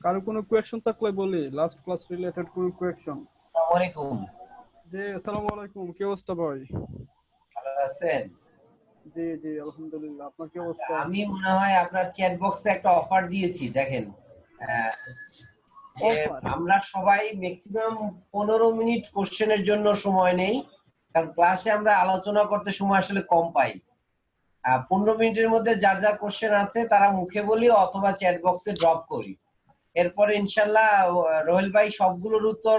কারো কোনো কোয়েকশন থাকলে বলি, লাস্ট ক্লাস রিলেটেড কোনো কোয়েকশন। আসসালামু আলাইকুম। জি, আসসালামু আলাইকুম, কি অবস্থা ভাই? ভালো আছেন? জি জি, আলহামদুলিল্লাহ, আপনার কি আচ্ছা, অবস্থা? আমি মনে হয় আপনার চ্যাট বক্সে একটা অফার দিয়েছি, দেখেন। আহ, যে অফার? আমরা সবাই ম্যাক্সিমাম 15 মিনিট কোশ্চেনের জন্য সময় নেই, কারণ ক্লাসে আমরা আলোচনা করতে সময় আসলে কম পাই। 15 মিনিটের মধ্যে যার যার কোশ্চেন আছে তারা মুখে বলি অথবা চ্যাট বক্সে ড্রপ করি। এরপরে ইনশাল্লাহ রোহেল ভাই সবগুলোর উত্তর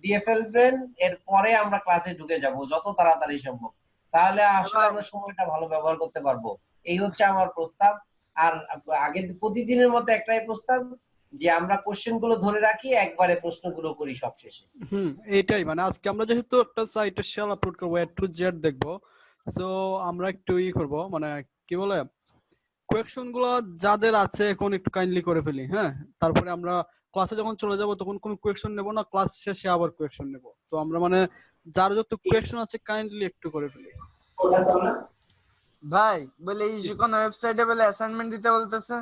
দিয়ে ফেলবেন। এরপরে আমরা ক্লাসে ঢুকে যাব যত তাড়াতাড়ি সম্ভব, তাহলে আসলে ভাই আমরা সময়টা ভালো ব্যবহার করতে পারবো। এই হচ্ছে আমার প্রস্তাব। আর আগে প্রতিদিনের মতো একটাই প্রস্তাব, যে আমরা কোশ্চেন গুলো ধরে রাখি, একবারে প্রশ্নগুলো করি সবশেষে। হুম, এইটাই মানে আজকে আমরা যেহেতু একটা সাইটে শেল আপলোড করবো, এ টু জেড দেখবো, সো আমরা একটু করব, মানে কি বলে, কোয়েকশন গুলো যাদের আছে এখন একটু কাইন্ডলি করে ফেলি, হ্যাঁ। তারপরে আমরা ক্লাসে যখন চলে যাব তখন কোনো কোয়েকশন নেব না, ক্লাস শেষে আবার কোয়েকশন নেব। তো আমরা মানে যার যত কোয়েকশন আছে কাইন্ডলি একটু করে ফেলি। ভাই বলে কোন ওয়েবসাইটে বলে অ্যাসাইনমেন্ট দিতে বলতেছে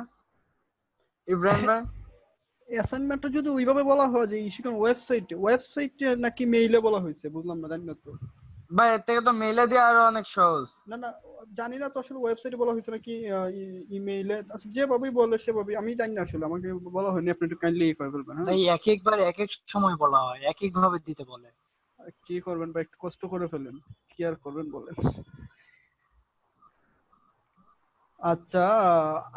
ইব্রাহিম ভাই। অ্যাসাইনমেন্টটা যদি ওইভাবে বলা হয় যে ইস্যু কোন ওয়েবসাইটে নাকি মেইলে বলা হয়েছে, বুঝলাম না, জানি না তো। ভাই এর থেকে তো মেইলে দিয়ে আরো অনেক সহজ। না না, জানি না তো আসলে ওয়েবসাইটে বলা হয়েছে নাকি ইমেইলে, আচ্ছা যেভাবেই বলে সেভাবেই, আমি জানি না আসলে, আমাকে বলা হয়নি, আপনি একটু কাইন্ডলি করে ফেলবেন, হ্যাঁ। ভাই এক একবার এক এক সময় বলা হয়, এক এক ভাবে দিতে বলে। কি করবেন ভাই, একটু কষ্ট করে ফেলেন, কি আর করবেন বলেন। আচ্ছা,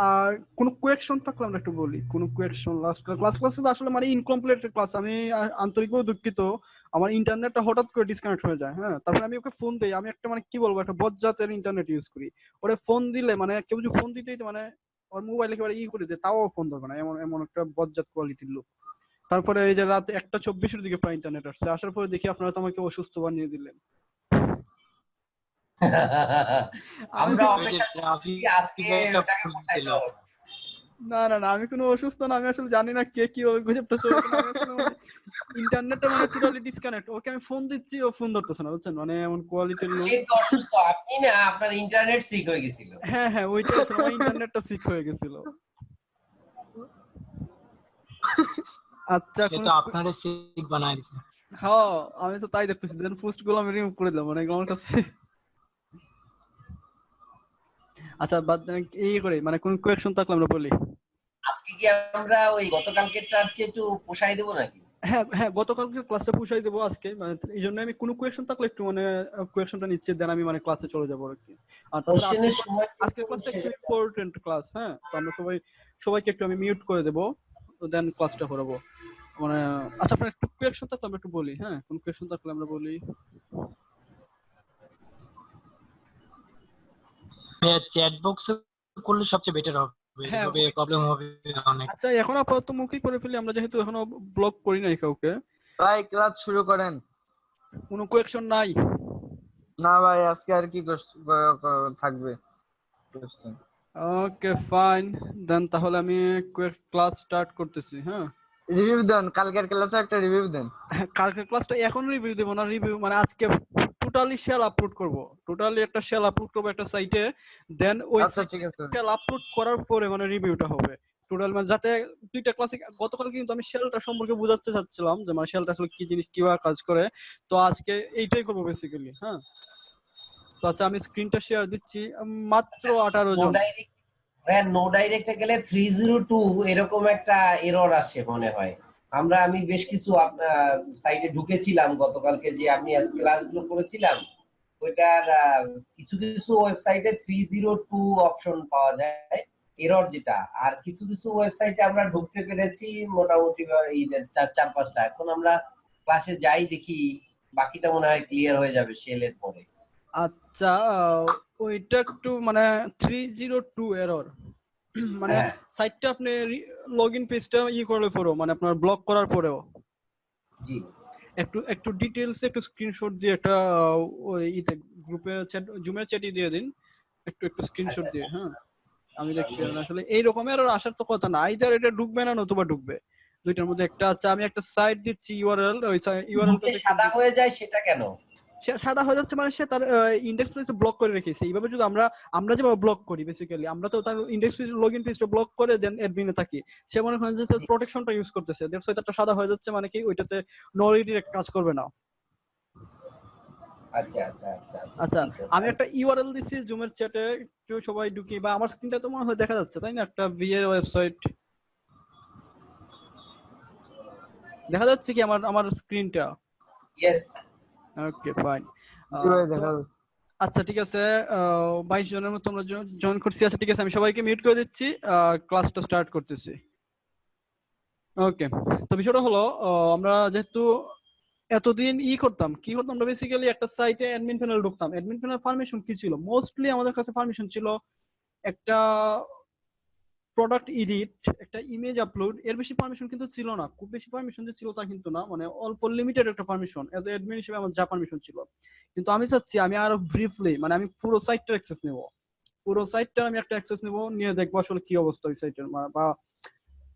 আর কোন কোয়েকশন থাকলে আমরা একটু বলি, কোন কোয়েকশন লাস্ট ক্লাস কিন্তু আসলে মানে ইনকমপ্লিট ক্লাস, আমি আন্তরিকভাবে দুঃখিত। আমার ইন্টারনেটটা হঠাৎ করে ডিসকানেক্ট হয়ে যায়, হ্যাঁ। তারপরে আমি ওকে ফোন দেই, আমি একটা মানে কি বলবো, একটা বজ্জাতের ইন্টারনেট ইউজ করি। ওরে ফোন দিলে মানে কেউ যদি ফোন দিতেই মানে ওর মোবাইল একেবারে করে দেয়, তাও ফোন ধরবে না, এমন এমন একটা বজ্জাত কোয়ালিটির লোক। তারপরে এই যে রাত 1:24 দিকে প্রায় ইন্টারনেট আসছে, আসার পরে দেখি আপনারা তো আমাকে অসুস্থ বানিয়ে দিলেন। আমি আমরা ওই যে অপেক্ষা করছি ট্রাফিক আজকে একটা ওটাকে পোস্ট বাসায় ছিল। ফেরাবো। না না না, আমি কোনো অসুস্থ না, আমি আসলে জানি না কে কি ওই গুজবটা চলছে না, আমি আসলে মানে ইন্টারনেটটা মানে টোটালি ডিসকানেক্ট, ওকে আমি ফোন দিচ্ছি ও ফোন ধরতেছে না, বুঝছেন, মানে এমন কোয়ালিটির লোক। আপনি তো অসুস্থ, আপনি না, আপনার ইন্টারনেট সিক হয়ে গেছিল। হ্যাঁ হ্যাঁ, ওইটাই আসলে আমার ইন্টারনেটটা সিক হয়ে গেছিল। আচ্ছা সে কোন, তো আপনারে সিক বানায় দিছে। হ্যাঁ আমি তো তাই দেখতেছি, দেন পোস্ট গুলো আমি রিমুভ করে দিলাম, মানে আমার কাছে। আচ্ছা বাদ দেন, করে মানে কোন কোয়েকশন থাকলে আমরা বলি। আজকে কি আমরা ওই গতকালকেরটার চেয়ে একটু পোষাই দেবো নাকি? হ্যাঁ হ্যাঁ, গতকালকে ক্লাসটা পুষাই দেবো আজকে, মানে এই জন্য আমি কোনো কোয়েকশন থাকলে একটু মানে কোয়েকশনটা নিচ্ছে, দেন আমি মানে ক্লাসে চলে যাবো আর কি। আর তাছাড়া কোশ্চেনের সময় আজকের কিন্তু ক্লাসটা একটু সেটা ইম্পর্টেন্ট ক্লাস, হ্যাঁ। তো আমরা সবাইকে একটু আমি মিউট করে দেবো, দেন ক্লাসটা করাবো মানে। আচ্ছা আপনার একটু কোয়েকশন থাকলে আমরা একটু বলি, হ্যাঁ, কোন কোয়েকশন থাকলে আমরা বলি। চ্যাট বক্সে করলে সবচেয়ে বেটার হবে, হ্যাঁ এভাবে প্রবলেম হবে অনেক। আচ্ছা, এখন আপাতত মুখই করে ফেলি আমরা, যেহেতু এখনো ব্লক করি নাই কাউকে। ভাই ক্লাস শুরু করেন। কোনো কোয়েকশন নাই? না ভাই আজকে আর কি থাকবে question? ওকে ফাইন, দেন তাহলে আমি ক্লাস স্টার্ট করতেছি, হ্যাঁ। রিভিউ দেন, কালকের ক্লাসে একটা রিভিউ দেন। কালকের ক্লাসটা এখন রিভিউ দেবো না, রিভিউ মানে আজকে টোটালি শেল আপলোড করব, টোটালি একটা শেল আপলোড করব একটা সাইটে, দেন ওই আচ্ছা ঠিক আছে। শেল আপলোড করার পরে মানে রিভিউটা হবে টোটাল, মানে যাতে দুইটা ক্লাসে। গতকাল কিন্তু আমি শেলটা সম্পর্কে বোঝাতে চাচ্ছিলাম যে মানে শেলটা আসলে কি জিনিস, কিভাবে কাজ করে। তো আজকে এইটাই করবো বেসিক্যালি, হ্যাঁ। তো আচ্ছা আমি স্ক্রিনটা শেয়ার দিচ্ছি, মাত্র 18 নো জন। ডাইরেক্ট, ভাইয়া নো ডাইরেক্টে গেলে 302 এরকম একটা এরর আসে মনে হয়। আমি বেশ কিছু সাইটে ঢুকেছিলাম গতকালকে, যে আমি আজ ক্লাসগুলো করেছিলাম, ওইটার কিছু কিছু ওয়েবসাইটে 302 অপশন পাওয়া যায়, এরর যেটা। আর কিছু কিছু ওয়েবসাইটে আমরা ঢুকতে পেরেছি মোটামুটি এই 4-5টা। এখন আমরা ক্লাসে যাই দেখি, বাকিটা মনে হয় ক্লিয়ার হয়ে যাবে শেলের পরে। আচ্ছা, ওইটা একটু মানে 302 এরর, মানে হ্যাঁ সাইটটা আপনি লগ ইন পেজটা করলে পরেও, মানে আপনার ব্লক করার পরেও জি, একটু একটু ডিটেইলস একটু স্ক্রিনশট দিয়ে একটা ওই গ্রুপে চ্যাট, জুমের চ্যাটে দিয়ে দিন, একটু একটু স্ক্রিনশট আচ্ছা দিয়ে, আচ্ছা। হ্যাঁ। আমি দেখছি আসলে এই রকমের আর আসার তো কথা না, আইদার এটা ঢুকবে না নতুবা ঢুকবে, দুইটার মধ্যে একটা। আচ্ছা আমি একটা সাইট দিচ্ছি ইউআরএল, ওই ইউআরএলটা নিচে একটু সাদা হয়ে যায় সেটা কেন? সে সাদা হয়ে যাচ্ছে মানে সে তার ইন্ডেক্স পেজটা ব্লক করে রেখেছে। এইভাবে যদি আমরা যেভাবে ব্লক করি বেসিক্যালি, আমরা তো তার ইন্ডেক্স পেজ লগইন পেজটা ব্লক করে দেন অ্যাডমিনে থাকি, সে মনে করেন যে তার প্রোটেকশনটা ইউজ করতেছে, দ্যাটস ওয়াই তারটা সাদা হয়ে যাচ্ছে, মানে কি ওইটাতে নো রিডিরেক্ট কাজ করবে না। আচ্ছা আচ্ছা আচ্ছা আচ্ছা, আচ্ছা, ঠিক আছে। আমি একটা ইউআরএল দিছি জুমের চ্যাটে, একটু সবাই ঢুকি, বা আমার স্ক্রিনটা তো মনে হয় দেখা যাচ্ছে তাই না, একটা বিএ ওয়েবসাইট দেখা যাচ্ছে কি আমার স্ক্রিনটা? ইয়েস। Okay fine. জি ভাই দেখা যাচ্ছে। আচ্ছা ঠিক আছে, 22 জনের মতো আমরা জয়েন করছি। আচ্ছা ঠিক আছে, আমি সবাইকে মিউট করে দিচ্ছি, ক্লাসটা স্টার্ট করতেছি। ওকে, তো বিষয়টা হলো আমরা যেহেতু এতদিন কি করতাম আমরা বেসিক্যালি একটা সাইটে অ্যাডমিন প্যানেল ঢুকতাম। অ্যাডমিন প্যানেল পারমিশন কি ছিল? মোস্টলি আমাদের কাছে পারমিশন ছিল একটা প্রোডাক্ট এডিট, একটা ইমেজ আপলোড, এর বেশি পারমিশন কিন্তু ছিল না। খুব বেশি পারমিশন যে ছিল তা কিন্তু না, মানে অল্প লিমিটেড একটা পারমিশন এজ এ অ্যাডমিন হিসেবে আমার যা পারমিশন ছিল। কিন্তু আমি চাচ্ছি আমি আরো ব্রিফলি, মানে আমি পুরো সাইটটার অ্যাক্সেস নেব, পুরো সাইটটার আমি একটা অ্যাক্সেস নেব, নিয়ে দেখবো আসলে কি অবস্থা ওই সাইটের, বা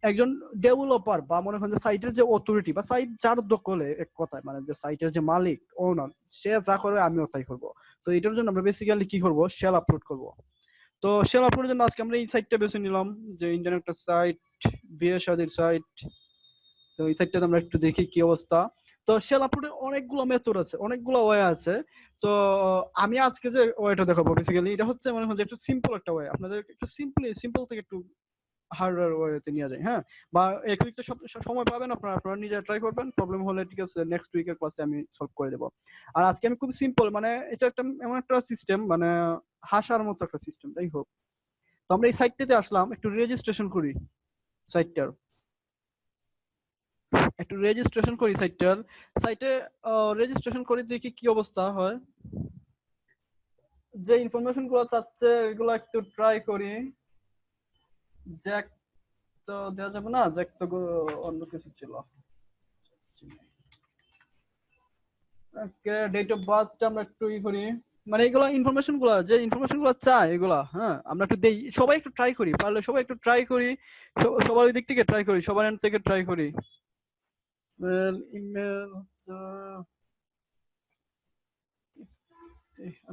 একজন ডেভেলপার বা মনে করেন যে সাইটের যে অথরিটি বা সাইট যার দখলে, এক কথায় মানে যে সাইটের যে মালিক ওনার, সে যা করে আমিও তাই করব। তো এটার জন্য আমরা বেসিক্যালি কি করব, শেল আপলোড করব। তো শেল আপলোডের জন্য আজকে আমরা এই সাইটটা বেছে নিলাম, যে ইন্ডিয়ান একটা সাইট, বিয়ে শাদীর সাইট। তো এই সাইটটাতে আমরা একটু দেখি কি অবস্থা। তো শেল আপলোডের অনেকগুলো মেথড আছে, অনেকগুলো ওয়ে আছে। তো আমি আজকে যে ওয়েটা দেখাবো বেসিক্যালি এটা হচ্ছে মনে হয় যে একটু সিম্পল একটা ওয়ে, আপনাদের একটু সিম্পল থেকে একটু হার্ডার ওয়েতে নিয়ে যায়, হ্যাঁ। বা এক উইক তো সময় পাবেন, আপনারা নিজে ট্রাই করবেন, প্রবলেম হলে ঠিক আছে নেক্সট উইকের ক্লাসে আমি সলভ করে দেবো। আর আজকে আমি খুব সিম্পল, মানে এটা একটা এমন একটা সিস্টেম, মানে হাসার মতো একটা সিস্টেম। যাই হোক, তো আমরা এই সাইটটাতে আসলাম, একটু রেজিস্ট্রেশন করি সাইটটার, সাইটে রেজিস্ট্রেশন করে দেখি কি অবস্থা হয়। যে ইনফরমেশন গুলো চাচ্ছে এগুলো একটু ট্রাই করি। জ্যাক তো দেওয়া যাবে না, জ্যাক তো অন্য কিছু ছিল। ওকে, ডেট অফ বার্থটা আমরা একটু করি, মানে এগুলো যে ইনফরমেশন গুলো চাই এগুলা, হ্যাঁ আমরা একটু দেই, সবাই একটু ট্রাই করি, পারলে সবাই একটু ট্রাই করি, সবার ওই দিক থেকে ট্রাই করি, সবার এন্ড থেকে ট্রাই করি। ইমেল হচ্ছে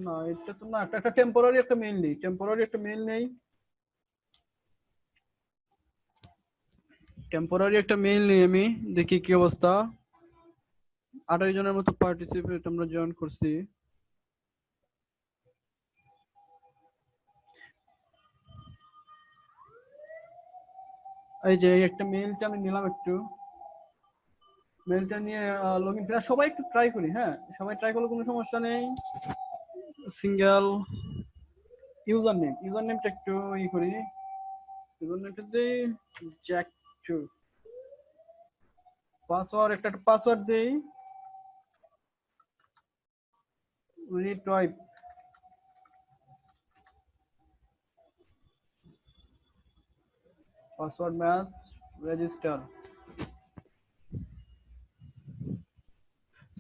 না, এটা তো না, একটা টেম্পোরারি একটা মেইল নেই, আমি দেখি কি অবস্থা। 28 জনের মতো পার্টিসিপেট আমরা জয়েন করছি। এই যে একটা মেইলটা আমি নিলাম, একটু মেইলটা নিয়ে লগইন করি, সবাই একটু ট্রাই করি, হ্যাঁ সবাই ট্রাই করলে কোনো সমস্যা নেই। সিঙ্গেল ইউজার নেমটা একটু করি, ইউজার নেমটা দেই জ্যাক 2, পাসওয়ার্ড একটা পাসওয়ার্ড দেই retype, password match register.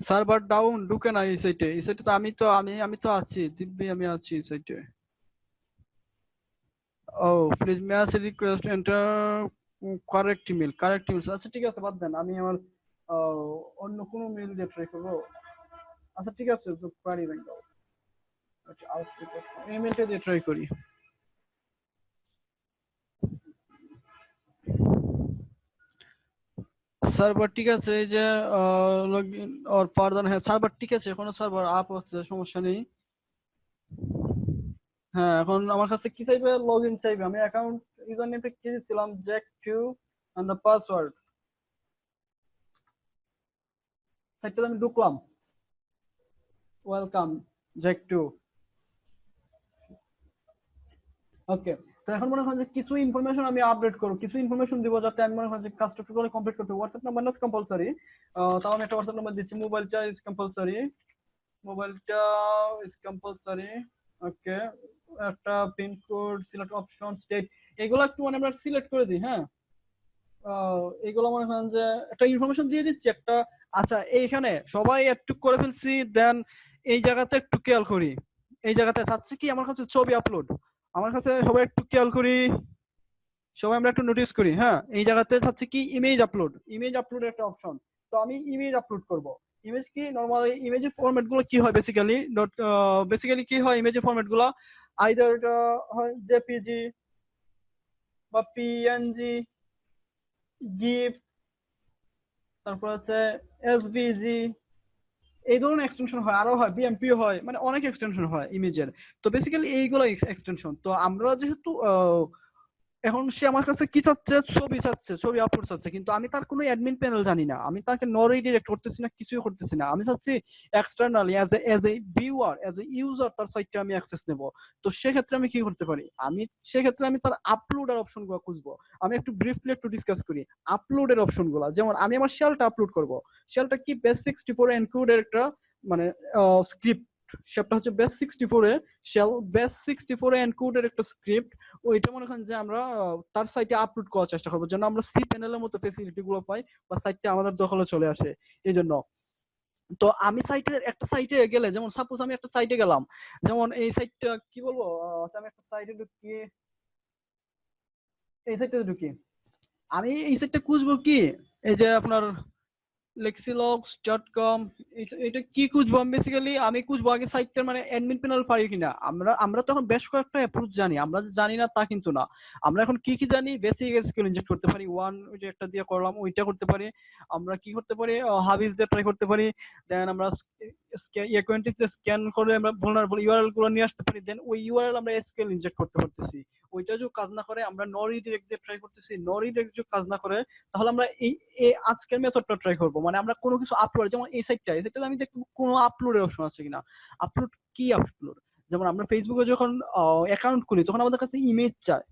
Server down, ঢুকে না এই সাইটে, তো আমি তো আছি দিব্যি, আমি আছি এই সাইটে। ও please match request enter correct email. আচ্ছা ঠিক আছে, বাদ দেন, আমি আমার অন্য কোনো মেইল দিয়ে ট্রাই করবো। আচ্ছা ঠিক আছে, তো পারি ব্যাংক, আচ্ছা আউটপুট ইমেলটা দিয়ে ট্রাই করি। সার্ভার ঠিক আছে, এই যে লগইন অর ফারদার, হ্যাঁ সার্ভার ঠিক আছে, এখনো সার্ভার আপ হচ্ছে, সমস্যা নেই। হ্যাঁ এখন আমার কাছে কি চাইবে, লগইন চাইবে, আমি অ্যাকাউন্ট ইউজার নেমটা কি দিয়েছিলাম, জ্যাক2 এন্ড দ্য পাসওয়ার্ড। সাইটটাতে আমি ঢুকলাম, ওয়েলকাম জ্যাক2। ওকে, তো এখন মনে হয় যে কিছু ইনফরমেশন আমি আপডেট করব, কিছু ইনফরমেশন দিব যাতে আমি মনে হয় যে কাজটা টোটালি কমপ্লিট করতে। হোয়াটসঅ্যাপ নাম্বার না কম্পালসরি, তাও আমি একটা হোয়াটসঅ্যাপ নাম্বার দিচ্ছি, মোবাইলটা ইজ কম্পালসরি। ওকে, একটা pin code, select option, state, এগুলো একটু মানে আমরা সিলেক্ট করে দিই, হ্যাঁ এগুলো মনে করেন যে একটা ইনফরমেশন দিয়ে দিচ্ছি একটা। আচ্ছা এইখানে সবাই একটু করে ফেলছি, দেন এই জায়গাতে একটু খেয়াল করি, এই জায়গাতে চাচ্ছি কি আমার কাছে ছবি আপলোড, আমার কাছে সবাই একটু খেয়াল করি, সবাই আমরা একটু নোটিস করি, হ্যাঁ এই জায়গাতে চাচ্ছি কি ইমেজ আপলোডের একটা অপশন। তো আমি ইমেজ আপলোড করব, ইমেজ কি নরমালি ইমেজের ফরম্যাট গুলো কি হয় বেসিক্যালি বেসিক্যালি কি হয় ইমেজের ফরম্যাট গুলো আইদার এটা হয় জেপিজি বা পিএনজি, গিফ, তারপর হচ্ছে এসভিজি, এই ধরনের এক্সটেনশন হয়, আরো হয় বিএমপি হয়, মানে অনেক এক্সটেনশন হয় ইমেজের। তো বেসিক্যালি এইগুলো এক্সটেনশন। তো আমরা যেহেতু এখন সে আমার কাছে কি চাচ্ছে, ছবি চাচ্ছে, ছবি আপলোড চাচ্ছে, কিন্তু আমি তার কোনো অ্যাডমিন প্যানেল জানি না, আমি তাকে রিডিরেক্ট করতেছি না, কিছুই করতেছি না, আমি চাচ্ছি externally as a viewer, as a user তার সাইটে আমি অ্যাক্সেস নেব। তো সেক্ষেত্রে আমি কি করতে পারি, সেক্ষেত্রে আমি তার আপলোডের অপশন গুলো খুঁজবো। আমি একটু ব্রিফলি একটু ডিসকাস করি আপলোডের অপশন গুলা। যেমন আমি আমার শেলটা আপলোড করব, শেলটা কি বেস 64 এনকোডের একটা মানে স্ক্রিপ্ট, সেটা হচ্ছে বেস 64 এ বেস 64 এনকোডের একটা স্ক্রিপ্ট। ওইটা মনে করেন যে আমরা তার সাইটে আপলোড করার চেষ্টা করবো, যেন আমরা সি প্যানেলের মতো ফেসিলিটি গুলো পাই বা সাইটটা আমাদের দখলে চলে আসে এই জন্য। তো আমি একটা সাইটে গেলে, যেমন সাপোজ আমি একটা সাইটে গেলাম, যেমন এই সাইটটা কি বলবো, আচ্ছা আমি একটা সাইটে ঢুকি, এই সাইটে ঢুকি, আমি এই সাইটটা খুঁজবো কি, এই যে আপনার lexilogs.com, এটা কি খুঁজবো আমি বেসিক্যালি, আমি খুঁজবো আগে সাইটটার মানে অ্যাডমিন প্যানেল পারি কিনা। আমরা তখন বেশ কয়েকটা অ্যাপ্রোচ জানি, আমরা যে জানি না তা কিন্তু না। আমরা এখন কি কি জানি, বেসিক এসকিউএল ইনজেক্ট করতে পারি, ওই যে একটা দিয়ে করলাম ওইটা করতে পারি। আমরা কি করতে পারি, হাবিস দিয়ে ট্রাই করতে পারি। দেন আমরা ইকুয়েন্টিস দিয়ে স্ক্যান করে আমরা vulnerable ইউআরএল গুলো নিয়ে আসতে পারি। দেন ওই ইউআরএল আমরা এসকিউএল ইনজেক্ট করতে পারতেছি। ওইটা যদি কাজ না করে আমরা রিডিরেক্ট দিয়ে ট্রাই করতেছি, রিডিরেক্ট যদি কাজ না করে তাহলে আমরা এই আজকের মেথডটা ট্রাই করব। মানে আমরা কোনো কিছু আপলোড, যেমন এই সাইটটা আমি দেখব কোনো আপলোডের অপশন আছে কিনা। আপলোড কি আপলোড, যেমন আমরা ফেসবুকে যখন অ্যাকাউন্ট খুলি তখন আমাদের কাছে ইমেজ চায়,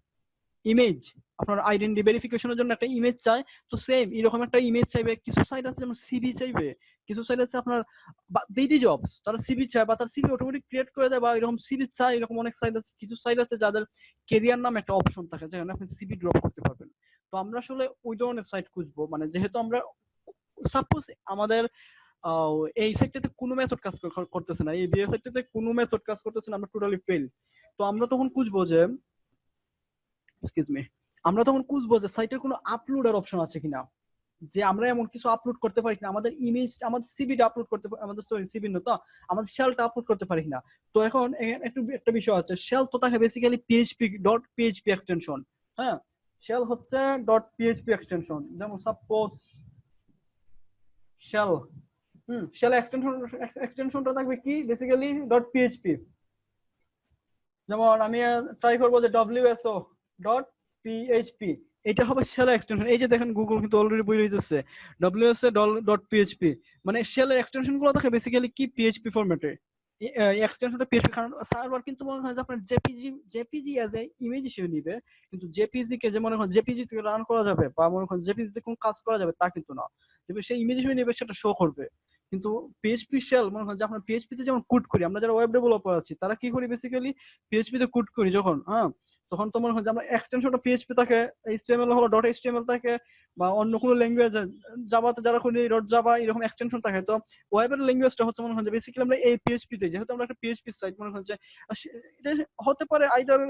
ইমেজ আপনার আইডেন্টি ভেরিফিকেশনের জন্য একটা ইমেজ চায়। তো সেম এরকম একটা ইমেজ চাইবে। কিছু সাইট আছে যেমন সিভি চাইবে, কিছু সাইট আছে আপনার বিডি জবস, তারা সিভি চায় বা তার সিভি অটোমেটিক ক্রিয়েট করে দেয় বা এরকম সিভি চায়, এরকম অনেক সাইট আছে। কিছু সাইট আছে যাদের কেরিয়ার নাম একটা অপশন থাকে যেখানে আপনি সিভি ড্রপ করতে পারবেন। তো আমরা আসলে ওই ধরনের সাইট খুঁজবো, মানে যেহেতু আমরা সাপোজ আমাদের এই সাইটটাতে কোনো মেথড কাজ করতেছে না, এই বিএস সাইটটাতে কোনো মেথড কাজ করতেছে না, আমরা টোটালি ফেল। তো আমরা তখন খুঁজবো যে এক্সকিউজ মি, আমরা তখন খুঁজবো যে সাইটের কোনো আপলোডের অপশন আছে কিনা, যে আমরা এমন কিছু আপলোড করতে পারি কিনা, আমাদের ইমেজ, আমাদের সিভিটা আপলোড করতে, আমাদের সরি সিভি না তো, আমাদের শেলটা আপলোড করতে পারি কিনা। তো এখন একটা বিষয় আছে, শেল তো থাকে বেসিক্যালি পিএইচপি এক্সটেনশন। হ্যাঁ, শেল হচ্ছে পিএইচপি এক্সটেনশন। যেমন সাপোজ শেল, শেল এক্সটেনশনটা থাকবে কি বেসিক্যালি পিএইচপি। যেমন আমি ট্রাই করবো যে wso.php, এটা হবে শেল এক্সটেনশন। এই যে দেখেন গুগল কিন্তু অলরেডি বলে দিতেছে wso.php, মানে শেলের এক্সটেনশন গুলো থাকে বেসিক্যালি কি পিএইচপি ফরম্যাটে। এক্সটেনশনটা পিএইচপি, কারণ সার্ভার কিন্তু মনে হয় যে আপনার জেপিজি এজ এ ইমেজ হিসেবে নিবে, কিন্তু জেপিজি কে যে মনে হয় জেপিজি থেকে রান করা যাবে বা মনে হয় জেপিজি তে কোনো কাজ করা যাবে তা কিন্তু না। সেই ইমেজ হিসেবে নিবে, সেটা শো করবে। কিন্তু পিএইচপি শেল মনে হয় যে আমরা পিএইচপি তে যেমন কোড করি, আমরা যারা ওয়েব ডেভেলপার আছি তারা কি করি বেসিক্যালি পিএইচপি তে কোড করি যখন, হ্যাঁ, তখন তো মনে হয় যে আমরা এক্সটেনশনটা পিএইচপি থাকে, এইচটিএমএল হলো .html থাকে, বা অন্য কোনো ল্যাঙ্গুয়েজ জাভাতে যারা করি .java এরকম এক্সটেনশন থাকে। তো ওয়েবের ল্যাঙ্গুয়েজটা হচ্ছে মনে হয় যে বেসিক্যালি আমরা এই পিএইচপি তে, যেহেতু আমরা একটা পিএইচপি সাইট, মনে হয় যে এটা হতে পারে আইদার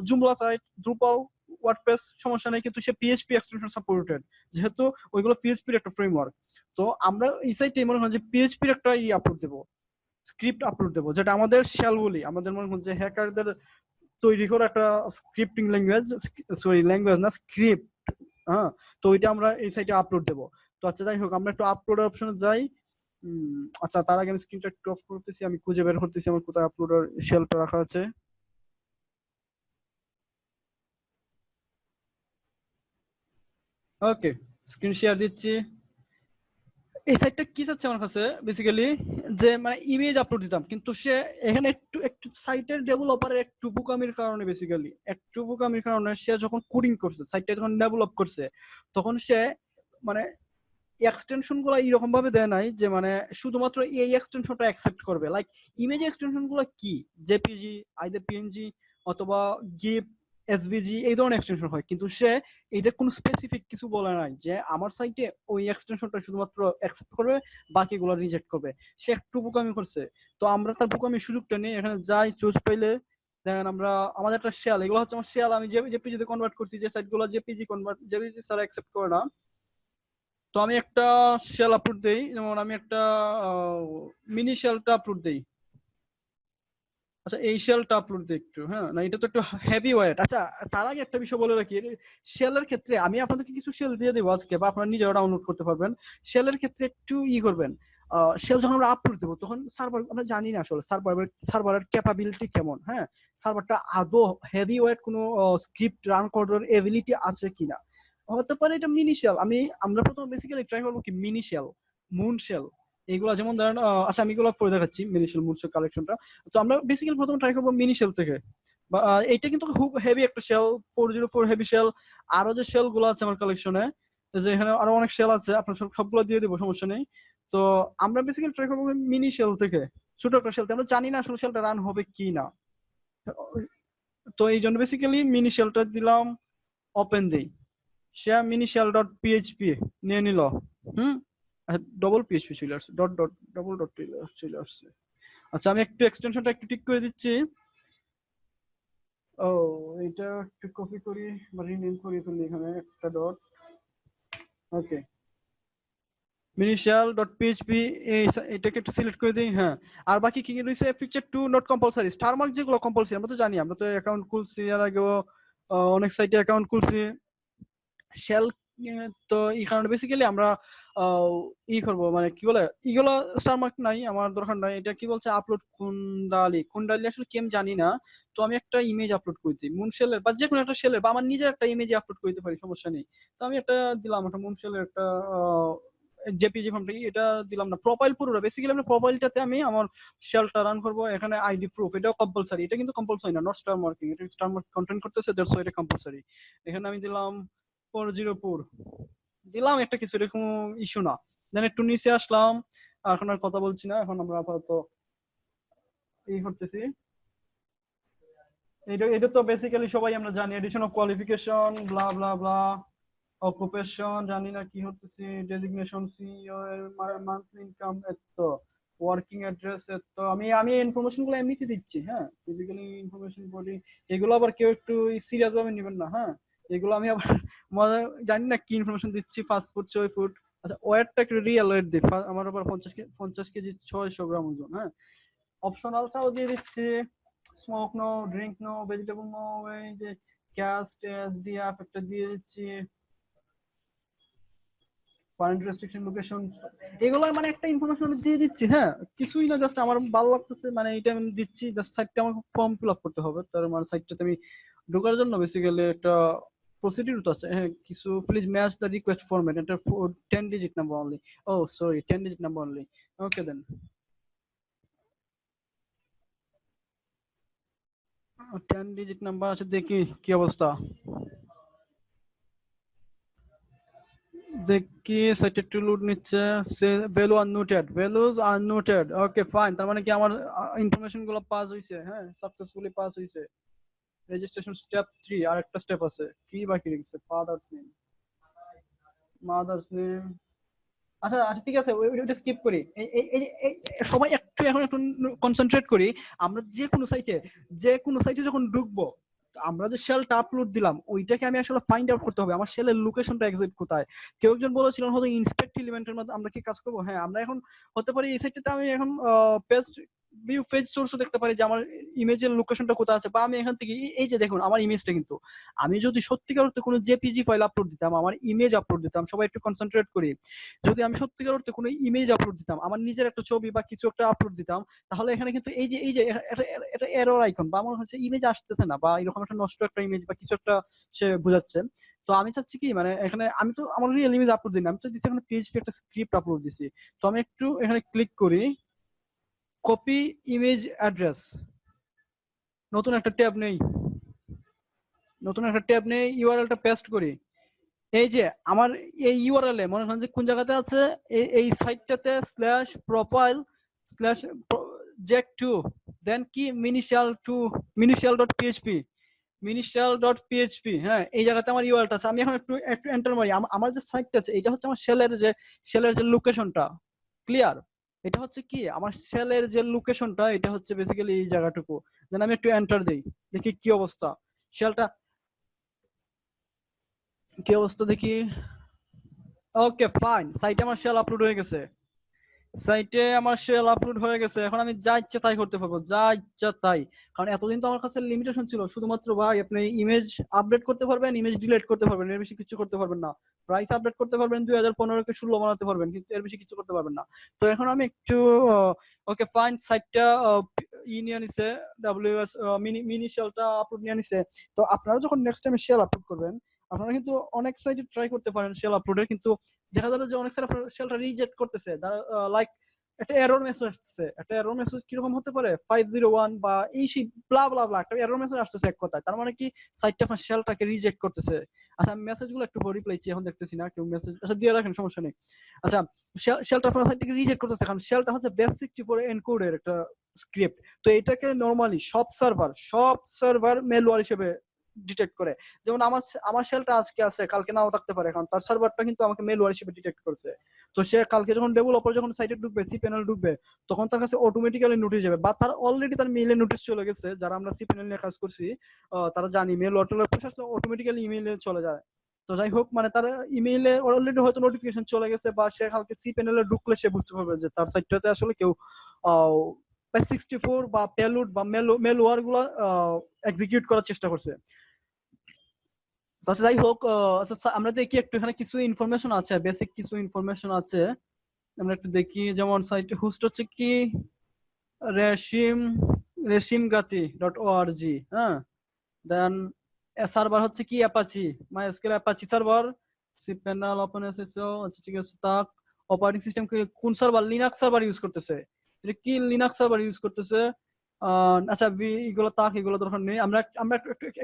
জুমলা সাইট, দ্রুপাল, ওয়ার্ডপ্রেস, সমস্যা নেই, কিন্তু সে পিএইচপি এক্সটেনশন সাপোর্টেড, যেহেতু ওইগুলো পিএইচপির একটা ফ্রেমওয়ার্ক। তো আমরা এই সাইটে মনে হয় যে পিএইচপির একটা আপলোড দেবো, স্ক্রিপ্ট আপলোড দেবো, যেটা আমাদের শেল বলি, আমাদের মনে হয় যে হ্যাকারদের তৈরি করা একটা স্ক্রিপ্টিং ল্যাঙ্গুয়েজ, সরি ল্যাঙ্গুয়েজ না, স্ক্রিপ্ট। হ্যাঁ, তো ওইটা আমরা এই সাইটে আপলোড দেবো। তো আচ্ছা যাই হোক, আমরা একটু আপলোডের অপশনে যাই। আচ্ছা তার আগে আমি স্ক্রিনটা একটু অফ করতেছি, আমি খুঁজে বের করতেছি আমার কোথায় আপলোডের শেলটা রাখা আছে। ওকে, স্ক্রিন শেয়ার দিচ্ছি। এই সাইটটা কি চাচ্ছে আমার কাছে বেসিক্যালি, যে মানে ইমেজ আপলোড দিতাম, কিন্তু সে এখানে একটু একটু সাইটের ডেভেলপারের একটু বোকামির কারণে, বেসিক্যালি একটু বোকামির কারণে সে যখন কোডিং করছে, সাইটটা যখন ডেভেলপ করছে, তখন সে মানে এক্সটেনশন গুলো এরকম ভাবে দেয় নাই যে মানে শুধুমাত্র এই এক্সটেনশনটা অ্যাকসেপ্ট করবে। লাইক ইমেজ এক্সটেনশন গুলো কি, জেপিজি, আইদার পিএনজি অথবা গিফ, এসভিজি, এই ধরনের এক্সটেনশন হয়, কিন্তু সে এটা কোনো স্পেসিফিক কিছু বলে নাই যে আমার সাইটে ওই এক্সটেনশনটা শুধুমাত্র অ্যাকসেপ্ট করবে, বাকিগুলো রিজেক্ট করবে। সে একটু বোকামি করছে। তো আমরা তার বোকামির সুযোগটা নিয়ে এখানে যাই, চুজ ফাইলে দেখেন আমরা আমাদের একটা শেল, এগুলো হচ্ছে আমার শেল, আমি জেপিজি তে কনভার্ট করছি, যে সাইটগুলো জেপিজি কনভার্ট, জেপিজি ছাড়া অ্যাকসেপ্ট করে না। তো আমি একটা শেল আপলোড দেই, যেমন আমি একটা মিনি শেলটা আপলোড দেই। আচ্ছা এই শেলটা আপলোড দিই একটু, হ্যাঁ না এটা তো একটু হেভি ওয়েট। আচ্ছা তার আগে একটা বিষয় বলে রাখি, শেলের ক্ষেত্রে আমি আপনাদেরকে কিছু শেল দিয়ে দেবো আজকে, বা আপনারা নিজেও ডাউনলোড করতে পারবেন। শেলের ক্ষেত্রে একটু করবেন, শেল যখন আমরা আপলোড দেবো তখন সার্ভার, আমরা জানি না আসলে সার্ভারের ক্যাপাবিলিটি কেমন, হ্যাঁ সার্ভারটা আদৌ হেভি ওয়েট কোনো স্ক্রিপ্ট রান করার এবিলিটি আছে কিনা। হতে পারে এটা মিনি শেল, আমরা প্রথমে বেসিক্যালি ট্রাই করবো কি মিনি শেল, মুন শেল, এইগুলা যেমন ধরেন আচ্ছা আমি এগুলো পরে দেখাচ্ছি মিনি শেল মুন শেল কালেকশনটা। তো আমরা বেসিক্যালি প্রথমে ট্রাই করবো মিনি শেল থেকে, বা এইটা কিন্তু খুব হেভি একটা শেল, 404 হেভি শেল। আরো যে শেল গুলো আছে আমার কালেকশনে, যে এখানে আরো অনেক শেল আছে, আপনার সবগুলো দিয়ে দেবো, সমস্যা নেই। তো আমরা বেসিক্যালি ট্রাই করবো মিনি শেল থেকে, ছোট একটা শেল, আমরা জানি না আসলে শেলটা রান হবে কি না। তো এই জন্য বেসিক্যালি মিনি শেলটা দিলাম, ওপেন দেই, share mini shell dot PHP নিয়ে নিল। হুম, ডবল পিএইচপি চলে আসছে, ডট ডট ডবল ডট চলে আসছে। আচ্ছা আমি একটু এক্সটেনশনটা একটু ঠিক করে দিচ্ছি। ও এটা একটু কপি করি বা রিনেম করি ফেলি, এখানে একটা ডট, ওকে মিনিশাল ডট পিএইচপি, এটাকে একটু সিলেক্ট করে দিই, হ্যাঁ। আর বাকি কি কি রয়েছে, picture two not compulsory, star mark যেগুলো কম্পালসারি আমরা তো জানি, আমরা তো অ্যাকাউন্ট খুলছি এর আগেও, অনেক সাইটে অ্যাকাউন্ট খুলছি। শেল তো এই কারণে বেসিক্যালি আমরা আহ, করবো, মানে কি বলে, এগুলো স্টার মার্ক নাই, আমার দরকার নাই। এটা কি বলছে, আপলোড কুন্ডালি আসলে কি আমি জানি না। তো আমি একটা ইমেজ আপলোড করে দিই মুন শেলের, বা যে কোনো একটা শেলের, বা আমার নিজের একটা ইমেজ আপলোড করতে পারি, সমস্যা নেই। তো আমি একটা দিলাম, একটা মুন শেলের একটা জেপিজি ফর্মটা, এটা দিলাম না, প্রোফাইল পুরোটা বেসিক্যালি আমি প্রোফাইলটাতে আমি আমার শেলটা রান করবো। এখানে আইডি প্রুফ এটাও কম্পালসারি, এটা কিন্তু কম্পালসারি না, নট স্টার মার্কিং, এটা স্টার মার্ক কন্টেন্ট করতেছে, দ্যাটস ওয়াই এটা কম্পালসারি। এখানে আমি দিলাম 404, দিলাম একটা কিছু, এরকম ইস্যু না। দেন একটু নিচে আসলাম, এখন আর কথা বলছি না, এখন আমরা আপাতত এই করতেছি। এটা এটা তো বেসিক্যালি সবাই আমরা জানি, edition of qualification blah blah blah, occupation জানি না কি হতেছে, ডেজিগনেশন সিইও এর মান্থলি ইনকাম এত, ওয়ার্কিং অ্যাড্রেস এত, আমি ইনফরমেশন গুলো এমনিতে দিচ্ছি, হ্যাঁ ফিজিক্যালি ইনফরমেশন বডি, এগুলো আবার কেউ একটু সিরিয়াস ভাবে নেবেন না, হ্যাঁ এগুলো আমি আবার মজা, জানি না কি ইনফরমেশন দিচ্ছি, ফাস্ট ফুড 6 ফুট। আচ্ছা ওয়েটটা একটু রিয়েল ওয়েট দিই, আমার আবার 50 কেজি 600 গ্রাম ওজন, হ্যাঁ। অপশনাল চাও দিয়ে দিচ্ছি, smoke no, drink no, vegetable no, এই যে ক্যাস্ট এসডিএফ একটা দিয়ে দিচ্ছি, কারেন্ট রেস্ট্রিকশন লোকেশন, এগুলো মানে একটা ইনফরমেশন আমি দিয়ে দিচ্ছি, হ্যাঁ কিছুই না, জাস্ট আমার ভালো লাগতেছে মানে এইটা আমি দিচ্ছি, জাস্ট সাইটটা আমার ফর্ম ফিল আপ করতে হবে, তার মানে সাইটটাতে আমি ঢোকার জন্য বেসিক্যালি একটা প্রসিডিউর তো আছে, হ্যাঁ কিছু, please match the request format, এটা 10 ডিজিট নাম্বার অনলি, ও সরি 10 ডিজিট নাম্বার অনলি, ওকে দেন 10 ডিজিট নাম্বার আছে, দেখি কি অবস্থা, দেখি সাইট একটু লোড নিচ্ছে, সে ভ্যালু আননোটেড, ভ্যালুজ আননোটেড, ওকে ফাইন, তার মানে কি আমার ইনফরমেশন গুলো পাস হইছে, হ্যাঁ সাকসেসফুলি পাস হইছে। রেজিস্ট্রেশন স্টেপ 3 আর একটা স্টেপ আছে, কি বাকি রেখেছে, ফাদারস নেম, মাদারস নেম, আচ্ছা আচ্ছা ঠিক আছে, ওইটা স্কিপ করি। সবাই একটু এখন একটু কনসেন্ট্রেট করি। আমরা যে কোনো সাইটে যখন ঢুকবো, আমরা যে শেলটা আপলোড দিলাম ওইটাকে আমি আসলে ফাইন্ড আউট করতে হবে, আমার শেলের লোকেশনটা এক্সাক্ট কোথায়। কেউ একজন বলেছিলেন হয়তো ইন্সপেক্ট এলিমেন্টের মধ্যে আমরা কি কাজ করবো, হ্যাঁ আমরা এখন হতে পারি এই সাইটটাতে আমি এখন পেস্ট ভিউ পেজ সোর্সও দেখতে পারি যে আমার ইমেজের লোকেশনটা কোথায় আছে, বা আমি এখান থেকে এই যে দেখুন আমার ইমেজটা কিন্তু, আমি যদি সত্যিকার অর্থে কোনো জেপিজি ফাইল আপলোড দিতাম, আমার ইমেজ আপলোড দিতাম, সবাই একটু কনসেন্ট্রেট করি, যদি আমি সত্যিকার অর্থে কোনো ইমেজ আপলোড দিতাম, আমার নিজের একটা ছবি বা কিছু একটা আপলোড দিতাম, তাহলে এখানে কিন্তু এই যে এটা এরর আইকন, বা আমার হচ্ছে ইমেজ আসতেছে না, বা এরকম একটা নষ্ট একটা ইমেজ বা কিছু একটা সে বোঝাচ্ছে। তো আমি চাচ্ছি কি, মানে এখানে আমি তো আমার রিয়েল ইমেজ আপলোড দিই না, আমি তো দিচ্ছি এখানে পিএইচপি একটা স্ক্রিপ্ট আপলোড দিছি। তো আমি একটু এখানে ক্লিক করি, কপি ইমেজ অ্যাড্রেস, নতুন একটা ট্যাব নেই, ইউআরএলটা পেস্ট করি। এই যে আমার এই ইউআরএল এ মনে করেন যে কোন জায়গাতে আছে, এই সাইটটাতে স্ল্যাশ প্রোফাইল স্ল্যাশ জেক2, দেন কি মিনিশিয়াল ডট পিএইচপি, হ্যাঁ এই জায়গাতে আমার ইউআরএলটা আছে। আমি এখন একটু একটু এন্টার মারি, আমার যে সাইটটা আছে এটা হচ্ছে আমার শেলের যে লোকেশনটা, ক্লিয়ার? এটা হচ্ছে কি আমার শেলের যে লোকেশনটা, এটা হচ্ছে বেসিক্যালি এই জায়গাটুকু। দেন আমি একটু এন্টার দেই, দেখি কি অবস্থা, শেলটা কি অবস্থা দেখি। ওকে ফাইন, সাইটে আমার শেল আপলোড হয়ে গেছে। সাইটে আমার শেল আপলোড হয়ে গেছে, এখন আমি যা ইচ্ছা তাই করতে পারবো, যা ইচ্ছা তাই। কারণ এতদিন তো আমার কাছে লিমিটেশন ছিল, শুধুমাত্র ভাই আপনি ইমেজ আপডেট করতে পারবেন, ইমেজ ডিলিট করতে পারবেন, এর বেশি কিছু করতে পারবেন না। প্রাইস আপডেট করতে পারবেন, 2015 কে 16 বানাতে পারবেন, কিন্তু এর বেশি কিছু করতে পারবেন না। তো এখন আমি একটু ওকে ফাইন, সাইটটা নিয়ে নিছে, ডাব্লিউএস মিনি মিনি শেলটা আপলোড নিয়ে নিছে। তো আপনারা যখন নেক্সট টাইম শেল আপলোড করবেন, আপনারা কিন্তু অনেক সাইটে ট্রাই করতে পারেন শেল আপলোডের, কিন্তু দেখা যাবে যে অনেক সাইট আপনার শেলটা রিজেক্ট করতেছে। লাইক একটা এরর মেসেজ আসছে, একটা এরর মেসেজ কিরকম হতে পারে, 501 বা এই সেই ব্লা ব্লা ব্লা একটা এরর মেসেজ আসতেছে এক কথায়, তার মানে কি সাইটটা আপনার শেলটাকে রিজেক্ট করতেছে। আচ্ছা আমি মেসেজগুলো একটু রিপ্লাই চেয়ে এখন দেখতেছি না কেউ মেসেজ, আচ্ছা দিয়ে রাখেন সমস্যা নেই। আচ্ছা শেলটা আপনার সাইটটাকে রিজেক্ট করতেছে, কারণ শেলটা হচ্ছে বেস64 এনকোডের একটা স্ক্রিপ্ট। তো এটাকে নরমালি সব সার্ভার মেলওয়্যার হিসেবে ডিটেক্ট করে। যেমন আমার শেলটা আজকে আছে, কালকে নাও থাকতে পারে, কারণ তার সার্ভারটা কিন্তু আমাকে মেলওয়্যার হিসেবে ডিটেক্ট করছে। তো সে কালকে যখন ডেভেলপার যখন সাইটে ঢুকবে, সি প্যানেল ঢুকবে, তখন তার কাছে অটোমেটিক্যালি নোটিশ যাবে, বা তার অলরেডি তার মেইলে নোটিশ চলে গেছে। যারা আমরা সি প্যানেল নিয়ে কাজ করছি তারা জানি মেল অটোমেটিক্যালি পুশ আসলে অটোমেটিক্যালি ইমেইলে চলে যায়। তো যাই হোক, মানে তার ইমেইলে অলরেডি হয়তো নোটিফিকেশন চলে গেছে, বা সে কালকে সি প্যানেলে ঢুকলে সে বুঝতে পারবে যে তার সাইটটাতে আসলে কেউ 64 বা পেলুড বা মেলওয়্যার গুলা এক্সিকিউট করার চেষ্টা করছে। আচ্ছা যাই হোক, আচ্ছা আমরা দেখি একটু, এখানে কিছু ইনফরমেশন আছে, বেসিক কিছু ইনফরমেশন আছে, আমরা একটু দেখি। যেমন সাইট হোস্ট হচ্ছে কি রেশিম resimgati.org, হ্যাঁ। দেন সার্ভার হচ্ছে কি Apache, MySQL Apache server, cPanel OpenSSO, আচ্ছা ঠিক আছে। তাক অপারেটিং সিস্টেম কোন সার্ভার, লিনাক্স সার্ভার ইউজ করতেছে, এটা কি লিনাক্স সার্ভার ইউজ করতেছে। আচ্ছা এগুলো তাক, এগুলো দরকার নেই। আমরা আমরা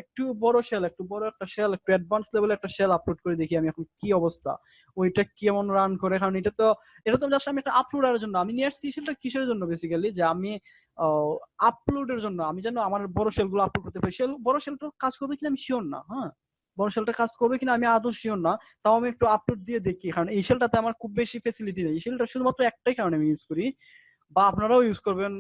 একটু বড় শেল, একটু বড় একটা শেল, একটু অ্যাডভান্স লেভেলে একটা শেল আপলোড করে দেখি আমি এখন কি অবস্থা, ওইটা কেমন রান করে। কারণ এটা তো জাস্ট আমি একটা আপলোডের জন্য আমি নিয়ে আসছি। শেলটা কিসের জন্য, বেসিক্যালি যে আমি আপলোডের জন্য, আমি যেন আমার বড় শেলগুলো আপলোড করতে পারি। বড় শেলটা কাজ করবে কিনা আমি শিওর না, হ্যাঁ, বড় শেলটা কাজ করবে কিনা আমি আদৌ শিওর না। তাও আমি একটু আপলোড দিয়ে দেখি, কারণ এই শেলটাতে আমার খুব বেশি ফেসিলিটি নেই। এই শেলটা শুধুমাত্র একটাই কারণে আমি ইউজ করি, বা আপনারাও ইউজ করবেন,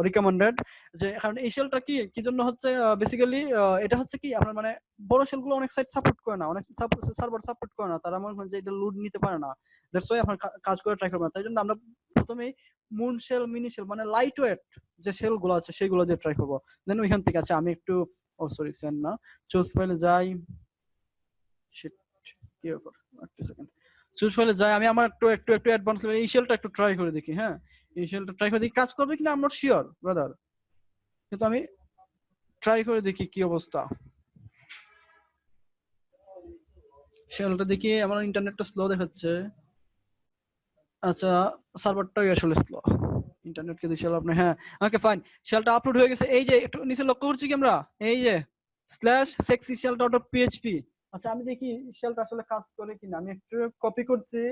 রিকমেন্ডেড। যে কারণ এই শেলটা কি জন্য হচ্ছে, বেসিক্যালি এটা হচ্ছে কি আপনার মানে বড় শেলগুলো অনেক সাইট সাপোর্ট করে না, অনেক সার্ভার সাপোর্ট করে না, তারা মনে হয় যে এটা লোড নিতে পারে না। দ্যাটস ওয়াই আপনার কাজ করে ট্রাই করবেন। তাই জন্য আমরা প্রথমেই মুন শেল, মিনি শেল, মানে লাইট ওয়েট যে শেল গুলো আছে সেগুলো দিয়ে ট্রাই করবো। দেন ওইখান থেকে আছে আমি একটু, ও সরি সেন্ড না, চুজ ফাইলে যাই। শিট, কি ব্যাপার, একটা সেকেন্ড। চুজ ফাইলে যাই, আমি আমার একটু একটু একটু অ্যাডভান্স লেভেল এই শেলটা একটু ট্রাই করে দেখি, হ্যাঁ। এই শেলটা ট্রাই করে দেখি কাজ করবে কিনা, I am not sure brother, কিন্তু আমি ট্রাই করে দেখি কি অবস্থা। শেলটা দেখি, আমার ইন্টারনেটটা স্লো দেখাচ্ছে। আচ্ছা সার্ভারটাই আসলে স্লো, ইন্টারনেট কে দিছিল আপনি, হ্যাঁ ওকে ফাইন। শেলটা আপলোড হয়ে গেছে, এই যে একটু নিচে লক্ষ্য করছি কি আমরা, এই যে /sexyshell.php। আচ্ছা আমি দেখি শেলটা আসলে কাজ করে কিনা, আমি একটু কপি করছি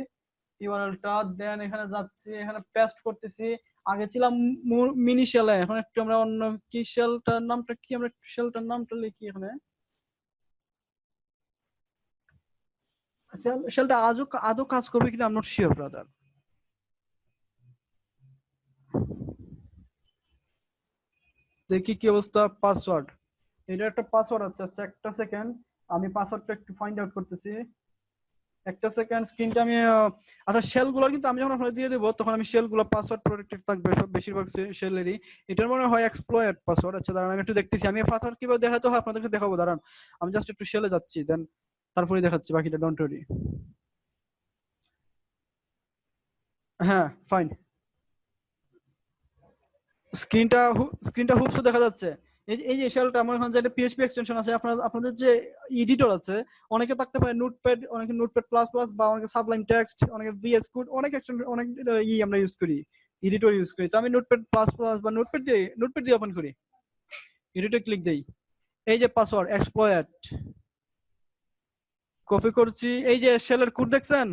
ইউআরএলটা, দেন এখানে যাচ্ছি, এখানে পেস্ট করতেছি। আগে ছিলাম মিনি শেলে, এখন একটু আমরা অন্য কি শেলটার নামটা কি, আমরা একটু শেলটার নামটা লিখি এখানে। শেলটা আদৌ কাজ করবে কিনা I am not sure brother. দেখি কি অবস্থা। পাসওয়ার্ড, এটা একটা পাসওয়ার্ড আছে। আচ্ছা একটা সেকেন্ড, আমি পাসওয়ার্ডটা একটু ফাইন্ড আউট করতেছি, একটা সেকেন্ড। স্ক্রিনটা আমি আচ্ছা শেল গুলো কিন্তু আমি যখন আপনাকে দিয়ে দেবো, তখন আমি শেল গুলো পাসওয়ার্ড প্রোটেক্টেড থাকবে সব, বেশিরভাগ শেলেরই। এটার মনে হয় এক্সপ্লয়েড পাসওয়ার্ড। আচ্ছা দাঁড়ান আমি একটু দেখতেছি, আমি পাসওয়ার্ড কিভাবে দেখাতে হয় আপনাদেরকে দেখাবো, দাঁড়ান আমি জাস্ট একটু শেলে যাচ্ছি, দেন তারপরে দেখাচ্ছি বাকিটা, ডোন্ট ওয়ারি। হ্যাঁ ফাইন, স্ক্রিনটা হুবসু দেখা যাচ্ছে। এই যে শেলটা আমার এখন যে পিএইচপি এক্সটেনশন আছে, আপনাদের যে এডিটর আছে, অনেকে থাকতে পারে নোটপ্যাড, অনেকে নোটপ্যাড প্লাস প্লাস, বা অনেকে সাবলাইম টেক্সট, অনেকে ভিএস কোড, অনেক এক্সটেনশন, অনেক আমরা ইউজ করি, এডিটর ইউজ করি। তো আমি নোটপ্যাড প্লাস প্লাস বা নোটপ্যাড দিয়ে ওপেন করি, এডিটর ক্লিক দেই, এই যে পাসওয়ার্ড এক্সপ্লয়েট, কপি করছি। এই যে শেলের কোড দেখছেন,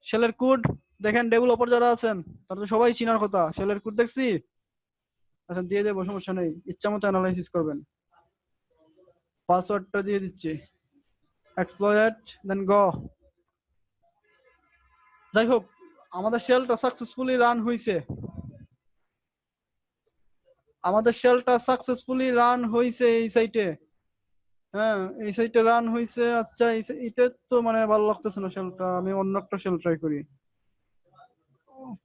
শেলের কোড দেখেন, ডেভেলপার যারা আছেন তারা তো সবাই চিনার কথা, শেলের কোড দেখছি। আচ্ছা দিয়ে দেবো, সমস্যা নেই, ইচ্ছা মতো অ্যানালাইসিস করবেন। পাসওয়ার্ডটা দিয়ে দিচ্ছি, এক্সপ্লয়েট, দেন গো। যাই হোক আমাদের শেলটা সাকসেসফুলি রান হয়েছে, এই সাইটে। হ্যাঁ এই সাইটে রান হয়েছে। আচ্ছা এটা তো মানে ভালো লাগতেছে না শেলটা, আমি অন্য একটা শেল ট্রাই করি।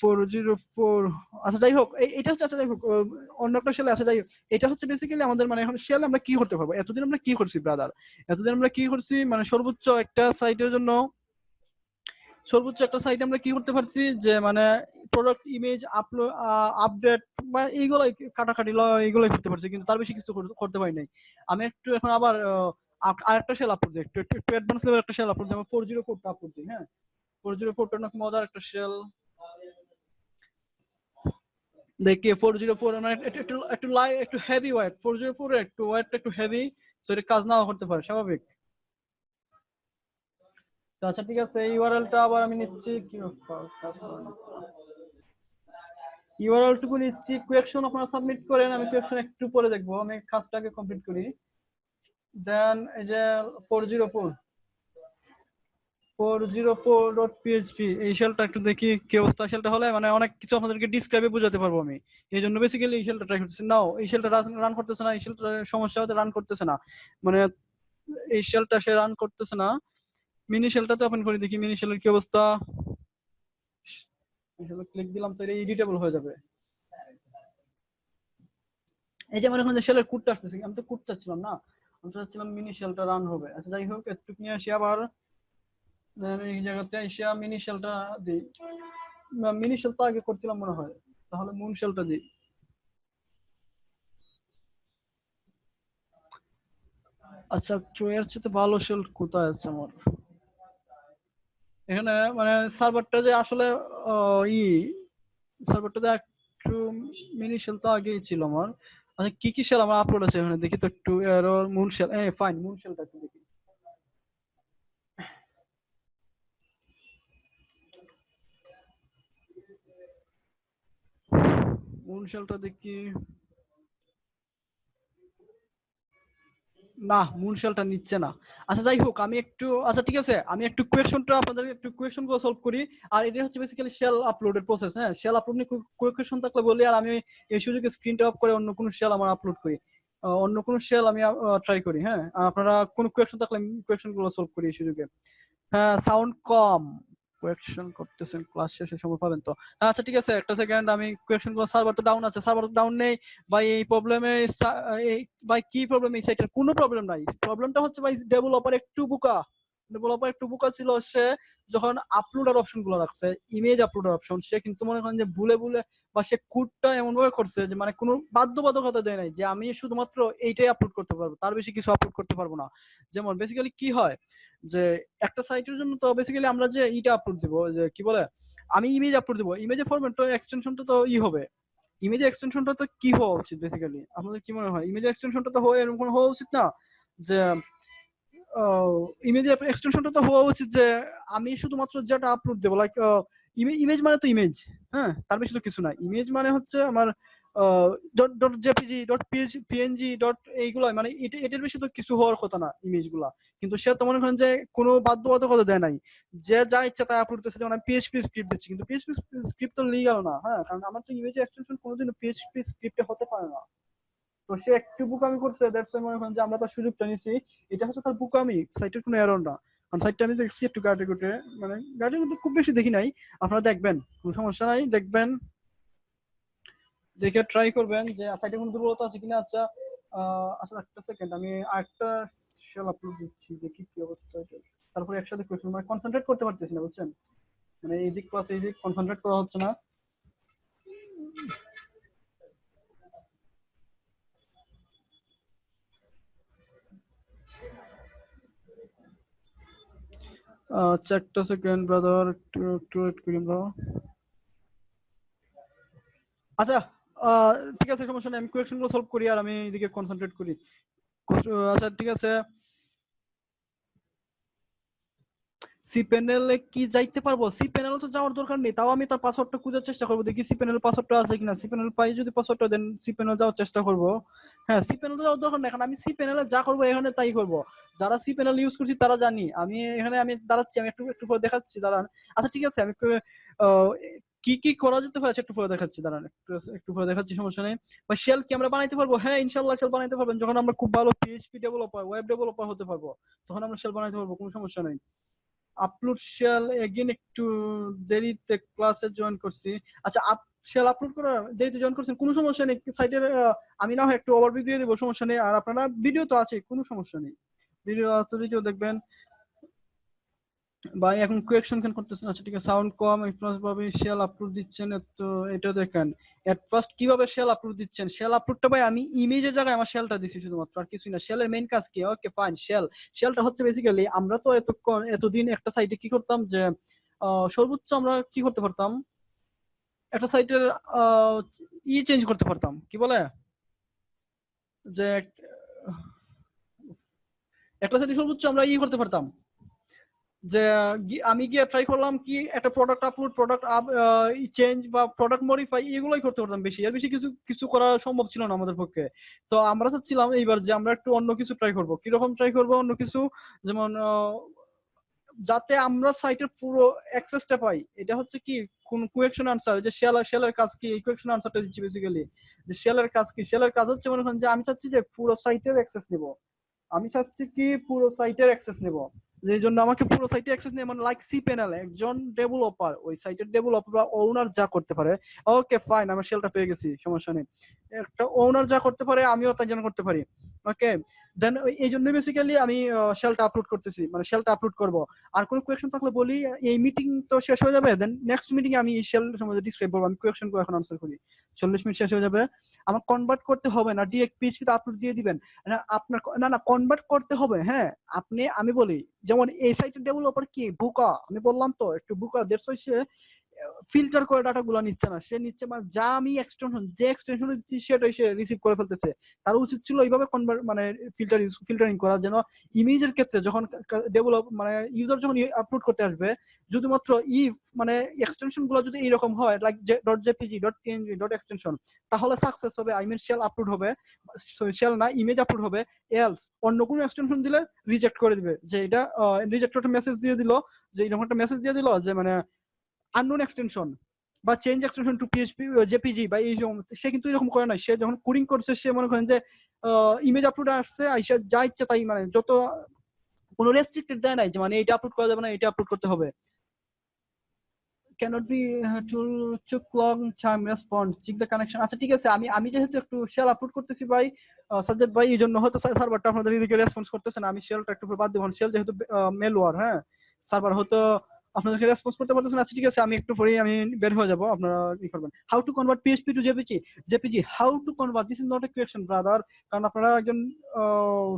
404। আচ্ছা যাই হোক, এটা হচ্ছে, আচ্ছা যাই হোক অন্য একটা শেল আছে, যাই হোক এটা হচ্ছে বেসিক্যালি আমাদের মানে এখন শেল আমরা কি করতে পারবো, এতদিন আমরা কি করছি ব্রাদার, এতদিন আমরা কি করছি মানে সর্বোচ্চ একটা সাইটের জন্য, সর্বোচ্চ একটা সাইটে আমরা কি করতে পারছি যে মানে প্রোডাক্ট ইমেজ আপলোড আপডেট বা এইগুলাই কাটাকাটি এইগুলাই করতে পারছি, কিন্তু তার বেশি কিছু করতে পারি নাই। আমি একটু এখন আবার আরেকটা শেল আপলোড দিই, একটু একটু অ্যাডভান্স লেভেল একটা শেল আপলোড দিই, 404টা আপলোড দিই। হ্যাঁ 404টা অনেক মজার একটা শেল দেখি। 404 মানে একটু একটু একটু একটু হেভি ওয়েট, 404 একটু ওয়েটটা একটু হেভি, তো এটা কাজ নাও করতে পারে স্বাভাবিক। তো আচ্ছা ঠিক আছে, ইউআরএলটা আবার আমি নিচ্ছি, কি কাজ করে না। ইউআরএল টুকু নিচ্ছি, কোয়েকশন আপনারা সাবমিট করেন, আমি কোয়েকশন একটু পরে দেখবো, আমি কাজটাকে কমপ্লিট করি। দেন এই যে 404 404.php এই শেলটা একটু দেখি কি অবস্থা। শেলটা হলে মানে অনেক কিছু আপনাদেরকে ডিসক্রাইবে বোঝাতে পারবো আমি, এই জন্য বেসিক্যালি এই শেলটা ট্রাই করতেছি। নাও এই শেলটা রান করতেছে না, এই শেলটা সমস্যা হতে রান করতেছে না, মানে এই শেলটা সে রান করতেছে না। মিনি শেলটাতে ওপেন করে দেখি মিনি শেলের কি অবস্থা। ক্লিক দিলাম তো এটা এডিটেবল হয়ে যাবে। এই যে আমার এখন যে শেলের কোডটা আসতেছে, আমি তো কোড চাচ্ছিলাম না, আমি চাচ্ছিলাম মিনি শেলটা রান হবে। আচ্ছা যাই হোক একটু নিয়ে আসি আবার, এই জায়গাতে এসে মিনি শেলটা দিই। মিনি শেল তো আগে করছিলাম মনে হয়, তাহলে মুন শেলটা দিই। আচ্ছা তো এর চেয়ে ভালো শেল কোথায় আছে আমার এখানে, মানে সার্ভারটা যে আসলে ই সার্ভারটা যে একটু মিনি শেল তো আগেই ছিল আমার। আচ্ছা কি কি শেল আমার আপলোড আছে এখানে দেখি তো একটু, error moon shell, fine moon শেলটা একটু দেখি। মুন শেলটা দেখি, না মুন শেলটা নিচ্ছে না। আচ্ছা যাই হোক আমি একটু, আচ্ছা ঠিক আছে আমি একটু কোয়েকশনটা আপনাদের একটু কোয়েকশন গুলো সলভ করি। আর এটা হচ্ছে বেসিক্যালি শেল আপলোডের প্রসেস। হ্যাঁ শেল আপলোড নিয়ে কোয়েকশন থাকলে বলি, আর আমি এই সুযোগে স্ক্রিনটা অফ করে অন্য কোনো শেল আমার আপলোড করি, অন্য কোনো শেল আমি ট্রাই করি। হ্যাঁ আর আপনারা কোনো কোয়েকশন থাকলে কোয়েকশন গুলো সলভ করি এই সুযোগে। হ্যাঁ সাউন্ড কম, কোয়েকশন করতেছেন ক্লাস শেষে সময় পাবেন তো। আচ্ছা ঠিক আছে একটা সেকেন্ড, আমি কোয়েকশন গুলো, সার্ভার তো ডাউন আছে, সার্ভার ডাউন নেই ভাই, এই প্রবলেমে ভাই কি প্রবলেম, এই সাইটের কোনো প্রবলেম নাই, প্রবলেমটা হচ্ছে ভাই ডেভেলপার একটু বোকা, ডেভেলপার একটু বোকা ছিল। সে যখন আপলোডার অপশন গুলো রাখছে, ইমেজ আপলোডার অপশন, সে কিন্তু মনে করেন যে ভুলে ভুলে বা সে কোডটা এমন ভাবে করছে যে মানে কোনো বাধ্যবাধকতা দেয় নাই যে আমি শুধুমাত্র এইটাই আপলোড করতে পারবো, তার বেশি কিছু আপলোড করতে পারবো না। যেমন বেসিক্যালি কি হয় যে একটা সাইটের জন্য তো বেসিক্যালি আমরা যে ইটা আপলোড দিব, যে কি বলে, আমি ইমেজ আপলোড দিব, ইমেজের ফরম্যাট তো এক্সটেনশনটা তো হবে, ইমেজ এক্সটেনশনটা তো কি হওয়া উচিত বেসিক্যালি আপনাদের কি মনে হয়, ইমেজ এক্সটেনশনটা তো এরকম হওয়া উচিত না যে ইমেজ এক্সটেনশনটা তো হওয়া উচিত যে আমি শুধুমাত্র যেটা আপলোড দেবো, লাইক ইমেজ মানে তো ইমেজ, হ্যাঁ তার বেশি তো কিছু না। ইমেজ মানে হচ্ছে আমার dot dot JPG dot PNG dot এইগুলো, মানে এটার বেশি তো কিছু হওয়ার কথা না ইমেজ গুলা। কিন্তু সে তো মনে করেন যে কোনো বাধ্যবাধকতা দেয় নাই, যে যা ইচ্ছা তাই আপলোড করতেছে, যেমন আমি পিএইচপি স্ক্রিপ্ট দিচ্ছি, কিন্তু পিএইচপি স্ক্রিপ্ট তো লিগাল না। হ্যাঁ কারণ আমার তো ইমেজ এক্সটেনশন কোনোদিনও পিএইচপি স্ক্রিপ্টে হতে পারে না। তো সে একটু বুকামি করছে, দ্যাটস মনে করেন যে আমরা তার সুযোগটা নিছি, এটা হচ্ছে তার বুকামি, সাইটের কোনো এরর না। কারণ সাইটটা আমি দেখছি একটু গাটে গুটে, মানে গাটে গুটে খুব বেশি দেখি নাই, আপনারা দেখবেন কোনো সমস্যা নাই, দেখবেন দেখে ট্রাই করবেন যে সাইটে কোনো দুর্বলতা আছে কিনা। আচ্ছা আসলে একটা সেকেন্ড আমি আরেকটা শেল আপলোড দিচ্ছি দেখি কি অবস্থা এটা, তারপরে একসাথে কোয়েশ্চেন, মানে কনসেন্ট্রেট করতে পারতেছি না বুঝছেন, মানে এই দিক প্লাস এই দিক কনসেন্ট্রেট করা হচ্ছে না। আচ্ছা একটা সেকেন্ড ব্রাদার, একটু একটু ওয়েট করি আমরা। আচ্ছা ঠিক আছে সমস্যা নেই, আমি কোয়েশ্চেন গুলো সলভ করি আর আমি এদিকে কনসেন্ট্রেট করি। আচ্ছা ঠিক আছে, সি প্যানেলে কি যাইতে পারবো, সি প্যানেলে তো যাওয়ার দরকার নেই, তাও আমি তার পাসওয়ার্ডটা খোঁজার চেষ্টা করবো, দেখি সি প্যানেল পাসওয়ার্ডটা আছে কিনা, সি প্যানেল পাই যদি পাসওয়ার্ডটা দেন সি প্যানেল যাওয়ার চেষ্টা করবো। হ্যাঁ সি প্যানেল যাওয়ার দরকার নেই, এখন আমি সি প্যানেলে যা করবো এখানে তাই করবো, যারা সি প্যানেল ইউজ করছি তারা জানি, আমি এখানে আমি দাঁড়াচ্ছি, আমি একটু একটু পরে দেখাচ্ছি দাঁড়ান। আচ্ছা ঠিক আছে আমি কি কি করা যেতে পারে একটু পরে দেখাচ্ছি, দাঁড়ান একটু পরে দেখাচ্ছি, সমস্যা নেই। বা শেল কি আমরা বানাইতে পারবো? হ্যাঁ ইনশাআল্লাহ শেল বানাইতে পারবেন। যখন আমরা খুব ভালো পিএইচপি ডেভেলপার, ওয়েব ডেভেলপার হতে পারবো, তখন আমরা শেল বানাইতে পারবো, কোনো সমস্যা নেই। আপলোড শেল এগেইন একটু দেরিতে ক্লাসে জয়েন করছি। আচ্ছা শেল আপলোড করা দেরিতে জয়েন করছেন, কোনো সমস্যা নেই। সাইটের আমি না হয় একটু ওভারভিউ দিয়ে দেবো, সমস্যা নেই। আর আপনারা ভিডিও তো আছে, কোনো সমস্যা নেই, ভিডিও আছে, ভিডিও দেখবেন। ভাই এখন কোয়েকশন কেন করতেছেন? আচ্ছা ঠিক আছে, সাউন্ড কম, ভাবে শেল আপলোড দিচ্ছেন, তো এটা দেখেন এট ফার্স্ট কিভাবে শেল আপলোড দিচ্ছেন। শেল আপলোডটা ভাই আমি ইমেজের জায়গায় আমার শেলটা দিছি শুধুমাত্র, আর কিছুই না। শেলের মেইন কাজ কি? ওকে ফাইন, শেলটা হচ্ছে বেসিক্যালি আমরা তো এতদিন একটা সাইটে কি করতাম যে সর্বোচ্চ আমরা কি করতে পারতাম, একটা সাইটের চেঞ্জ করতে পারতাম, কি বলে যে একটা সাইটে সর্বোচ্চ আমরা করতে পারতাম যে আমি গিয়ে ট্রাই করলাম কি একটা প্রোডাক্ট আপলোড, প্রোডাক্ট চেঞ্জ বা প্রোডাক্ট মডিফাই, এগুলোই করতে পারতাম বেশি, এর বেশি কিছু কিছু করা সম্ভব ছিল না আমাদের পক্ষে। তো আমরা চাচ্ছিলাম এইবার যে আমরা একটু অন্য কিছু ট্রাই করব। কিরকম ট্রাই করব? অন্য কিছু, যেমন যাতে আমরা সাইটের পুরো অ্যাক্সেসটা পাই। এটা হচ্ছে কি কোন কোয়েকশন আনসার, যে শেলের কাজ কি, এই কোয়েকশন আনসারটা দিচ্ছি বেসিক্যালি। যে শেলের কাজ কি? শেলের কাজ হচ্ছে মনে করেন যে আমি চাচ্ছি যে পুরো সাইটের অ্যাক্সেস নেব, আমি চাচ্ছি কি পুরো সাইটের অ্যাক্সেস নেব। এই জন্য আমাকে পুরো সাইটে অ্যাক্সেস নেই, মানে লাইক সি প্যানেল একজন ডেভেলপার, ওই সাইটের ডেভেলপার বা ওনার যা করতে পারে, ওকে ফাইন, আমি শেলটা পেয়ে গেছি, সমস্যা নেই। একটা ওনার যা করতে পারে আমিও তাই জন্য করতে পারি, ওকে। দেন এই জন্য বেসিক্যালি আমি শেলটা আপলোড করতেছি, মানে শেলটা আপলোড করব। আর কোনো কোয়েকশন থাকলে বলি, এই মিটিং তো শেষ হয়ে যাবে, দেন নেক্সট মিটিং আমি শেল সম্বন্ধে ডিসক্রাইব করবো। আমি কোয়েকশন করে এখন আনসার করি, 40 মিনিট শেষ হয়ে যাবে। আমার কনভার্ট করতে হবে না, ডিরেক্ট পিএইচপি তে আপলোড দিয়ে দিবেন না আপনার, না কনভার্ট করতে হবে। হ্যাঁ আপনি, আমি বলি যেমন এই সাইটের ডেভেলপার কি বুকা, আমি বললাম তো একটু বুকা, দ্যাটস ওয়াই সে ফিল্টার করে ডাটাগুলো নিচ্ছে না, সে নিচ্ছে মানে যা আমি এক্সটেনশন, যে এক্সটেনশন দিচ্ছি সেটাই সে রিসিভ করে ফেলতেছে। তার উচিত ছিল এইভাবে কনভার্ট মানে ফিল্টারিং করা, যেন ইমেজের ক্ষেত্রে যখন ডেভেলপ মানে ইউজার যখন আপলোড করতে আসবে, শুধুমাত্র মানে এক্সটেনশন গুলো যদি এইরকম হয় like dot JPG dot PNG dot extension, তাহলে সাকসেস হবে, আই মিন শেল আপলোড হবে, শেল না ইমেজ আপলোড হবে। এলস অন্য কোনো এক্সটেনশন দিলে রিজেক্ট করে দিবে, যে এটা রিজেক্ট একটা মেসেজ দিয়ে দিল, যে এরকম একটা মেসেজ দিয়ে দিল যে মানে আননোন এক্সটেনশন বা change extension to PHP JPG বা এই, সে কিন্তু এরকম করে না। সে যখন কোডিং করছে সে মনে করেন যে ইমেজ আপলোড আসছে, আইসা যা ইচ্ছা তাই, মানে যত কোনো রেস্ট্রিক্টেড দেয় নাই যে মানে এটা আপলোড করা যাবে না, এটা আপলোড করতে হবে। cannot be took long time respond check the connection। আচ্ছা ঠিক আছে, আমি যেহেতু একটু শেল আপলোড করতেছি ভাই সাজ্জাদ ভাই, এই জন্য হয়তো সার্ভারটা আপনাদের এদিকে রেসপন্স করতেছে না। আমি শেলটা একটু বাদ দেব, শেল যেহেতু মেলওয়্যার, হ্যাঁ সার্ভার হয়তো আপনাদেরকে রেসপন্স করতে পারতেছেন। আচ্ছা ঠিক আছে, আমি একটু পরেই আমি বের হয়ে যাব, আপনারা ই করবেন। How to convert PHP two JPG, how to convert, this is not a question brother, কারণ আপনারা একজন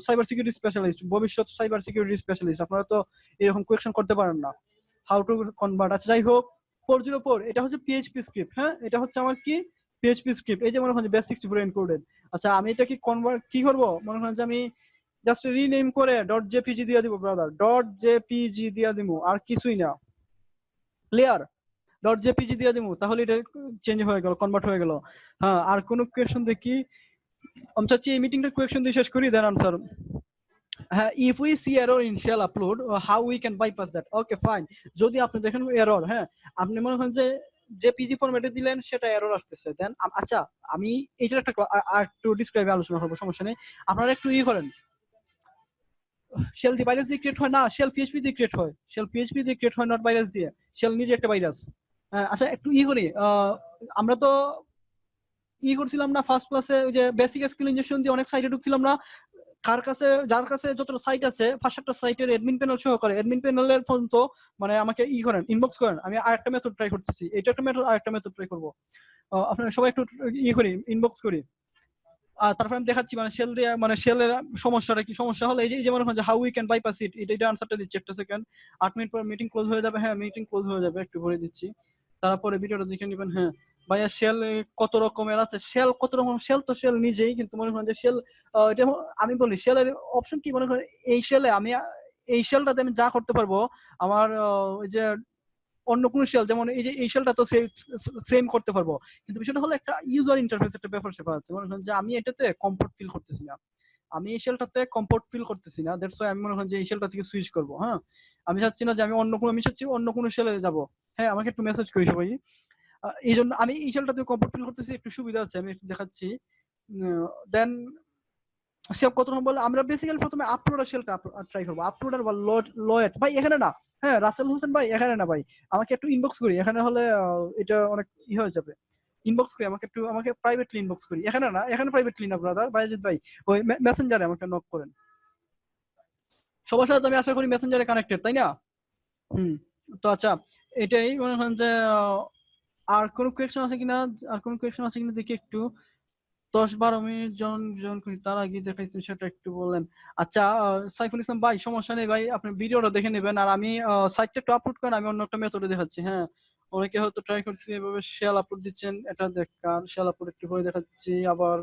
সাইবার সিকিউরিটি স্পেশালিস্ট, ভবিষ্যৎ সাইবার সিকিউরিটি স্পেশালিস্ট, আপনারা তো এরকম কোয়েশ্চেন করতে পারেন না। হাউ টু কনভার্ট, আচ্ছা যাই হোক 404 এটা হচ্ছে পিএইচপি স্ক্রিপ্ট, হ্যাঁ এটা হচ্ছে আমার কি পিএইচপি স্ক্রিপ্ট, এই যে মনে হয় বেস 64 এনকোডেড। আচ্ছা আমি এটা কি কনভার্ট কি করব, মনে হয় যে আমি জাস্ট রিনেম করে ডট জেপিজি দিয়ে দিব ব্রাদার, ডট জেপিজি দিয়ে দিব, আর কিছুই না, ক্লিয়ার, ডট জেপিজি দিয়ে দিব, তাহলে এটা চেঞ্জ হয়ে গেল, কনভার্ট হয়ে গেল। হ্যাঁ আর কোন কোয়েশ্চন দেখি, আমি চাচ্ছি এই মিটিংটা কোয়েশ্চন দিয়ে শেষ করি, দেন আনসার। হ্যাঁ if we see error in shell upload how we can bypass that, okay fine। যদি আপনি দেখেন এরর, হ্যাঁ আপনি মনে করেন যে জেপিজি ফরম্যাটে দিলেন সেটা এরর আসতেছে, দেন আচ্ছা আমি এইটার একটা একটু ডিসক্রাইবে আলোচনা করবো, সমস্যা নেই। আপনারা একটু করেন, শেল দিয়ে ভাইরাস দিয়ে ক্রিয়েট হয় না, শেল পিএইচপি দিয়ে ক্রিয়েট হয়, শেল পিএইচপি দিয়ে ক্রিয়েট হয়, নট ভাইরাস দিয়ে। শেল নিজে একটা ভাইরাস। আচ্ছা একটু করি, আমরা তো করছিলাম না ফার্স্ট ক্লাসে, ওই যে বেসিক স্কিল ইনজেকশন দিয়ে অনেক সাইটে ঢুকছিলাম না, যার কাছে যত সাইট আছে 5-7টা সাইটের অ্যাডমিন প্যানেল সহ করে, অ্যাডমিন প্যানেলের ফোন তো মানে আমাকে করেন, ইনবক্স করেন, আমি আরেকটা মেথড ট্রাই করতেছি, এটা একটা মেথড, আরেকটা মেথড ট্রাই করবো। আপনারা সবাই একটু করি, ইনবক্স করি। আর তারপর আমি দেখাচ্ছি মানে শেল দিয়ে মানে শেলের সমস্যাটা কি, সমস্যা হলে এই যে মনে হয় যে হাউ উই ক্যান বাইপাস ইট, এটা আনসারটা দিচ্ছি, একটা সেকেন্ড। 8 মিনিট পর মিটিং ক্লোজ হয়ে যাবে, হ্যাঁ মিটিং ক্লোজ হয়ে যাবে, একটু ভরে দিচ্ছি, তারপরে ভিডিওটা দেখে নেবেন। হ্যাঁ ভাইয়া শেল কত রকমের আছে, শেল কত রকম, শেল তো শেল নিজেই, কিন্তু মনে করেন যে শেল এটা আমি বলি শেলের অপশন কি, মনে করেন এই শেলে আমি এই শেলটাতে আমি যা করতে পারবো আমার ওই যে অন্য কোনো শেল, যেমন এই যে এই শেলটা তো সেম করতে পারবো, কিন্তু বিষয়টা হলো একটা ইউজার ইন্টারফেস, একটা ব্যাপার স্যাপার আছে, মনে করেন যে আমি এটাতে কমফোর্ট ফিল করতেছি না, আমি এই শেলটাতে কমফোর্ট ফিল করতেছি না, দ্যাটস ওয়াই আমি মনে করেন যে এই শেলটা থেকে সুইচ করবো। হ্যাঁ আমি চাচ্ছি না যে আমি অন্য কোনো শেলে যাব। হ্যাঁ আমাকে একটু মেসেজ করি সবাই। এই জন্য আমি এই শেলটাতে কমফোর্ট ফিল করতেছি, একটু সুবিধা আছে, আমি একটু দেখাচ্ছি। দেন সেভ কত রকম বলে, আমরা বেসিক্যালি প্রথমে আপলোডার শেলটা ট্রাই করবো, আপলোডার বা লয়েট ভাই এখানে না, হ্যাঁ রাসেল হোসেন ভাই এখানে না ভাই, আমাকে একটু ইনবক্স করি, এখানে হলে এটা অনেক হয়ে যাবে। ইনবক্স করি আমাকে, একটু আমাকে প্রাইভেটলি ইনবক্স করি, এখানে না, এখানে প্রাইভেটলি না ব্রাদার বাইজিৎ ভাই, ওই মেসেঞ্জারে আমাকে নক করেন। সবার সাথে আমি আশা করি মেসেঞ্জারে কানেক্টেড, তাই না? তো আচ্ছা, এটাই মনে হয় যে আর কোনো কোয়েশ্চেন আছে কিনা, আর কোনো কোয়েশ্চেন আছে কিনা দেখি একটু। 10-12 মিনিট জন করি, তার আগে দেখাইছেন সেটা একটু বলেন। আচ্ছা সাইফুল ইসলাম ভাই সমস্যা নেই ভাই, আপনি ভিডিওটা দেখে নেবেন, আর আমি সাইটটা একটু আপলোড করেন, আমি অন্য একটা মেথডে দেখাচ্ছি। হ্যাঁ অনেকে হয়তো ট্রাই করছি এভাবে শেল আপলোড দিচ্ছেন, এটা দেখান শেল আপলোড একটু করে দেখাচ্ছি। আবার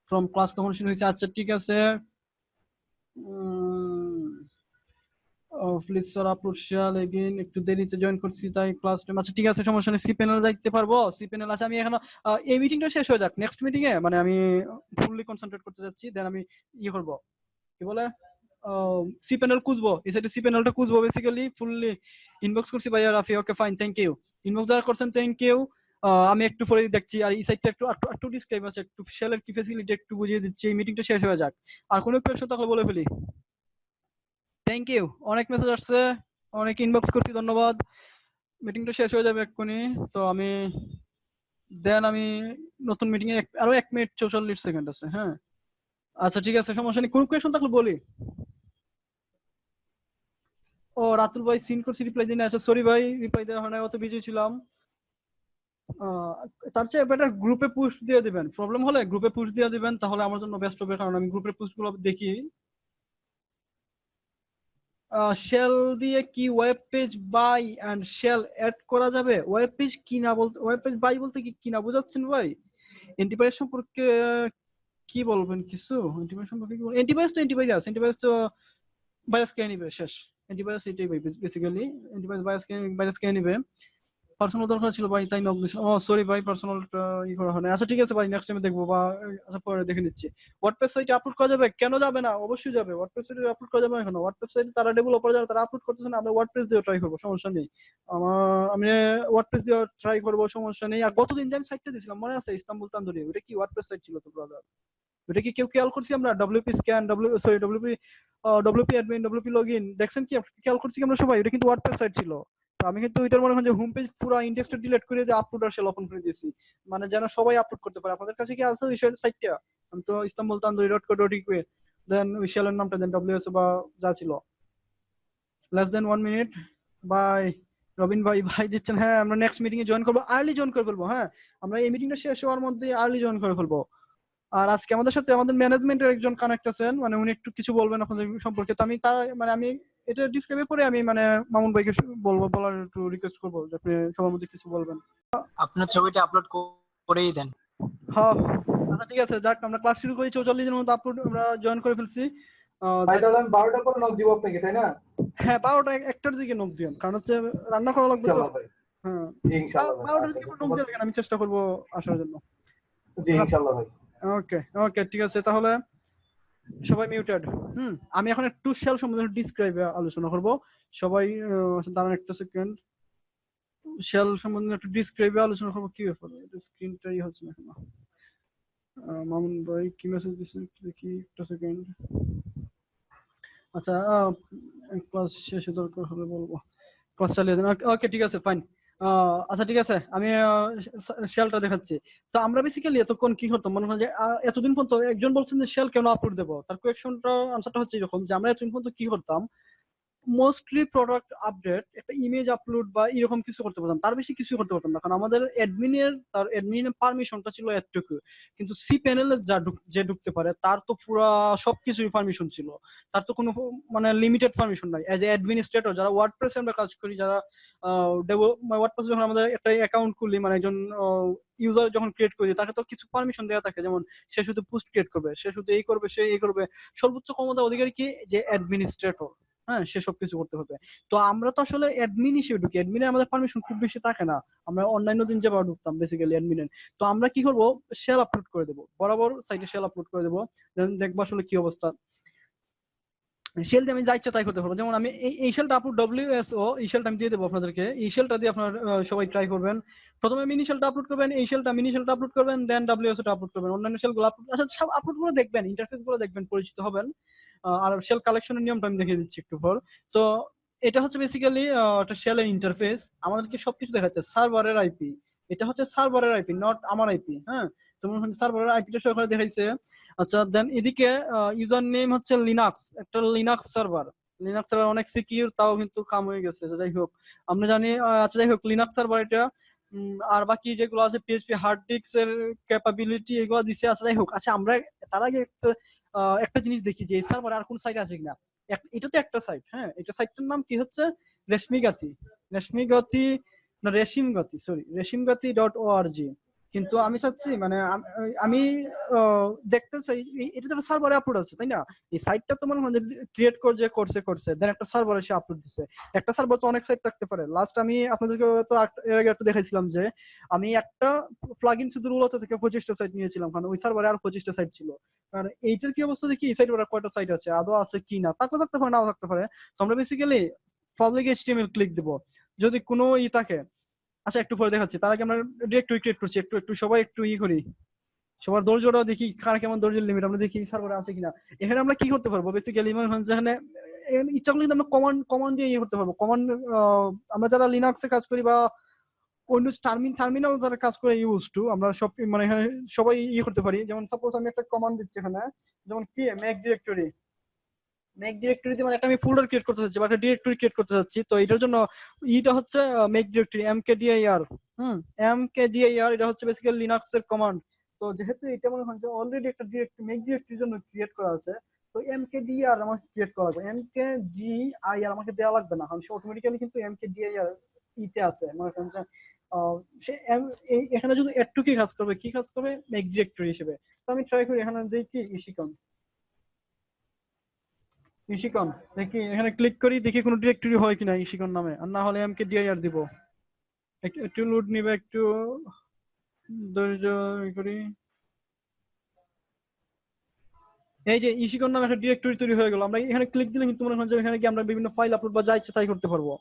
ফ্রম ক্লাস কখন শুরু হয়েছে, আচ্ছা ঠিক আছে। Please sir upload share again, একটু দেরিতে জয়েন করছি তাই ক্লাস টাইম। আচ্ছা ঠিক আছে সমস্যা নেই, সি প্যানেল দেখতে পারবো, সি প্যানেল আছে। আমি এখনো এই মিটিংটা শেষ হয়ে যাক, নেক্সট মিটিং এ মানে আমি ফুললি কনসেন্ট্রেট করতে যাচ্ছি, দেন আমি করব কি বলে সি প্যানেল খুঁজবো, এই সাইডে সি প্যানেলটা খুঁজবো বেসিক্যালি ফুললি। ইনবক্স করছি ভাইয়া Rafi, okay fine thank you, inbox যারা করছেন থ্যাংক ইউ। আমি একটু পরে দেখছি, আর এই সাইডটা একটু একটু ডিসক্রাইব আছে, একটু শেলের কি ফ্যাসিলিটি একটু বুঝিয়ে দিচ্ছি, এই মিটিংটা শেষ হয়ে যাক। আর কোনো কোয়েশ্চন থাকলে বলে ফেলি। থ্যাংক ইউ, অনেক মেসেজ আসছে, অনেক ইনবক্স করছি, ধন্যবাদ। মিটিংটা শেষ হয়ে যাবে এক্ষুনি, তো আমি দেন আমি নতুন মিটিং এ আরো 1 মিনিট 44 সেকেন্ড আছে। হ্যাঁ আচ্ছা ঠিক আছে সমস্যা নেই, কোন কোয়েশ্চন থাকলে বলি। ও রাতুল ভাই সিন করছি রিপ্লাই দিন, আচ্ছা সরি ভাই রিপ্লাই দেওয়া হয় না, অত বিজি ছিলাম। তার চেয়ে বেটার গ্রুপে পুশ দিয়ে দিবেন, প্রবলেম হলে গ্রুপে পুশ দিয়ে দিবেন, তাহলে আমার জন্য বেস্ট হবে, কারণ আমি গ্রুপের পুশ গুলো দেখি। শেল দিয়ে কি web page by and shell add করা যাবে? ওয়েব পেজ কিনা বলতে, ওয়েব পেজ বাই বলতে কি কিনা বোঝাচ্ছেন ভাই? এন্টিভাইরাস সম্পর্কে কি বলবেন কিছু? এন্টিভাইরাস সম্পর্কে কি বলবেন? এন্টিভাইরাস তো এন্টিভাইরাস, এন্টিভাইরাস তো ভাইরাস কে নিবে শেষ, এন্টিভাইরাস এটাই ভাই বেসিক্যালি, এন্টিভাইরাস ভাইরাস কে নিবে। পার্সোনাল দরকার ছিল ভাই তাই নক দিছি, ও সরি ভাই পার্সোনালটা করা হয় না। আচ্ছা ঠিক আছে ভাই নেক্সট টাইমে দেখবো, বা আচ্ছা পরে দেখে নিচ্ছি। ওয়ার্ডপ্রেস সাইটে আপলোড করা যাবে? কেন যাবে না, অবশ্যই যাবে, ওয়ার্ডপ্রেস সাইটে আপলোড করা যাবে না কেন? ওয়ার্ডপ্রেস সাইটে তারা ডেভেলপার যারা তারা আপলোড করতেছে না, আমরা ওয়ার্ডপ্রেস দিয়ে ট্রাই করবো, সমস্যা নেই। আমি ওয়ার্ডপ্রেস দিয়ে ট্রাই করবো, সমস্যা নেই। আর গতদিন যে আমি সাইটটা দিছিলাম মনে আছে, ইস্তাম্বুল তান্দুরি, ওটা কি ওয়ার্ডপ্রেস সাইট ছিল তো ব্রাদার? ওটা কি কেউ খেয়াল করছি আমরা? WP scan, WP admin, WP login দেখছেন কি, খেয়াল করছি কি আমরা সবাই? ওটা কিন্তু ওয়ার্ডপ্রেস সাইট ছিল। তো আমি কিন্তু এটার মনে হয় যে হোম পেজ পুরো ইন্ডেক্সটা ডিলিট করে দিয়ে আপলোড আর শেল ওপেন করে দিয়েছি, মানে যেন সবাই আপলোড করতে পারে। আপনাদের কাছে কি আছে ওই সাইটটা? আমি তো ইস্তাম্বুল তান্দুরি .co.uk দেন ওই শেলের নামটা দেন ডব্লিউএস বা যা ছিল। Less than 1 minute by Robin ভাই, ভাই দিচ্ছেন। হ্যাঁ আমরা নেক্সট মিটিং এ জয়েন করবো, আর্লি জয়েন করে ফেলবো। হ্যাঁ আমরা এই মিটিংটা শেষ হওয়ার মধ্যে আর্লি জয়েন করে ফেলবো। আর আজকে আমাদের সাথে আমাদের ম্যানেজমেন্টের একজন কানেক্ট আছেন, মানে উনি একটু কিছু বলবেন আপনাদের সম্পর্কে। তো আমি তার মানে আমি এটা ডিসক্রাইব করে আমি মানে মামুন ভাইকে বলবো, বলার একটু রিকোয়েস্ট করবো যে আপনি সবার মধ্যে কিছু বলবেন। আপনার ছবিটা আপলোড করেই দেন। হ্যাঁ আচ্ছা ঠিক আছে, যাক আমরা ক্লাস শুরু করি, 44 জনের মতো আপলোড আমরা জয়েন করে ফেলছি। ভাই তাহলে আমি 12টার পর নক দিব আপনাকে, তাই না? হ্যাঁ 12টা 1টার দিকে নক দিন, কারণ হচ্ছে রান্না করা লাগবে তো। ইনশাআল্লাহ ভাই। হ্যাঁ জি ইনশাআল্লাহ ভাই। 12টার দিকে নক দিলে আমি চেষ্টা করবো আসার জন্য। জি ইনশাআল্লাহ ভাই। ওকে ওকে ঠিক আছে, তাহলে সবাই মিউটেড। আমি এখন একটু শেল সম্বন্ধে ডিসক্রাইবে আলোচনা করব। সবাই দাঁড়ান একটা সেকেন্ড, শেল সম্বন্ধে একটু ডিসক্রাইবে আলোচনা করব। কি ব্যাপার, এটা স্ক্রিনটাই হচ্ছে না কেন? মামুন ভাই কি মেসেজ দিছেন দেখি, একটা সেকেন্ড। আচ্ছা ক্লাস শেষে দরকার হলে বলবো, ক্লাস চালিয়ে দেন। ওকে ঠিক আছে ফাইন। আচ্ছা ঠিক আছে, আমি শেলটা দেখাচ্ছি। তো আমরা বেসিক্যালি এতক্ষণ কি করতাম মনে হয় যে এতদিন পর্যন্ত একজন বলছেন যে শেল কেন আপলোড দেবো, তার কোয়েকশনটা আনসারটা হচ্ছে এরকম যে আমরা এতদিন পর্যন্ত কি করতাম, মোস্টলি প্রোডাক্ট আপডেট, একটা ইমেজ আপলোড বা এরকম কিছু করতে পারতাম, তার বেশি কিছু করতে পারতাম না, কারণ আমাদের অ্যাডমিনের পারমিশনটা ছিল এতটুকু। কিন্তু সি প্যানেলে যে ঢুকতে পারে তার তো পুরো সবকিছুই পারমিশন ছিল, তার তো কোনো মানে লিমিটেড পারমিশন নাই। এজ এ অ্যাডমিনিস্ট্রেটর যারা ওয়ার্ডপ্রেসে আমরা কাজ করি, যারা ওয়ার্ডপ্রেসে যখন আমাদের একটা অ্যাকাউন্ট খুলি, মানে একজন ইউজার যখন ক্রিয়েট করি, তাকে তো কিছু পারমিশন দেওয়া থাকে, যেমন সে শুধু পোস্ট ক্রিয়েট করবে, সে শুধু এই করবে, সে এই করবে। সর্বোচ্চ ক্ষমতা অধিকারী কি, যে অ্যাডমিনিস্ট্রেটর। হ্যাঁ সে সবকিছু করতে হবে। তো আমরা তো আসলে অ্যাডমিন হিসেবে ঢুকি, অ্যাডমিনে আমাদের পারমিশন খুব বেশি থাকে না, আমরা অন্যান্য দিন যেভাবে ঢুকতাম বেসিক্যালি অ্যাডমিনে। তো আমরা কি করবো, শেল আপলোড করে দেবো, বরাবর সাইটে শেল আপলোড করে দেবো, দেখবো আসলে কি অবস্থা। শেল দিয়ে আমি যা ইচ্ছা তাই করতে পারবো। যেমন আমি এই শেলটা আপলোড WSO এই শেলটা আমি দিয়ে দেবো আপনাদেরকে। এই শেলটা দিয়ে আপনারা সবাই ট্রাই করবেন। প্রথমে মিনি শেলটা আপলোড করবেন, এই শেলটা মিনি শেলটা আপলোড করবেন, দেন WSO টা আপলোড করবেন। অন্যান্য শেলগুলো আপলোড আচ্ছা সব আপলোড করে দেখবেন, ইন্টারফেস গুলো দেখবেন, পরিচিত হবেন। আর শেল কালেকশনের নিয়মটা আমি দেখিয়ে দিচ্ছি একটু পর। তো এটা হচ্ছে বেসিক্যালি একটা শেলের ইন্টারফেস, আমাদেরকে সবকিছু দেখাচ্ছে। সার্ভারের আইপি, এটা হচ্ছে সার্ভারের আইপি, নট আমার আইপি। হ্যাঁ, তো মনে হচ্ছে সার্ভারের আইপিটা সহকারে দেখাইছে। আচ্ছা দেন এদিকে ইউজার নেম হচ্ছে লিনাক্স, একটা লিনাক্স সার্ভার। লিনাক্স সার্ভার অনেক সিকিউর, তাও কিন্তু কাম হয়ে গেছে। তো যাই হোক, আমরা জানি। আচ্ছা যাই হোক, লিনাক্স সার্ভার এটা। আর বাকি যেগুলো আছে পিএইচপি হার্ড ডিস্ক এর ক্যাপাবিলিটি এগুলো দিছে। আচ্ছা যাই হোক, আচ্ছা আমরা তার আগে একটা জিনিস দেখি যে এই সার্ভার আর কোন সাইট আছে কিনা। এটা তো একটা সাইট, হ্যাঁ, এটা সাইটটার নাম কি হচ্ছে রেশমিগাতি। রেশমিগাতি না রেশিমগাতি, সরি, রেশিমগাতি.org। কিন্তু আমি চাচ্ছি মানে আমি দেখতে চাই এটা তো সার্ভারে আপলোড আছে, তাই না? এই সাইটটা তো মনে হয় ক্রিয়েট করছে দেন একটা সার্ভারে এসে আপলোড দিছে। একটা সার্ভার তো অনেক সাইট থাকতে পারে। লাস্ট আমি আপনাদেরকে তো এর আগে একটু দেখাইছিলাম যে আমি একটা প্লাগইন সুদুরুলতা থেকে 25টা সাইট নিয়েছিলাম, কারণ ওই সার্ভারে আর 25টা সাইট ছিল। আর এইটার কি অবস্থা দেখি, এই সাইটে কয়টা সাইট আছে, আদৌ আছে কি না, থাকতে পারে নাও থাকতে পারে। তো আমরা বেসিক্যালি পাবলিক HTML ক্লিক দিব যদি কোনো থাকে। আচ্ছা একটু পরে দেখাচ্ছি, তার আগে আমরা ডিরেক্টরি ক্রিয়েট করছি। একটু সবাই একটু করি, সবার ধৈর্যটা দেখি, কার কেমন ধৈর্যের লিমিট আমরা দেখি সার্ভারে আছে কিনা। এখানে আমরা কি করতে পারবো বেসিক্যালি, যেখানে ইচ্ছা করলে আমরা কমান্ড দিয়ে করতে পারবো। কমান্ড আমরা যারা লিনাক্সে কাজ করি বা অন্য টার্মিনাল যারা কাজ করে ইউজ টু, আমরা সব মানে এখানে সবাই করতে পারি। যেমন সাপোজ আমি একটা কমান্ড দিচ্ছি এখানে, যেমন কি মেক ডিরেক্টরি দিয়ে মানে একটা আমি ফোল্ডার ক্রিয়েট করতে চাচ্ছি বা একটা ডিরেক্টরি ক্রিয়েট করতে চাচ্ছি। তো এটার জন্য এটা হচ্ছে মেক ডিরেক্টরি, mkdir। mkdir এটা হচ্ছে বেসিক্যালি লিনাক্স এর কমান্ড। তো যেহেতু এটা মনে হচ্ছে অলরেডি একটা ডিরেক্টরি মেক ডিরেক্টরির জন্য ক্রিয়েট করা আছে, তো mkdir আমাকে ক্রিয়েট করা লাগবে। mkdir আমাকে দেওয়া লাগবে না, কারণ সে অটোমেটিক্যালি কিন্তু mkdir ইতে আছে। মনে করেন যে সে এখানে যদি একটু কি কাজ করবে মেক ডিরেক্টরি হিসেবে। তো আমি ট্রাই করি, এখানে দেখি ইশিকন দেখি, এখানে ক্লিক করি, দেখি কোনো ডিরেক্টরি হয় কিনা ইশিকন নামে। আর না হলে mkdir দিব। একটু লোড নিবে, একটু ধৈর্য করি। এই যে ইশিকন নামে একটা ডিরেক্টরি তৈরি হয়ে গেল। আমরা এখানে ক্লিক দিলে কিন্তু মনে হয় যে এখানে কি আমরা বিভিন্ন ফাইল আপলোড বা যা ইচ্ছা তাই করতে পারবো।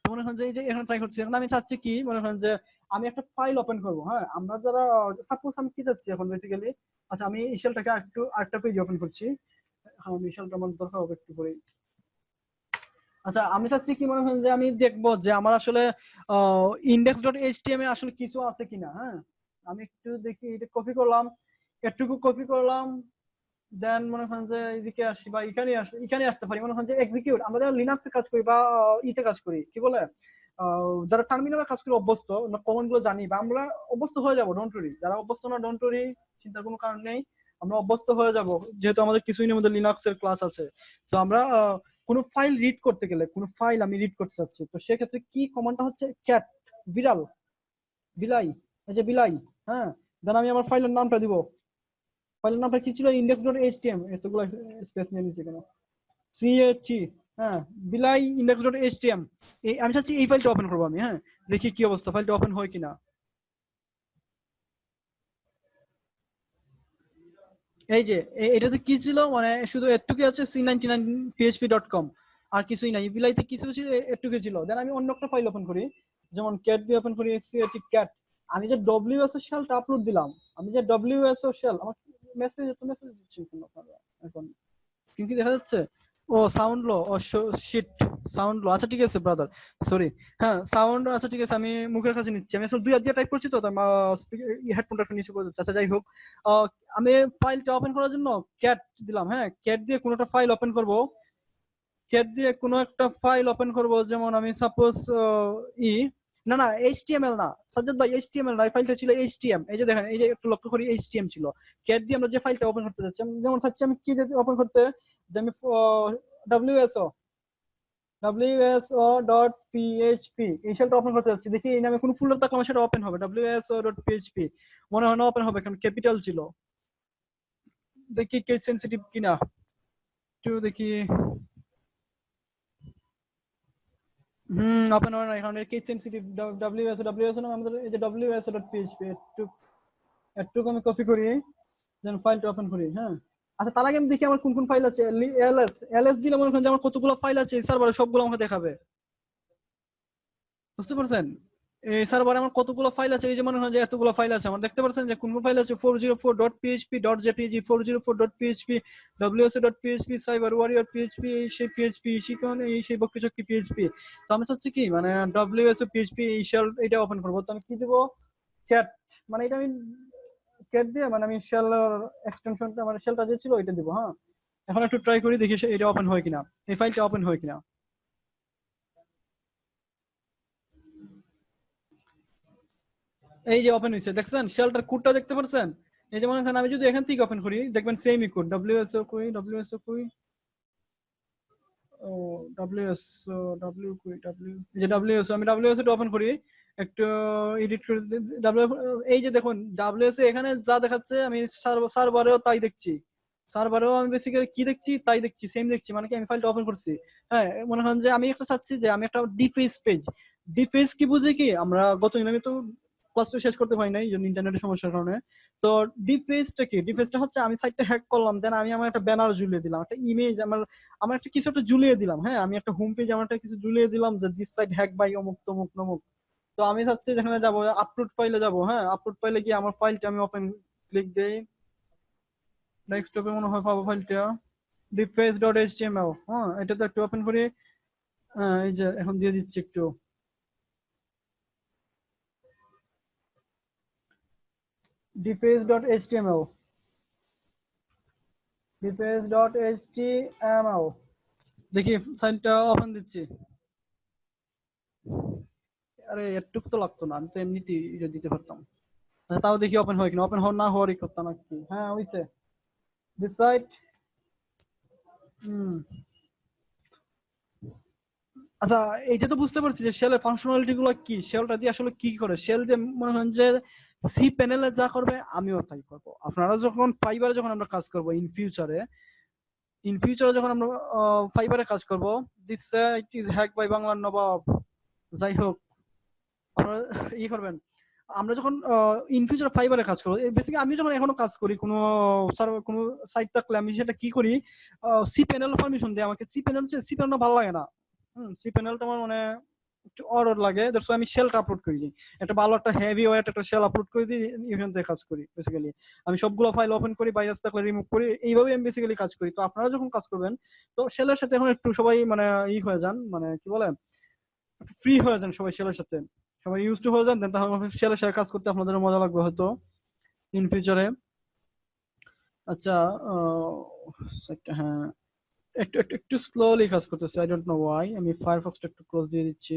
তো মনে হয় যে এই যে এখানে ট্রাই করছি। এখন আমি চাচ্ছি কি, মনে হয় যে আমি একটা ফাইল ওপেন করবো। হ্যাঁ, আমরা যারা সাপোজ আমি কি চাচ্ছি এখন বেসিক্যালি, আচ্ছা আমি ইশালটাকে আরেকটা পেজ ওপেন করছি। হ্যাঁ, ইশালটা আমার দরকার হবে একটু করে। আচ্ছা আমি চাচ্ছি কি, মনে হয় যে আমি দেখবো যে আমার আসলে index.html আসলে কিছু আছে কিনা। হ্যাঁ, আমি একটু দেখি, এটা কপি করলাম, একটুকু কপি করলাম, দেন মনে হয় যে এদিকে আসি বা এখানে আসতে পারি। মনে হয় যে এক্সিকিউট, আমরা যারা লিনাক্সে কাজ করি বা ইতে কাজ করি, কি বলে যারা টার্মিনালে কাজ করে অভ্যস্ত, কমান্ড গুলো জানি বা আমরা অভ্যস্ত হয়ে যাবো। ডোন্ট ওয়ারি, যারা অভ্যস্ত না ডোন্ট ওয়ারি, চিন্তার কোনো কারণ নেই, আমরা অভ্যস্ত হয়ে যাব, যেহেতু আমাদের কিছুই নেই, আমাদের লিনাক্সের ক্লাস আছে। তো আমরা কোনো ফাইল রিড করতে গেলে, কোনো ফাইল আমি রিড করতে চাচ্ছি, তো সেক্ষেত্রে কি কমান্ডটা হচ্ছে ক্যাট, বিড়াল, বিলাই, এই যে বিলাই। হ্যাঁ, দেন আমি আমার ফাইলের নামটা দিব। ফাইলের নামটা কি ছিল, index.html। এতগুলো স্পেস নিয়ে নিয়েছি কেন, CAT। হ্যাঁ, বিলাই index.html। আমি চাচ্ছি এই ফাইলটা ওপেন করবো আমি। হ্যাঁ, দেখি কি অবস্থা, ফাইলটা ওপেন হয় কিনা। এই যে এটাতে কি ছিল, মানে শুধু এটুকু আছে c99php.com, আর কিছুই নাই। বিলাইতে কিছু ছিল, এটুকু ছিল। দেন আমি অন্য একটা ফাইল ওপেন করি, যেমন ক্যাট দিয়ে ওপেন করি, cat। আমি যে WSO শেলটা আপলোড দিলাম, আমি যে WSO শেল, আমার মেসেজ দিচ্ছি এখন স্ক্রিন কি দেখা যাচ্ছে? ও সাউন্ড লো, ও শিট, সাউন্ড লো। আচ্ছা ঠিক আছে ব্রাদার, সরি। হ্যাঁ সাউন্ড, আচ্ছা ঠিক আছে, আমি মুখের কাছে নিচ্ছি। আমি আসলে 2 হাত দিয়ে টাইপ করছি তো হেডফোনটা একটু নিচে করে যাচ্ছে। আচ্ছা যাই হোক, আমি ফাইলটা ওপেন করার জন্য ক্যাট দিলাম। হ্যাঁ, ক্যাট দিয়ে কোনো একটা ফাইল ওপেন করব, যেমন আমি সাপোজ না না HTML না সাজ্জাদ ভাই, HTML না, এই ফাইলটা ছিল HTM। এই যে দেখেন, এই যে একটু লক্ষ্য করি, HTM ছিল। ক্যাট দিয়ে আমরা যে ফাইলটা ওপেন করতে যাচ্ছি, যেমন চাচ্ছি আমি কি ওপেন করতে, যে আমি WSO.php এই শেলটা ওপেন করতে যাচ্ছি। দেখি এই নামে কোনো ফোল্ডার থাকলে আমার সেটা ওপেন হবে। WSO.php মনে হয় না ওপেন হবে, কারণ ক্যাপিটাল ছিল। দেখি কেস সেনসিটিভ কিনা, একটু দেখি। ওপেন হয় না, এখন কেস সেনসিটিভ। WSO নামে আমাদের এই যে WSO.php একটু আমি কপি করি, দেন ফাইলটা ওপেন করি। হ্যাঁ, আচ্ছা তার আগে আমি দেখি আমার কোন কোন ফাইল আছে। এলএস এলএস দিলে মনে করেন যে আমার কতগুলো ফাইল আছে এই সার্ভারে সবগুলো আমাকে দেখাবে, বুঝতে পারছেন? এই সার্ভারে আমার কতগুলো ফাইল আছে, এই যে মনে হয় যে এতগুলো ফাইল আছে আমার, দেখতে পাচ্ছেন যে কোন কোন ফাইল আছে 404.php.jpg 404.php wsa.php cyber warrior PHP সেই পিএইচপি শিকন এই সেই বক্তৃচক্কি পিএইচপি। তো আমি চাচ্ছি কি মানে wsa পিএইচপি এই শেল এটা ওপেন করব। তো আমি কি দেব, ক্যাট, মানে এটা আমি ক্যাট দিয়ে মানে আমি শেল এক্সটেনশনটা মানে শেলটা যে ছিল এটা দিব। হ্যাঁ এখন একটু ট্রাই করি দেখি এটা ওপেন হয় কিনা, এই ফাইলটা ওপেন হয় কিনা। এই যে ওপেন হয়েছে, দেখছেন শেলটার কোডটা দেখতে পাচ্ছেন? এই যে মনে করেন আমি যদি এখান থেকে ওপেন করি দেখবেন সেমই কোড, wso কই wso কই ও wso w কই w, এই যে wso আমি wso টা ওপেন করি একটু এডিট করে এই যে দেখুন wso এখানে যা দেখাচ্ছে আমি সার্ভারেও তাই দেখছি, সার্ভারেও আমি বেসিক্যালি কি দেখছি তাই দেখছি, সেম দেখছি, মানে কি আমি ফাইলটা ওপেন করছি। হ্যাঁ মনে করেন যে আমি একটা চাচ্ছি যে আমি একটা ডিফেস পেজ, ডিফেস কি বুঝি কি আমরা গতদিন আমি তো ক্লাসটা শেষ করতে পারি নাই এই জন্য ইন্টারনেটের সমস্যার কারণে। তো ডিফেসটা কি, ডিফেসটা হচ্ছে আমি সাইটটা হ্যাক করলাম, দেন আমি আমার একটা ব্যানার ঝুলিয়ে দিলাম, একটা ইমেজ আমার আমার একটা কিছু একটা ঝুলিয়ে দিলাম। হ্যাঁ আমি একটা হোম পেজ আমার একটা কিছু ঝুলিয়ে দিলাম যে দিস সাইট হ্যাক বাই অমুক তমুক নমুক। তো আমি চাচ্ছি যেখানে যাবো আপলোড ফাইলে যাবো, হ্যাঁ আপলোড ফাইলে গিয়ে আমার ফাইলটা আমি ওপেন ক্লিক দেই, ডেস্কটপে মনে হয় পাবো ফাইলটা deface.html। হ্যাঁ এটা তো একটু ওপেন করি, এই যে এখন দিয়ে দিচ্ছি একটু deface.html deface.html দেখি সাইটটা ওপেন দিচ্ছি। আরে একটুক তো লাগতো না, আমি তো এমনিতেই এটা দিতে পারতাম। আচ্ছা তাও দেখি ওপেন হয় কিনা, ওপেন হওয়ার না হওয়ারই কথা নাকি। হ্যাঁ হইছে দিস সাইট। আচ্ছা এইটা তো বুঝতে পারছি যে শেলের ফাংশনালিটি গুলো কি, শেলটা দিয়ে আসলে কি করে। শেল দিয়ে মনে হয় যে সি প্যানেলে যা করবে আমিও তাই করব। আপনারা যখন ফাইবারে যখন আমরা কাজ করব ইন ফিউচারে যখন আমরা ফাইবারে কাজ করব, this site is hack by বাংলার নবাব। যাই হোক আপনারা ই করবেন, আমরা যখন ইন ফিউচার ফাইবারে কাজ করবো বেসিক্যালি আমি যখন এখনো কাজ করি কোনো কোনো সাইট থাকলে আমি সেটা কি করি, সি প্যানেল পারমিশন দিই। আমাকে সি প্যানেল ভালো লাগে না, সি প্যানেলটা আমার মানে একটু অড লাগে, দ্যাটস আমি শেলটা আপলোড করি দিই, একটা ভালো একটা হেভি ওয়েট একটা শেল আপলোড করে দিই, এখান থেকে কাজ করি। বেসিক্যালি আমি সবগুলো ফাইল ওপেন করি, ভাইরাস থাকলে রিমুভ করি, এইভাবে আমি বেসিক্যালি কাজ করি। তো আপনারা যখন কাজ করবেন তো শেলের সাথে এখন একটু সবাই মানে ই হয়ে যান, মানে কি বলে ফ্রি হয়ে যান সবাই শেলের সাথে, সবাই ইউজ টু হয়ে যান, দেন তাহলে শেলের সাথে কাজ করতে আপনাদের মজা লাগবে হয়তো ইন ফিউচারে। আচ্ছা হ্যাঁ একটু একটু একটু স্লোলি কাজ করতেছে, আই ডোন্ট নো ওয়াই। আমি ফায়ারফক্সটা একটু ক্লোজ দিয়ে দিচ্ছি।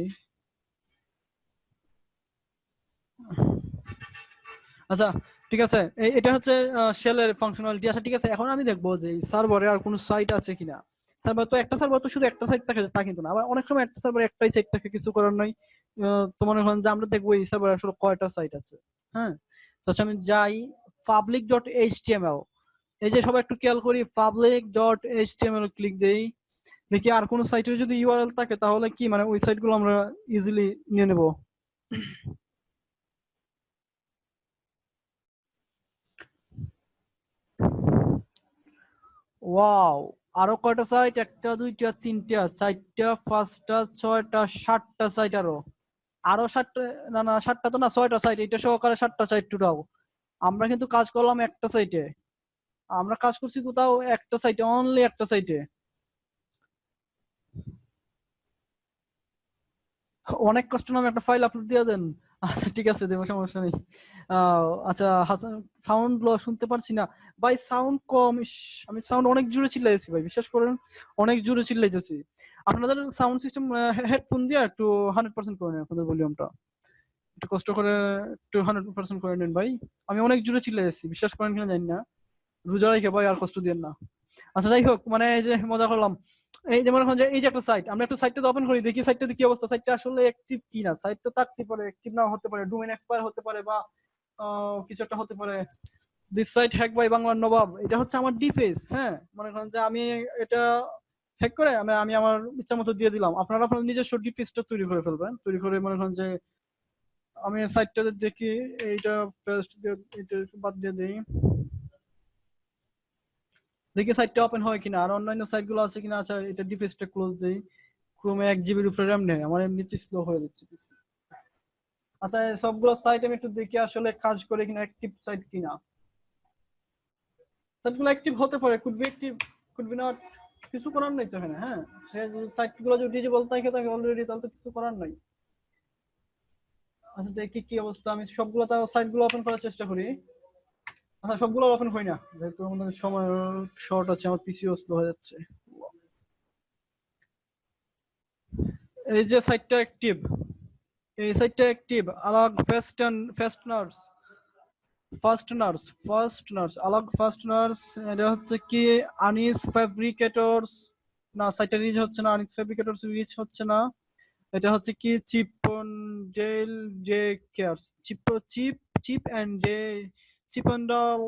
আচ্ছা ঠিক আছে, এটা হচ্ছে শেলের ফাংশনালিটি। আচ্ছা ঠিক আছে, এখন আমি দেখবো যে সার্ভারে আর কোনো সাইট আছে কিনা। সার্ভার তো শুধু একটা সাইট থাকে তা কিন্তু না, আবার অনেক সময় একটা সার্ভারে একটাই সাইট থাকে, কিছু করার নাই। তো মনে করেন যে আমরা দেখবো এই সার্ভারে আসলে কয়টা সাইট আছে। হ্যাঁ তো আচ্ছা আমি যাই public.html, এই যে সবাই একটু খেয়াল করি public.html ক্লিক দেই, দেখি আর কোনো সাইটের যদি ইউআরএল থাকে তাহলে কি মানে ওই সাইটগুলো আমরা ইজিলি নিয়ে নেব। ওয়াও আরো কয়টা সাইট, একটা দুইটা তিনটা চারটা পাঁচটা ছয়টা সাতটা সাইট, আরো আরো সাতটা, না না সাতটা তো না, ছয়টা সাইট, এটা সহকারে সাতটা সাইট টোটাল। আমরা কিন্তু কাজ করলাম একটা সাইটে, আমরা কাজ করছি কোথাও একটা সাইটে, অনলি একটা সাইটে। অনেক কষ্ট নামে একটা ফাইল আপলোড দিয়ে দেন। আচ্ছা ঠিক আছে দেবো, সমস্যা নেই। আচ্ছা হাসান সাউন্ড শুনতে পারছি না ভাই, সাউন্ড কম। ইস, আমি সাউন্ড অনেক জোরে চিল্লাইছি ভাই, বিশ্বাস করেন অনেক জোরে চিল্লাইতেছি। আপনাদের সাউন্ড সিস্টেম হেডফোন দিয়ে একটু 100% করে নেন আপনাদের ভলিউমটা, একটু কষ্ট করে একটু 100% করে নেন ভাই। আমি অনেক জোরে চিল্লাইছি, বিশ্বাস করেন কিনা জানি না, রোজা রেখে ভাই আর কষ্ট দিয়েন না। আচ্ছা যাই হোক, মানে এই যে মজা করলাম। এই যে মনে করেন যে এই যে একটা সাইট, আমরা একটা সাইটটা ওপেন করি, দেখি সাইটটাতে কি অবস্থা, সাইটটা আসলে অ্যাক্টিভ কিনা। সাইট তো থাকতে পারে, অ্যাক্টিভ নাও হতে পারে, ডোমেইন এক্সপায়ার হতে পারে, বা কিছু একটা হতে পারে। দিস সাইট হ্যাক বাই বাংলার নবাব, এটা হচ্ছে আমার ডিফেস। হ্যাঁ মনে করেন যে আমি এটা হ্যাক করে আমি আমি আমার ইচ্ছা মতো দিয়ে দিলাম, আপনারা আপনার নিজস্ব ডিফেসটা তৈরি করে ফেলবেন, তৈরি করে মনে করেন যে আমি সাইটটাতে দেখি এইটা পেস্ট দিয়ে এটা বাদ দিয়ে দিই, দেখি সাইটটা ওপেন হয় কিনা, আর অন্যান্য সাইট গুলো আছে কিনা। আচ্ছা এটা ডিভাইসটা ক্লোজ দেই। ক্রোমে 1 জিবির উপরে র্যাম নেই, আমার এমনিতে স্লো হয়ে যাচ্ছে PC। আচ্ছা এই সবগুলো সাইট আমি একটু দেখি আসলে কাজ করে কিনা, অ্যাক্টিভ সাইট কিনা। সাইটগুলো অ্যাক্টিভ হতে পারে, could be active, could be not, কিছু করার নাই তো এখানে। হ্যাঁ সে সাইটগুলো যদি ডিজেবল থাকে থাকে অলরেডি, তাহলে তো কিছু করার নাই। আচ্ছা দেখি কি অবস্থা, আমি সবগুলো তাও সাইটগুলো ওপেন করার চেষ্টা করি। আচ্ছা সবগুলো ওপেন হয় না, যেহেতু আমাদের সময় শর্ট আছে, আমার পিসিও স্লো হয়ে যাচ্ছে। এই যে সাইটটা অ্যাক্টিভ, এই সাইটটা অ্যাক্টিভ। আলাগ ফাস্টনার্স আলাগ ফাস্টনার্স, এটা হচ্ছে কি আনিস ফ্যাব্রিকেটরস, না সাইটটা রিচ হচ্ছে না, আনিস ফ্যাব্রিকেটরস রিচ হচ্ছে না। এটা হচ্ছে কি Chippendale day care, chip and day, Chippendale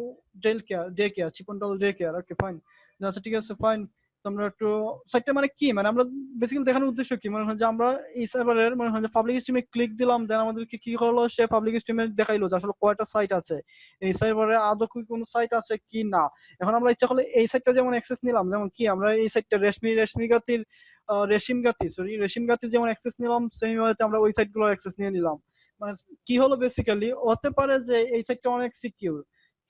Chippendale day care. Okay fine, আচ্ছা ঠিক আছে ফাইন। তোমরা একটু সাইটটা মানে কি, মানে আমরা বেসিক্যালি দেখানোর উদ্দেশ্য কি, মনে হয় যে আমরা এই সার্ভারের মনে হয় যে পাবলিক স্ট্রিমে ক্লিক দিলাম, দেন আমাদেরকে কি করলো, সে পাবলিক স্ট্রিমে দেখাইলো যে আসলে কয়টা সাইট আছে এই সার্ভারে, আদৌ কি কোনো সাইট আছে কি না। এখন আমরা ইচ্ছা করলে এই সাইটটা যেমন অ্যাক্সেস নিলাম, যেমন কি আমরা এই সাইটটা রেশমিন গাতির যেমন অ্যাক্সেস নিলাম, সেই ওয়েতে আমরা ওই সাইটগুলোর অ্যাক্সেস নিয়ে নিলাম। মানে কি হলো বেসিক্যালি, হতে পারে যে এই সাইটটা অনেক সিকিউর।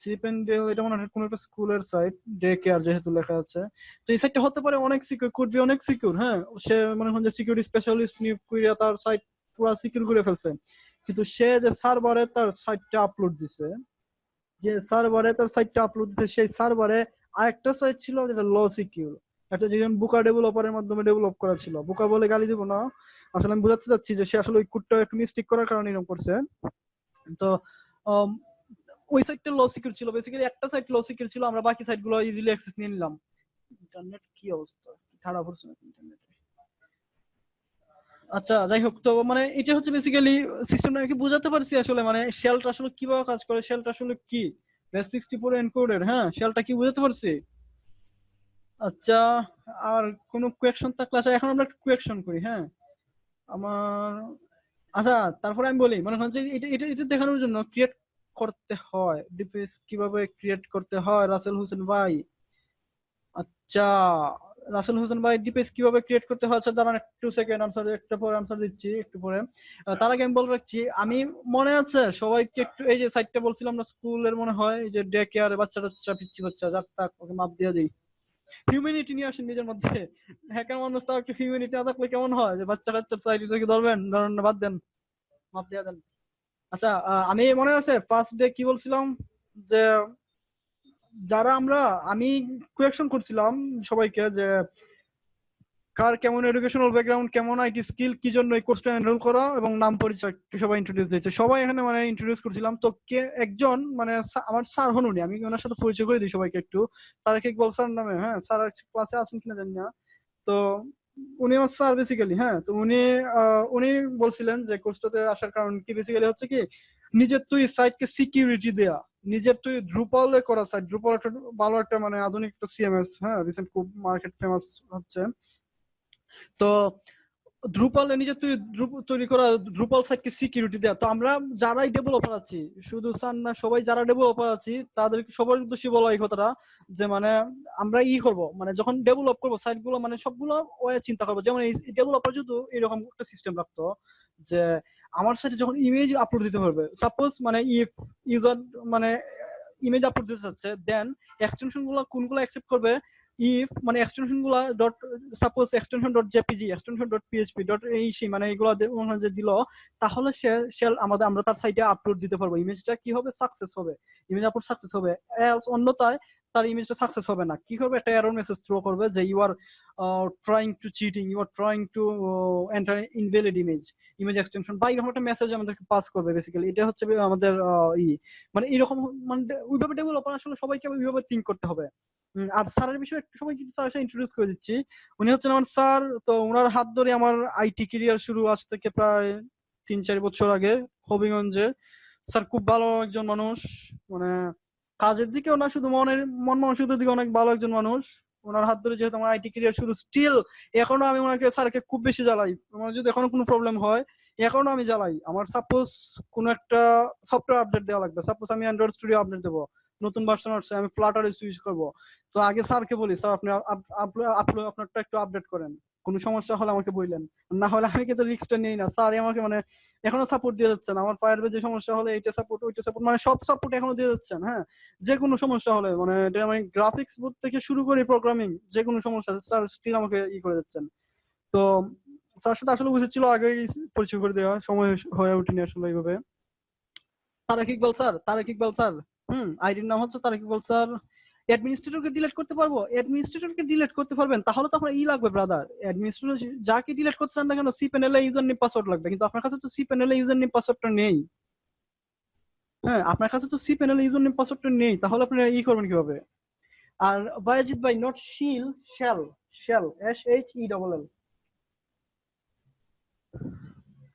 চিপ এন্ড ডেল, এটা মনে হয় কোনো একটা স্কুলের সাইট, ডে কেয়ার যেহেতু লেখা আছে, তো এই সাইটটা হতে পারে অনেক সিকিউর, কুড বি অনেক সিকিউর। হ্যাঁ সে মনে হয় যে সিকিউরিটি স্পেশালিস্ট নিয়োগ করে তার সাইট পুরো সিকিউর করে ফেলছে, কিন্তু সে যে সার্ভারে তার সাইটটা আপলোড দিছে, সেই সার্ভারে আরেকটা সাইট ছিল যেটা লো সিকিউর, একটা যেজন বুকা ডেভেলপারের মাধ্যমে ডেভেলপ করা ছিল। বুকা বলে গালি দিব না, আসলে আমি বোঝাতে চাচ্ছি যে সে আসলে ওই কোডটা একটু মিস্টেক করার কারণে এরকম করছে। তো ওই সাইটটা লো সিকিউর ছিল, বেসিক্যালি একটা সাইট লো সিকিউর ছিল, আমরা বাকি সাইটগুলো ইজিলি অ্যাক্সেস নিয়ে নিলাম। ইন্টারনেট কি অবস্থা, খারাপ হচ্ছে না ইন্টারনেট? আচ্ছা যাই হোক, তো মানে এটা হচ্ছে বেসিক্যালি সিস্টেমটা কি বোঝাতে পারছি আসলে, মানে শেলটা আসলে কিভাবে কাজ করে, শেলটা আসলে কি বেস 64 এনকোডেড। হ্যাঁ শেলটা কি বোঝাতে পারছি। আচ্ছা আর কোনো কোয়েকশন থাকলে, আচ্ছা এখন আমরা কোয়েকশন করি। হ্যাঁ আমার, আচ্ছা তারপরে আমি বলি, মনে হয় যে এটা এটা এটা দেখানোর জন্য ক্রিয়েট করতে হয় ডিপিএস, কিভাবে ক্রিয়েট করতে হয় রাসেল হোসেন ভাই। আচ্ছা রাসেল হোসেন ভাই ডিপিএস কিভাবে ক্রিয়েট করতে হয়, আচ্ছা দাঁড়ান একটু সেকেন্ড, আনসার একটু পরে আনসার দিচ্ছি একটু পরে। তার আগে আমি বলে রাখছি, আমি মনে আছে সবাইকে একটু এই যে সাইটটা বলছিলাম না স্কুলের, মনে হয় এই যে ডে কেয়ারে বাচ্চা টাচ্চা পিচ্ছি বাচ্চা, যার তাক ওকে মাপ দিয়ে দিই। হিউম্যানিটি নিয়ে আসেন নিজের মধ্যে, হ্যাকার মানুষ তাও একটু হিউম্যানিটি না থাকলে কেমন হয়, যে বাচ্চা কাচ্চার সাইড থেকে ধরবেন, ধরেন না, বাদ দেন, মাপ দিয়ে দেন। আচ্ছা আমি মনে আছে ফার্স্ট ডে কি বলছিলাম, যে যারা আমি কোয়েকশন করছিলাম সবাইকে, যে কার কেমন এডুকেশনাল ব্যাকগ্রাউন্ড, কেমন আইটি স্কিল, কি জন্য এই কোর্সটা এনরোল করা, এবং নাম পরিচয় একটু সবাই ইন্ট্রোডিউস দিয়েছে। সবাই এখানে মানে ইন্ট্রোডিউস করছিলাম, তো কে একজন মানে আমার স্যার হনুনি, আমি ওনার সাথে পরিচয় করে দিই সবাইকে একটু, তারেক ইকবাল স্যার নামে। হ্যাঁ স্যার ক্লাসে আসেন কিনা জানি না, তো উনি আমার স্যার বেসিক্যালি। হ্যাঁ তো উনি বলছিলেন যে কোর্সটাতে আসার কারণ কি, বেসিক্যালি হচ্ছে কি নিজের তৈরি সাইটকে সিকিউরিটি দেয়া, নিজের তৈরি ড্রুপালে করা সাইট। ড্রুপাল একটা ভালো একটা মানে আধুনিক একটা সিএমএস, হ্যাঁ রিসেন্ট খুব মার্কেট ফেমাস হচ্ছে। তো ড্রুপালে নিজের তৈরি করা ড্রুপাল সাইটকে সিকিউরিটি দেয়া। তো আমরা যারাই ডেভেলপার আছি, শুধু স্যার না সবাই যারা ডেভেলপার আছি, তাদেরকে সবার উদ্দেশ্যে বলা এই কথাটা, যে মানে আমরা করব, মানে যখন ডেভেলপ করবো সাইট গুলো, মানে সবগুলো ওয়ে চিন্তা করবো। যেমন এই ডেভেলপার যদি এরকম একটা সিস্টেম রাখতো, যে আমার সাইটে যখন ইমেজ আপলোড দিতে পারবে, সাপোজ মানে ইফ ইউজার মানে ইমেজ আপলোড দিতে চাচ্ছে, দেন এক্সটেনশন গুলো কোনগুলো অ্যাকসেপ্ট করবে, ইফ মানে এক্সটেনশন গুলা dot, suppose extension dot JPG, extension dot PHP dot এই মানে এগুলো যে দিল, তাহলে সে আমরা তার সাইটে আপলোড দিতে পারবো, ইমেজটা কি হবে, সাকসেস হবে, ইমেজ আপলোড সাকসেস হবে। অন্যথায় তার ইমেজটা সাকসেস হবে না। কি করবে, একটা এরর মেসেজ থ্রো করবে যে you are trying to cheating, you are trying to enter invalid image extension, বা এরকম একটা মেসেজ আমাদেরকে পাস করবে। বেসিক্যালি এটা হচ্ছে আমাদের মানে এরকম, মানে ওইভাবে ডেভেলপার আসলে সবাইকে ওইভাবে থিঙ্ক করতে হবে। আর স্যারের বিষয়ে একটু সবাই কিছু স্যারের সাথে ইন্ট্রোডিউস করে দিচ্ছি। উনি হচ্ছেন আমার স্যার, তো ওনার হাত ধরে আমার আইটি ক্যারিয়ার শুরু, আজ থেকে প্রায় 3-4 বছর আগে হবিগঞ্জে। স্যার খুব ভালো একজন মানুষ, মানে কাজের দিকে না শুধু মন মানসিকতার দিকে অনেক ভালো একজন মানুষ। ওনার হাত ধরে যেহেতু আমার আইটি ক্যারিয়ার শুরু, স্টিল এখনো আমি ওনাকে স্যারকে খুব বেশি জ্বালাই। আমার যদি এখনো কোনো প্রবলেম হয়, এখনো আমি জ্বালাই। আমার সাপোজ কোনো একটা সফটওয়্যার আপডেট দেওয়া লাগবে, সাপোজ আমি অ্যান্ড্রয়েড স্টুডিও আপডেট দেবো, নতুন ভার্সন আসছে, আমি ফ্লাটারে সুইচ করব। তো আগে স্যারকে বলি, স্যার আপনি আপনারটা একটু আপডেট করেন, কোনো সমস্যা হলে আমাকে বললেন, না হলে আমি কিন্তু রিস্কটা নেই না। স্যার আমাকে মানে এখনো সাপোর্ট দিয়ে যাচ্ছেন, আমার ফায়ারবেজে সমস্যা হলে এইটা সাপোর্ট ওইটা সাপোর্ট, মানে সব সাপোর্ট এখনো দিয়ে যাচ্ছেন। হ্যাঁ, যে কোনো সমস্যা হলে মানে এটা আমি গ্রাফিক্স বোর্ড থেকে শুরু করে প্রোগ্রামিং যে কোনো সমস্যা স্যার স্টিল আমাকে করে যাচ্ছেন। তো স্যার সাথে আসলে উচিত ছিল আগেই পরিচয় করে দেওয়া, সময় হয়ে ওঠেনি আসলে এইভাবে। তারেক ইকবাল স্যার, আইডির নাম হচ্ছে তারেক ইকবাল স্যার। অ্যাডমিনিস্ট্রেটরকে ডিলিট করতে পারবো? অ্যাডমিনিস্ট্রেটরকে ডিলিট করতে পারবেন, তাহলে তো আপনার লাগবে ব্রাদার। অ্যাডমিনিস্ট্রেটর যাকে ডিলিট করতে চান না কেন, সি প্যানেলে ইউজার নেম পাসওয়ার্ড লাগবে, কিন্তু আপনার কাছে তো সি প্যানেলে ইউজার নেম পাসওয়ার্ডটা নেই। হ্যাঁ, আপনার কাছে তো সি প্যানেলে ইউজার নেম পাসওয়ার্ডটা নেই, তাহলে আপনি করবেন কিভাবে? আর বায়াজিৎ ভাই, নট শিল, শ্যাল, শ্যাল, SHELL।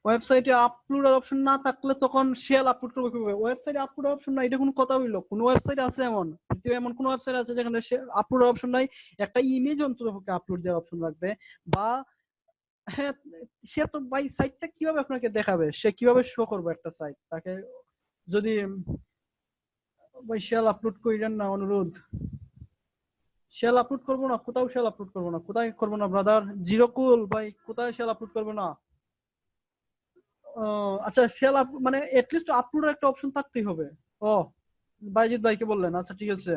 ওয়েবসাইটে আপলোড অপশন না থাকলে তখন শেল আপলোড করবে কিভাবে? ওয়েবসাইটে আপলোড অপশন নাই, এটা কোনো কথা হইলো? কোন ওয়েবসাইট আছে এমন? পৃথিবীতে এমন কোন ওয়েবসাইট আছে যেখানে আপলোড অপশন নাই? একটা ইমেজ অন্ততপক্ষে আপলোড দেওয়ার অপশন লাগবে। বা হ্যাঁ, সে তো ভাই সাইটটা কিভাবে আপনাকে দেখাবে? সে কিভাবে শো করবে একটা সাইট তাকে? যদি ভাই শেল আপলোড কইরেন না, অনুরোধ। শেল আপলোড করবো না, কোথাও শেল আপলোড করবো না, কোথায় করবো না ব্রাদার? জিরোকুল ভাই, কোথায় শেল আপলোড করবো না? আচ্ছা, সেল আপ মানে এটলিস্ট আপলোডের একটা অপশন থাকতেই হবে। ও, বাইজিৎ ভাইকে বললেন, আচ্ছা ঠিক আছে।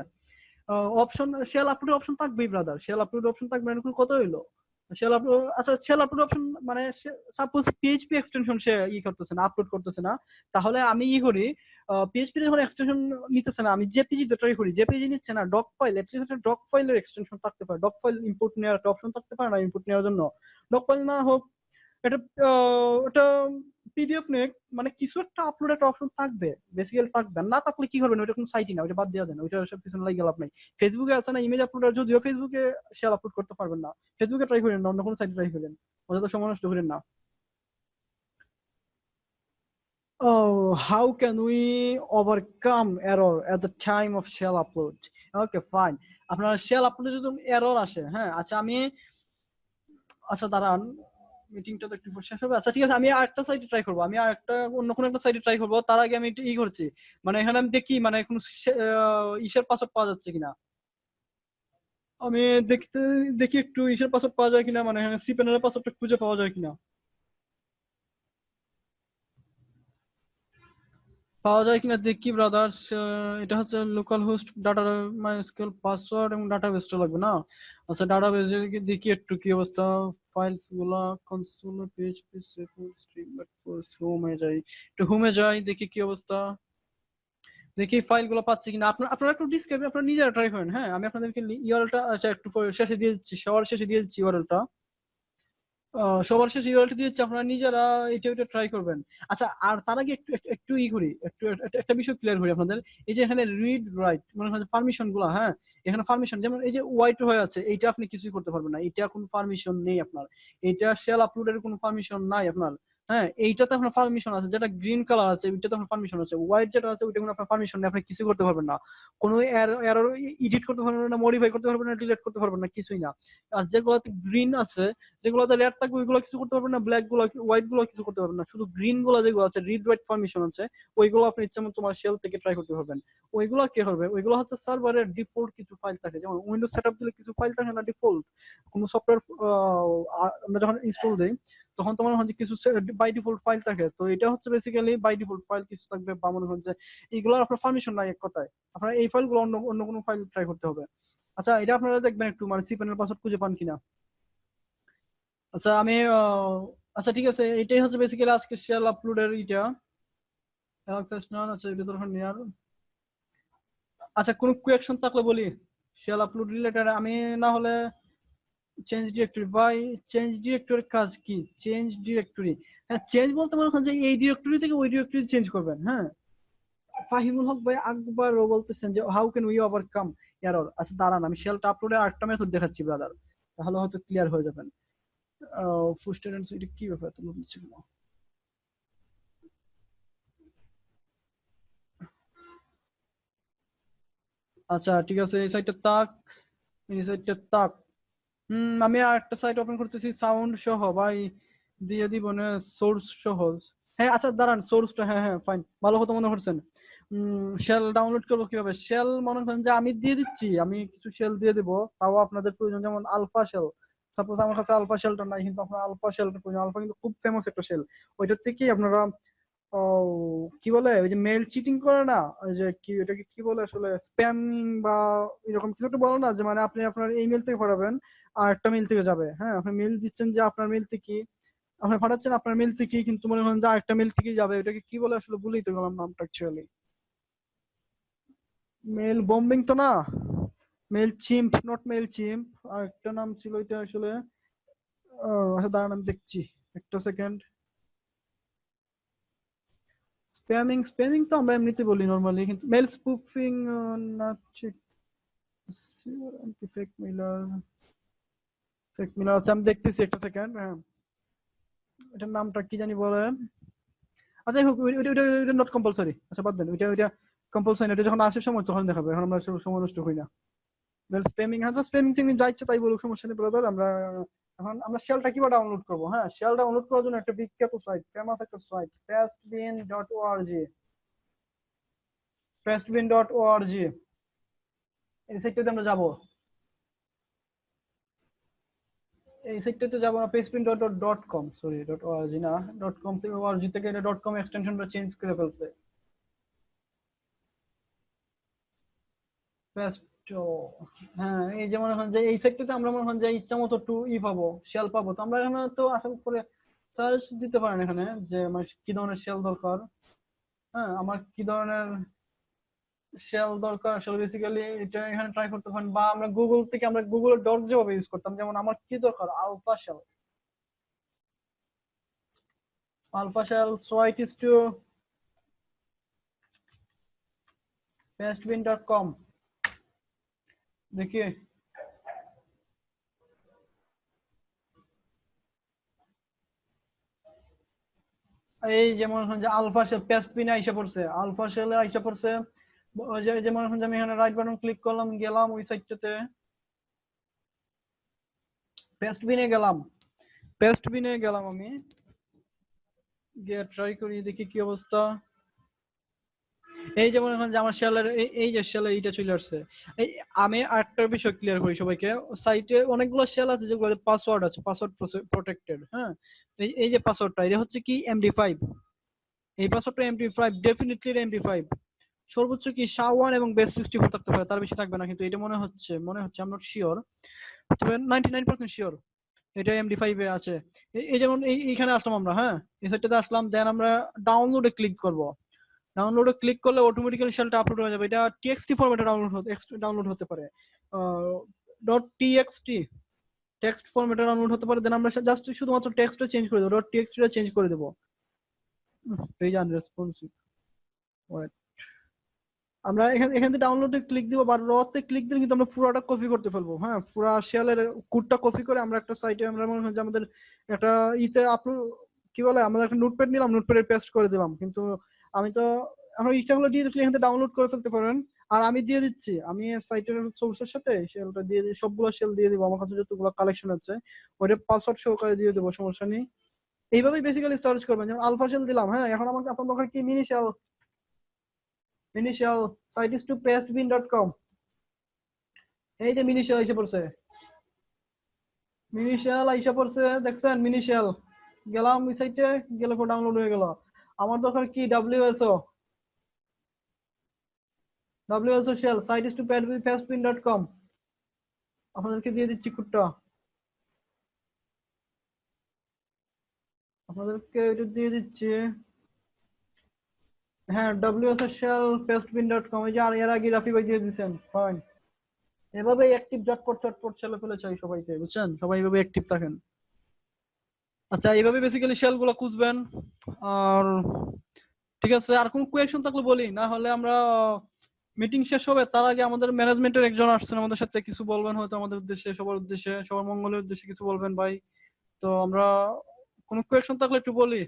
অপশন সেল আপলোড অপশন থাকবেই ব্রাদার, সেল আপলোড অপশন থাকবে, এরকম কত হইলো? সেল আপলোড, আচ্ছা সেল আপলোড অপশন মানে সাপোজ পিএইচপি এক্সটেনশন সে করতেছে না, আপলোড করতেছে না, তাহলে আমি করি, পিএইচপি যখন এক্সটেনশন নিতেছে না, আমি জেপিজি তো ট্রাই করি, জেপিজি নিচ্ছে না, ডক ফাইল, এটলিস্ট একটা ডক ফাইলের এক্সটেনশন থাকতে পারে, ডক ফাইল ইম্পোর্ট নেওয়ার একটা অপশন থাকতে পারে না ইম্পোর্ট নেওয়ার জন্য? ডক ফাইল না হোক, এটা এটা পিডিএফ নে, মানে কিছু একটা আপলোড একটা অপশন থাকবে, বেসিক্যালি থাকবে। না থাকলে কি করবেন? ওইটা কোনো সাইটই না, ওইটা বাদ দেওয়া দেন, ওইটা সব পিছনে লাগে লাভ নাই। ফেসবুকে আছে না ইমেজ আপলোডার, যদিও ফেসবুকে শেয়ার আপলোড করতে পারবেন না, ফেসবুকে ট্রাই করেন না, অন্য কোনো সাইটে ট্রাই করেন, ওটা তো সময় নষ্ট করেন না। Oh, how can we overcome error at the time of shell upload? Okay, fine. আপনার shell upload যদি এরর আসে, হ্যাঁ আচ্ছা আমি, আচ্ছা দাঁড়ান, মিটিংটা তো একটু শেষ হবে। আচ্ছা ঠিক আছে, আমি আরেকটা সাইটে ট্রাই করবো, আমি আরেকটা অন্য কোনো একটা সাইটে ট্রাই করবো। তার আগে আমি করছি, মানে এখানে আমি দেখি মানে কোনো ইসের পাসওয়ার্ড পাওয়া যাচ্ছে কিনা। আমি দেখি একটু ইসের পাসওয়ার্ড পাওয়া যায় কিনা, মানে এখানে সি প্যানেলের পাসওয়ার্ডটা খুঁজে পাওয়া যায় কিনা। পাওয়া যায় কিনা দেখি ব্রাদার্স। এটা হচ্ছে local host, data MySQL password এবং ডাটাবেসটা লাগবে না? আচ্ছা ডাটাবেসে দেখি একটু কি অবস্থা। ফাইলস গুলা কনসোল পিএইচপি স্ট্রিং হোমে যাই, একটু হোমে যাই, দেখি কি অবস্থা, দেখি ফাইলগুলো পাচ্ছি কিনা। আপনারা একটু ডিসক্রাইব, আপনারা নিজেরা ট্রাই করেন। হ্যাঁ, আমি আপনাদেরকে ইউআরএলটা আচ্ছা একটু শেষে দিয়ে দিচ্ছি, সবার শেষে দিয়ে দিচ্ছি ইউআরএলটা, সবার শেষে ইউআরএলটা দিয়েছি, আপনারা নিজেরা এটা ট্রাই করবেন। আচ্ছা, আর তার আগে একটু একটু করি, একটা বিষয় ক্লিয়ার করি আপনাদের। এই যে এখানে রিড রাইট মনে হয় পারমিশন গুলা, হ্যাঁ এখানে পারমিশন, যেমন এই যে হোয়াইট হয়ে আছে, এইটা আপনি কিছুই করতে পারবেন না, এটা কোনো পারমিশন নেই আপনার। এটা শেল আপলোডের কোনো পারমিশন নাই আপনার। হ্যাঁ, এইটাতে আপনার পারমিশন আছে, যেটা গ্রিন কালার আছে ওইটাতে আপনার পারমিশন আছে, হোয়াইট যেটা আছে ওইটা কোনো আপনার পারমিশন নেই, আপনি কিছু করতে পারবেন না, কোনো এরর এডিট করতে পারবেন না, মডিফাই করতে পারবেন না, ডিলিট করতে পারবেন না, কিছুই না। আর যেগুলোতে গ্রিন আছে, যেগুলোতে রেড থাকবে ওইগুলো কিছু করতে পারবেন না, ব্ল্যাক গুলো হোয়াইট গুলো কিছু করতে পারবেন না, শুধু গ্রিন গুলো যেগুলো আছে রিড রাইট পারমিশন আছে, ওইগুলো আপনি ইচ্ছা মতো তোমার শেল থেকে ট্রাই করতে পারবেন। ওইগুলো কি হবে? ওইগুলো হচ্ছে সার্ভারের ডিফল্ট কিছু ফাইল থাকে, যেমন উইন্ডোজ সেটআপ দিলে কিছু ফাইল থাকে না ডিফল্ট, কোনো সফটওয়্যার আমরা যখন ইনস্টল দেই তখন তোমার হচ্ছে কিছু বাই ডিফল্ট ফাইল থাকে, তো এটা হচ্ছে বেসিক্যালি বাই ডিফল্ট ফাইল কিছু থাকবে, বা মনে হচ্ছে এইগুলোর আপনার পারমিশন নাই এক কথায়, আপনার এই ফাইলগুলো অন্য অন্য কোনো ফাইল ট্রাই করতে হবে। আচ্ছা, এটা আপনারা দেখবেন একটু, মানে সি প্যানেল পাসওয়ার্ড খুঁজে পান কিনা। আচ্ছা আমি আচ্ছা ঠিক আছে, এটাই হচ্ছে বেসিক্যালি আজকে শেল আপলোডের এটা। আচ্ছা এটা ধরুন নেয়ার, আচ্ছা কোনো কোয়েকশন থাকলে বলি শেল আপলোড রিলেটেড। আমি না হলে চেঞ্জ ডিরেক্টরি, বাই চেঞ্জ ডিরেক্টরির কাজ কি? চেঞ্জ ডিরেক্টরি, হ্যাঁ চেঞ্জ বলতে মনে হয় যে এই ডিরেক্টরি থেকে ওই ডিরেক্টরি চেঞ্জ করবেন। হ্যাঁ, ফাহিমুল হক ভাই আকবরও বলতেছেন যে how can we overcome error. আচ্ছা দাঁড়ান, আমি শেলটা আপলোডের আরেকটা মেথড দেখাচ্ছি ব্রাদার, তাহলে হয়তো ক্লিয়ার হয়ে যাবেন। ফুস্টেড এটা কি ব্যাপার, তো নতুন ছিল না। আচ্ছা ঠিক আছে, এই সাইটটা তাক, এই সাইটটা তাক। আমি আর একটা সাইট ওপেন করতেছি সাউন্ড সহ, ভাই দিয়ে দিব না সোর্স সহ। হ্যাঁ আচ্ছা দাঁড়ান, সোর্সটা, হ্যাঁ হ্যাঁ ফাইন, ভালো কথা মনে করছেন। শেল ডাউনলোড করবো কিভাবে? শেল মনে করেন যে আমি দিয়ে দিচ্ছি, আমি কিছু শেল দিয়ে দিব, তাও আপনাদের প্রয়োজন। যেমন আলফা শেল, সাপোজ আমার কাছে আলফা শেলটা নাই, কিন্তু আপনার আলফা শেলটা প্রয়োজন। আলফা কিন্তু খুব ফেমাস একটা শেল। ওইটার থেকেই আপনারা ও কি বলে, ওই যে মেল চিটিং করে না, ওই যে কি এটাকে কি বলে আসলে, স্প্যামিং বা এরকম কিছু একটা বলো না, যে মানে আপনি আপনার এই মেল থেকে পাঠাবেন আর একটা মেল থেকে যাবে। হ্যাঁ, আপনি মেল দিচ্ছেন যে আপনার মেল থেকে, আপনি পাঠাচ্ছেন আপনার মেল থেকে, কিন্তু মনে করেন যে আরেকটা মেল থেকে যাবে। এটাকে কি বলে আসলে, ভুলেই তো গেলাম নামটা অ্যাকচুয়ালি। মেল বম্বিং তো না, mail chimp, not mail chimp, আর একটা নাম ছিল এটা আসলে। আচ্ছা দাঁড়ান আমি দেখছি, একটা সেকেন্ড। স্প্যামিং, স্প্যামিং তো আমরা এমনিতে বলি নরমালি, কিন্তু মেল স্পুফিং না, ফেক মেলার, ফেক মেলার। আচ্ছা আমি দেখতেছি, একটা সেকেন্ড। হ্যাঁ, এটার নামটা কি জানি বলে। আচ্ছা হোক, ওইটা ওইটা ওইটা নট কম্পালসরি। আচ্ছা বাদ দেন, ওইটা ওইটা কম্পালসরি। এটা যখন আসে সময় তখন দেখাবে, এখন আমরা সময় নষ্ট করি না। মেল স্প্যামিং, হ্যাঁ স্প্যামিং টেকনিক যা ইচ্ছা তাই বলুক, সমস্যা নেই ব্রাদার। আমরা এখন আমরা শেলটা কিভাবে ডাউনলোড করবো? হ্যাঁ, শেল ডাউনলোড করার জন্য একটা বিখ্যাত সাইট, ফেমাস একটা সাইট, fastbean.org। fastbean.org, এই সাইটটাতে আমরা যাবো। এই সাইটটাতে যাবো না, fastbean.com, সরি .org না, .com থেকে, org থেকে এটা .com এক্সটেনশনটা চেঞ্জ করে ফেলছে। Fast, হ্যাঁ এই যে মনে হয় যে এই সাইটটাতে আমরা মনে হয় যে ইচ্ছা মতো একটু পাবো, শেল পাবো। তো আমরা এখানে তো আশা করে সার্চ দিতে পারেন এখানে, যে আমার কি ধরনের শেল দরকার। হ্যাঁ, আমার কি ধরনের শেল দরকার আসলে বেসিক্যালি এটা এখানে ট্রাই করতে পারেন, বা আমরা গুগল থেকে, আমরা গুগলের ডক যেভাবে ইউজ করতাম, যেমন আমার কি দরকার, alpha shell, alpha shell site is to fastbean.com, দেখি। এই যেমন যে আলফা শেল পেস্টবিনে আইসা পড়ছে, আলফা শেলে আইসা পড়ছে। ওই যে যেমন যে আমি এখানে রাইট বাটন ক্লিক করলাম, গেলাম ওই সাইটটাতে, পেস্টবিনে গেলাম, পেস্টবিনে গেলাম আমি, গিয়ে ট্রাই করি দেখি কি অবস্থা। এই যেমন এখন যে আমার শেলের এই যে শেলের এইটা চলে আসছে। এই আমি আরেকটা বিষয় ক্লিয়ার করি সবাইকে, সাইটে অনেকগুলো শেল আছে যেগুলো পাসওয়ার্ড আছে, পাসওয়ার্ড প্রোটেক্টেড। হ্যাঁ, এই যে পাসওয়ার্ডটা, এটা হচ্ছে কি MD5, এই পাসওয়ার্ডটা MD5, ডেফিনেটলি MD5। সর্বোচ্চ কি SHA-1 এবং বেস 64 থাকতে পারে, তার বেশি থাকবে না, কিন্তু এটা মনে হচ্ছে আই এম নট শিওর, তবে 99% শিওর এটা MD5 এ আছে। এই যেমন এইখানে আসলাম আমরা, হ্যাঁ এই সাইটটাতে আসলাম, দেন আমরা ডাউনলোডে ক্লিক করব। ডাউনলোডে ক্লিক করলে অটোমেটিক্যালি শেলটা আপলোড হয়ে যাবে। এটা TXT ফরম্যাটে ডাউনলোড হতে পারে, .txt টেক্সট ফরম্যাটে ডাউনলোড হতে পারে। দেন আমরা জাস্ট শুধুমাত্র টেক্সটটা চেঞ্জ করে দেবো, .txt টা চেঞ্জ করে দেবো। পেজ আনরেসপন্সিভ, আমরা এখান থেকে ডাউনলোডে ক্লিক দিব, বা রতে ক্লিক দিলে কিন্তু আমরা পুরোটা কপি করতে ফেলবো। হ্যাঁ, পুরো শেলের কোডটা কপি করে আমরা একটা সাইটে, আমরা মনে হয় যে আমাদের একটা আপলোড, কি বলে, আমরা একটা নোটপ্যাড নিলাম, নোটপ্যাডে পেস্ট করে দিলাম। কিন্তু আমি তো এখন ইচ্ছাগুলো ডিরেক্টলি এখান থেকে ডাউনলোড করে ফেলতে পারেন। আর আমি দিয়ে দিচ্ছি, আমি সাইটের সোর্সের সাথে শেলটা দিয়ে দিই, সবগুলো শেল দিয়ে দিব, আমার কাছে যতগুলো কালেকশন আছে ওইটা পাসওয়ার্ড সহকারে দিয়ে দেবো, সমস্যা নেই। এইভাবেই বেসিক্যালি সার্চ করবেন। যেমন আলফা শেল দিলাম, হ্যাঁ এখন আমাকে আপনার দরকার কি, mini shell. মিনিশাল site is to pastbean.com, এই যে মিনিশাল এসে পড়ছে, মিনিশাল আইসা পড়ছে, দেখছেন মিনিশাল। গেলাম ওই সাইটে, গেলে পর ডাউনলোড হয়ে গেল। আমার দরকার কি, WSO shell, site is to pastbean.com, আপনাদেরকে দিয়ে দিচ্ছি কোডটা, আপনাদেরকে এটা দিয়ে দিচ্ছি। হ্যাঁ, WSO শেল pastbean.com, এই যে আর এর আগে রাফি ভাই দিয়ে দিচ্ছেন, ফাইন। এভাবেই অ্যাক্টিভ চটপট চটপট ছেলে ফেলে চাই সবাইকে, বুঝছেন, সবাই এভাবে অ্যাক্টিভ থাকেন। আচ্ছা এইভাবে বেসিক্যালি শেল গুলো খুঁজবেন। আর ঠিক আছে, আর কোন কোয়েকশন থাকলে বলি, না হলে আমরা মিটিং শেষ হবে তার আগে আমাদের ম্যানেজমেন্টের একজন আসছেন আমাদের সাথে, কিছু বলবেন হয়তো আমাদের উদ্দেশ্যে, সবার উদ্দেশ্যে, সবার মঙ্গলের উদ্দেশ্যে কিছু বলবেন ভাই। তো আমরা কোনো কোয়েকশন থাকলে একটু বলি,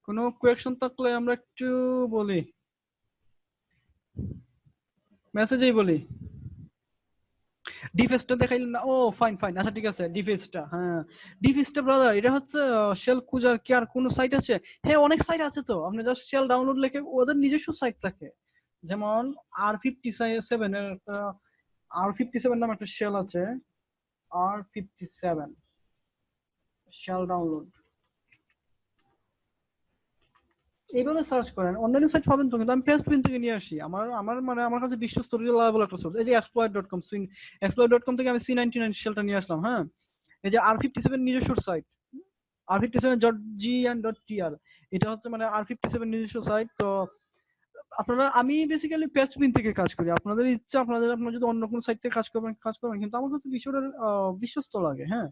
কোনো কোয়েকশন থাকলে আমরা একটু বলি, মেসেজেই বলি। ডিফেসটা দেখাইলেন না? ও ফাইন ফাইন, আচ্ছা ঠিক আছে, ডিফেসটা, হ্যাঁ ডিফেসটা ব্রাদার, এটা হচ্ছে শেল খুঁজার কি আর কোনো সাইট আছে? হ্যাঁ অনেক সাইট আছে তো, আপনি জাস্ট শেল ডাউনলোড লিখে ওদের নিজস্ব সাইট থাকে, যেমন R57 এর একটা, R57 নামে একটা শেল আছে, R57 শেল ডাউনলোড, এইভাবে সার্চ করেন, অনলাইনে সাইট পাবেন তো। কিন্তু আমি ফেসবুক থেকে নিয়ে আসি, আমার আমার মানে আমার কাছে বিশ্বস্ত রিলায়েবল একটা সোর্স, এই যে exploit.com, exploit.com থেকে আমি C99 শেলটা নিয়ে আসলাম, হ্যাঁ। এই যে R57 নিজস্ব সাইট, R57.g&.tr, এটা হচ্ছে মানে R57 নিজস্ব সাইট। তো আপনারা, আমি বেসিক্যালি ফেসবুক থেকে কাজ করি, আপনাদের ইচ্ছা, আপনারা যদি অন্য কোনো সাইট থেকে কাজ করবেন, কিন্তু আমার কাছে বিষয়টা বিশ্বস্ত লাগে, হ্যাঁ।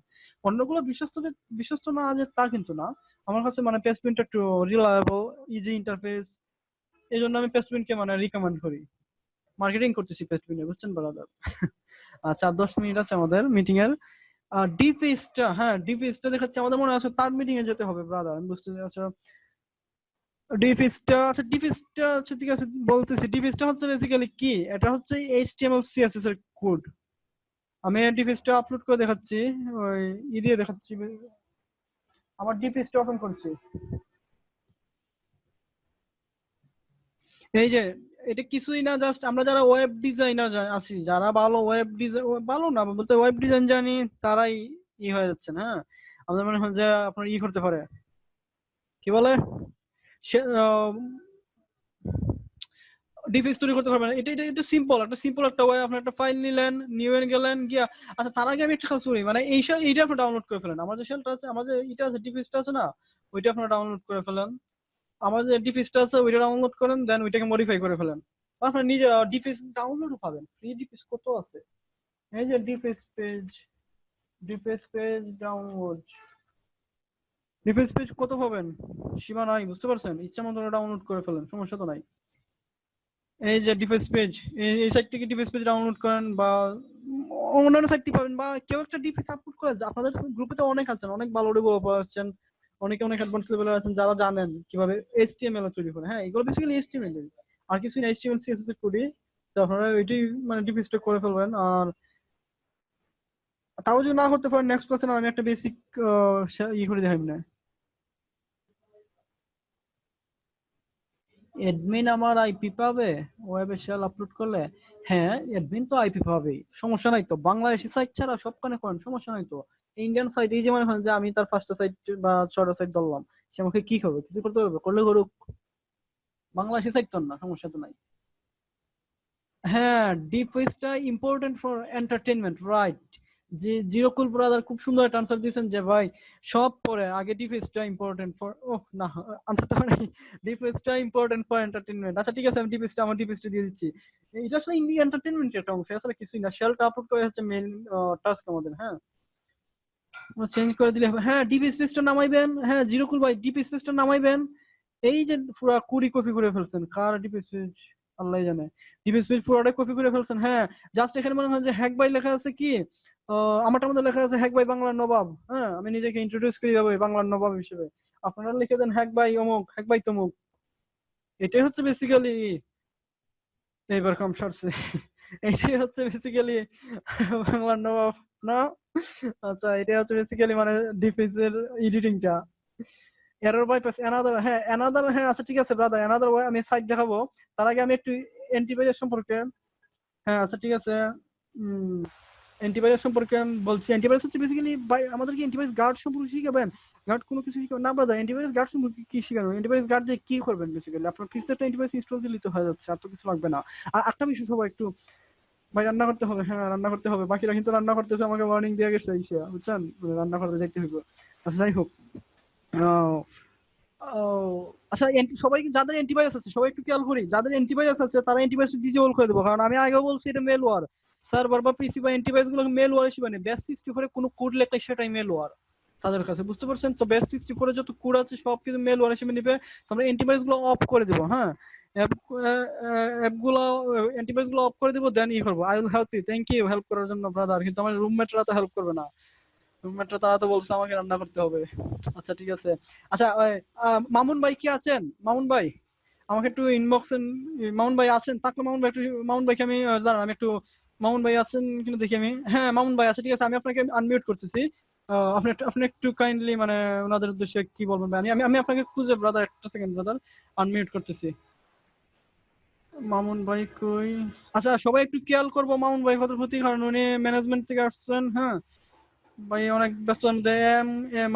অন্যগুলো বিশ্বস্ত না যে তা কিন্তু না, আমার কাছে মানে ফেসবুকটা একটু রিলায়েবল, ইজি ইন্টারফেস, এই জন্য আমি ফেসবুককে মানে রিকমেন্ড করি, মার্কেটিং করতেছি ফেসবুকে, বুঝছেন ব্রাদার। আচ্ছা 10 মিনিট আছে আমাদের মিটিং এর। ডিপিএসটা, হ্যাঁ ডিপিএসটা দেখাচ্ছে, আমাদের মনে আছে তার মিটিং এ যেতে হবে ব্রাদার, আমি বুঝতে আচ্ছা ডিপিএসটা, আচ্ছা ঠিক আছে বলতেছি। ডিপিএসটা হচ্ছে বেসিক্যালি কি, এটা হচ্ছে HTML CSS এর কোড। আমি ডিপিএসটা আপলোড করে দেখাচ্ছি, ওই দিয়ে দেখাচ্ছি, আমার ডিপিএসটা ওপেন করছি। এই যে এটা কিছুই না, জাস্ট আমরা যারা ওয়েব ডিজাইনার আছি, যারা ভালো ওয়েব ডিজাইন, ভালো না বলতে ওয়েব ডিজাইন জানি, তারাই হয়ে যাচ্ছেন, হ্যাঁ। আমাদের মনে হয় যে আপনার করতে পারে, কি বলে, ডিফেন্স তৈরি করতে পারবেন। এটা সিম্পল একটা ওয়ে, আপনি একটা ফাইল নিলেন, নিয়ে গেলেন গিয়া। আচ্ছা তার আগে আমি একটা কাজ করি, মানে এইটা আপনি ডাউনলোড করে ফেলেন, আমার যে শেলটা আছে, আমার যে এটা আছে, ডিফেন্সটা আছে না, ওইটা আপনারা ডাউনলোড করে ফেলেন। আমার যে ডিফেন্সটা আছে ওইটা ডাউনলোড করেন, দেন ওইটাকে মডিফাই করে ফেলেন, আপনার নিজে ডিফেন্স ডাউনলোডও পাবেন, ফ্রি ডিফেন্স কত আছে। এই যে defence page download, defence page কত পাবেন, সীমা নাই, বুঝতে পারছেন, ইচ্ছা মতো ডাউনলোড করে ফেলেন, সমস্যা তো নাই। এই যে ডিফেন্স পেজ, এই সাইট থেকে ডিফেন্স পেজ ডাউনলোড করেন, বা অন্যান্য সাইট থেকে পাবেন, বা কেউ একটা ডিফেন্স আপলোড করে, আপনাদের গ্রুপে তো অনেক আছেন, অনেক ভালো ডেভেলপার আছেন, অনেকে অনেক অ্যাডভান্স লেভেলের আছেন, যারা জানেন কিভাবে HTML তৈরি করে, হ্যাঁ এগুলো বেসিক্যালি HTML আর কিছু না, HTML CSS এর কোডই, তো আপনারা এটি মানে ডিফেন্সটা করে ফেলবেন। আর তাও যদি না করতে পারেন, নেক্সট ক্লাসে আমি একটা বেসিক করে দেখাই না, অ্যাডমিন আমার আইপি পাবে ওয়েবে শেল আপলোড করলে, হ্যাঁ অ্যাডমিন তো আইপি পাবেই, সমস্যা নাই তো, বাংলাদেশি সাইট ছাড়া সবখানে করেন, সমস্যা নাই তো। ইন্ডিয়ান সাইট, এই যে মনে হয় যে আমি তার 5টা সাইট বা 6টা সাইট ধরলাম, সে আমাকে কি করবে, কিছু করতে পারবে, করলে করুক, বাংলাদেশি সাইট তো না, সমস্যা তো নাই। হ্যাঁ ডিফেন্সটা ইম্পর্টেন্ট ফর এন্টারটেইনমেন্ট, রাইট। যে জিরোকুল ব্রাদার খুব সুন্দর একটা আনসার দিয়েছেন, যে ভাই সব পরে আগে ডিফেন্সটা ইম্পর্টেন্ট ফর, ও না আনসারটা মানে ডিফেন্সটা ইম্পর্টেন্ট ফর এন্টারটেইনমেন্ট। আচ্ছা ঠিক আছে, আমি আমার ডিফেন্সটা দিয়ে দিচ্ছি, এটা আসলে ইন্ডিয়া এন্টারটেইনমেন্ট একটা অংশ, আসলে কিছুই না, শেলটা আপলোড করে হচ্ছে মেইন টাস্ক আমাদের, হ্যাঁ চেঞ্জ করে দিলে হবে। হ্যাঁ ডিপি স্পেসটা নামাইবেন, হ্যাঁ জিরোকুল ভাই ডিপি স্পেসটা নামাইবেন। এই যে পুরো কুড়ি কপি করে ফেলছেন, কার ডিপি স্পেস আল্লাহ জানে, ডিপি স্পেস পুরোটা কপি করে ফেলছেন, হ্যাঁ জাস্ট এখানে মনে হয় যে হ্যাক বাই লেখা আছে কি, আমারটার মধ্যে লেখা আছে হ্যাক বাই বাংলার নবাব, হ্যাঁ আমি নিজেকে ইন্ট্রোডিউস করে যাবো বাংলার নবাব হিসেবে, আপনারা লিখে দেন হ্যাক বাই অমুক, হ্যাক বাই তমুক, এটাই হচ্ছে বেসিক্যালি, এইবার কম সারছে, এটাই হচ্ছে বেসিক্যালি বাংলার নবাব না। আচ্ছা এটা হচ্ছে বেসিক্যালি মানে ডিফেন্সের এডিটিংটা, এরর বাইপাস অ্যানাদার, হ্যাঁ অ্যানাদার, হ্যাঁ আচ্ছা ঠিক আছে ব্রাদার, অ্যানাদার ওয়ে আমি সাইট দেখাবো, তার আগে আমি একটু অ্যান্টিভাইরাস সম্পর্কে, হ্যাঁ আচ্ছা ঠিক আছে, অ্যান্টিভাইরাস সম্পর্কে আমি বলছি। অ্যান্টিভাইরাস হচ্ছে বেসিক্যালি আমাদের কি অ্যান্টিভাইরাস গার্ড সম্পর্কে শিখাবেন, গার্ড কোনো কিছু শিখাবেন না ব্রাদার, অ্যান্টিভাইরাস গার্ড সম্পর্কে কি শিখাবেন, অ্যান্টিভাইরাস গার্ড দিয়ে কি করবেন, বেসিক্যালি আপনার পিসিতে অ্যান্টিভাইরাস ইনস্টল দিলেই তো হয়ে যাচ্ছে, আর তো কিছু লাগবে না। আর একটা বিষয় সবাই একটু, ভাই রান্না করতে হবে, হ্যাঁ রান্না করতে হবে, বাকিরা কিন্তু রান্না করতেছে, আমাকে ওয়ার্নিং দিয়ে গেছে বুঝছেন, রান্না করতে দেখতে হইব। আচ্ছা যাই হোক, আচ্ছা সবাই যাদের অ্যান্টিভাইরাস আছে সবাই একটু খেয়াল করি, যাদের অ্যান্টিভাইরাস আছে তারা অ্যান্টিভাইরাস ডিসেবল করে দেবো, কারণ আমি আগেও বলছি এটা মেলওয়্যার, সার্ভার বা পিসি বা অ্যান্টিভাইরাস গুলো মেলওয়্যার হিসেবে নেই, বেস 64 কোনো কোড লেখলে সেটাই মেলওয়্যার তাদের কাছে, বুঝতে পারছেন তো, বেস 64 যত কোড আছে সব কিছু মেলওয়্যার হিসেবে নিবে, তোমরা অ্যান্টিভাইরাস গুলো অফ করে দেবো, হ্যাঁ অ্যাপগুলো অ্যান্টিভাইরাস গুলো অফ করে দেবো, দেন করবো, I will help you, thank you help করার জন্য ব্রাদার, কিন্তু আমার রুমমেটরা তো হেল্প করবে না, রুমমেটরা তারা তো বলছে আমাকে রান্না করতে হবে। আচ্ছা ঠিক আছে, আচ্ছা মামুন ভাই কি আছেন, মামুন ভাই আমাকে একটু ইনবক্সে, মামুন ভাই আছেন, থাকলে মামুন ভাই একটু, মামুন ভাইকে আমি দাঁড়ান আমি একটু মামুন ভাই আছেন কিন্তু দেখি আমি, হ্যাঁ মামুন ভাই আছে, ঠিক আছে আমি আপনাকে আনমিউট করতেছি। আপনি একটু কাইন্ডলি মানে ওনাদের উদ্দেশ্যে কি বলবেন ভাই? আমি আপনাকে খুঁজে ব্রাদার, একটা সেকেন্ড ব্রাদার, আনমিউট করতেছি। মামুন ভাই কই? আচ্ছা সবাই একটু খেয়াল করবো মামুন ভাই কত প্রতি, কারণ উনি ম্যানেজমেন্ট থেকে আসছেন। হ্যাঁ ভাই অনেক ব্যস্ত মধ্যে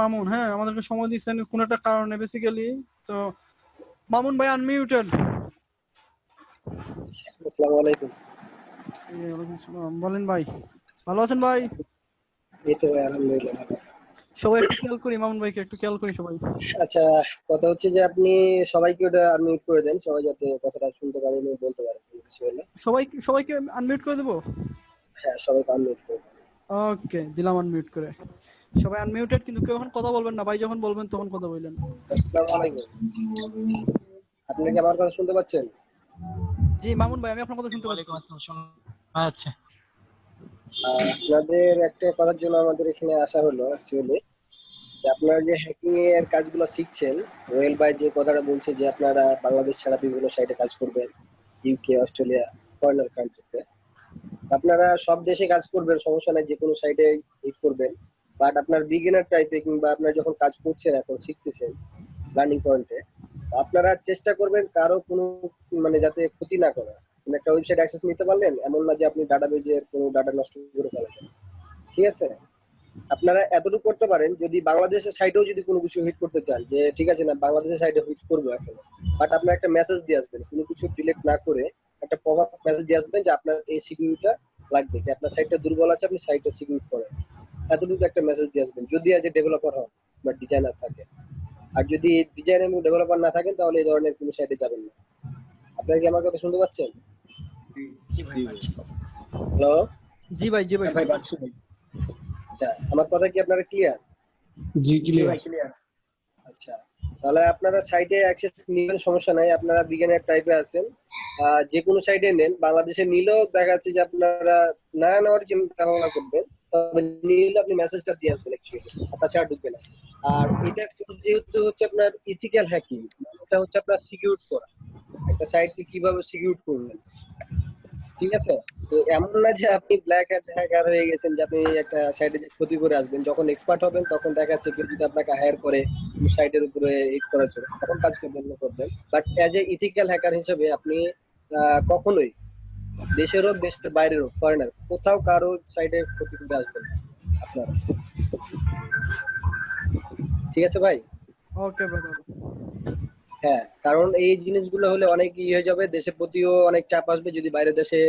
মামুন, হ্যাঁ আমাদেরকে সময় দিচ্ছেন কোন একটা কারণে বেসিক্যালি। তো মামুন ভাই আনমিউটেড। আসসালামু আলাইকুম। বলেন ভাই, ভালো আছেন ভাই? এই তো ভাই আলহামদুলিল্লাহ ভালো। সবাই একটু খেয়াল করি, মামুন ভাইকে একটু খেয়াল করি সবাই। আচ্ছা, কথা হচ্ছে যে আপনি সবাইকে ওটা আনমিউট করে দেন, সবাই যাতে কথাটা শুনতে পারে এবং বলতে পারে কোনো কিছু হলে। সবাইকে আনমিউট করে দেবো। হ্যাঁ, সবাইকে আনমিউট করে দেন। ওকে দিলাম আনমিউট করে। সবাই আনমিউটেড, কিন্তু কেউ এখন কথা বলবেন না ভাই, যখন বলবেন তখন কথা বললেন। আসসালামু আলাইকুম। আপনি কি আমার কথা শুনতে পাচ্ছেন? জি মামুন ভাই আমি আপনার কথা শুনতে পাচ্ছি। ওয়ালাইকুম আসসালাম, শোনা যাচ্ছে। আপনাদের একটা কথার জন্য আমাদের এখানে আসা হলো অ্যাকচুয়ালি, যে আপনারা যে হ্যাকিং এর কাজগুলো শিখছেন, রয়েল ভাই যে কথাটা বলছে যে আপনারা বাংলাদেশ ছাড়া বিভিন্ন সাইটে কাজ করবেন, ইউকে, অস্ট্রেলিয়া, ফরেনার কান্ট্রিতে। আপনারা সব দেশে কাজ করবেন, সমস্যা নাই, যে কোনো সাইডে হিট করবেন। বাট আপনার বিগিনার টাইপে কিংবা আপনারা যখন কাজ করছেন, এখন শিখতেছেন লার্নিং পয়েন্টে, আপনারা চেষ্টা করবেন কারো কোনো মানে যাতে ক্ষতি না করে। মানে একটা ওয়েবসাইট অ্যাক্সেস নিতে পারলেন, এমন না যে আপনি ডাটাবেজের কোনো ডাটা নষ্ট করে ফেলেন। ঠিক আছে? আপনারা এতটুকু করতে পারেন, যদি বাংলাদেশের সাইটেও যদি কোনো কিছু হিট করতে চান, যে ঠিক আছে না বাংলাদেশের সাইটে হিট করবো এখন, বাট আপনার একটা মেসেজ দিয়ে আসবেন, কোনো কিছু ডিলিট না করে একটা পপ আপ মেসেজ দিয়ে আসবেন যে আপনার এই সিকিউরিটিটা লাগবে, যে আপনার সাইটটা দুর্বল আছে, আপনি সাইটটা সিকিউর করেন। এতটুকু একটা মেসেজ দিয়ে আসবেন, যদি আজ ডেভেলপার হন বা ডিজাইনার থাকে। আর যদি ডিজাইনার এবং ডেভেলপার না থাকেন, তাহলে এই ধরনের কোনো সাইটে যাবেন না। আপনারা কি আমার কথা শুনতে পাচ্ছেন? হ্যালো? জি ভাই, জি ভাই। ভাই পাচ্ছি ভাই। আমার কথা কি আপনারা ক্লিয়ার? জি ক্লিয়ার। আচ্ছা, তাহলে আপনারা সাইটে অ্যাক্সেস নিবেন, সমস্যা নাই। আপনারা বিজ্ঞানের টাইপে আছেন, যে কোনো সাইটে নেন। বাংলাদেশে নিলেও দেখা যাচ্ছে যে আপনারা না নেওয়ার চিন্তা ভাবনা করবেন, তবে নিলে আপনি মেসেজটা দিয়ে আসবেন অ্যাকচুয়ালি, তাছাড়া ঢুকবে না। আর এটা যেহেতু হচ্ছে আপনার ইথিক্যাল হ্যাকিং, এটা হচ্ছে আপনার সিকিউর করা, একটা সাইটকে কিভাবে সিকিউর করবেন। ঠিক আছে? তো এমন না যে আপনি ব্ল্যাক হ্যাকার হয়ে গেছেন, যে আপনি একটা সাইটে যে ক্ষতি করে আসবেন। যখন এক্সপার্ট হবেন তখন দেখা যাচ্ছে কেউ যদি আপনাকে হায়ার করে সাইটের উপরে হিট করার জন্য, তখন কাজ করবেন না করবেন। But as a ethical hacker হিসেবে আপনি কখনোই দেশের হোক দেশের বাইরের হোক ফরেনার কোথাও কারো সাইটে ক্ষতি করে আসবেন না আপনারা। ঠিক আছে ভাই? ওকে ব্রাদার। হ্যাঁ, কারণ এই জিনিসগুলো হলে অনেক হয়ে যাবে, দেশের প্রতিও অনেক চাপ আসবে। যদি বাইরের দেশে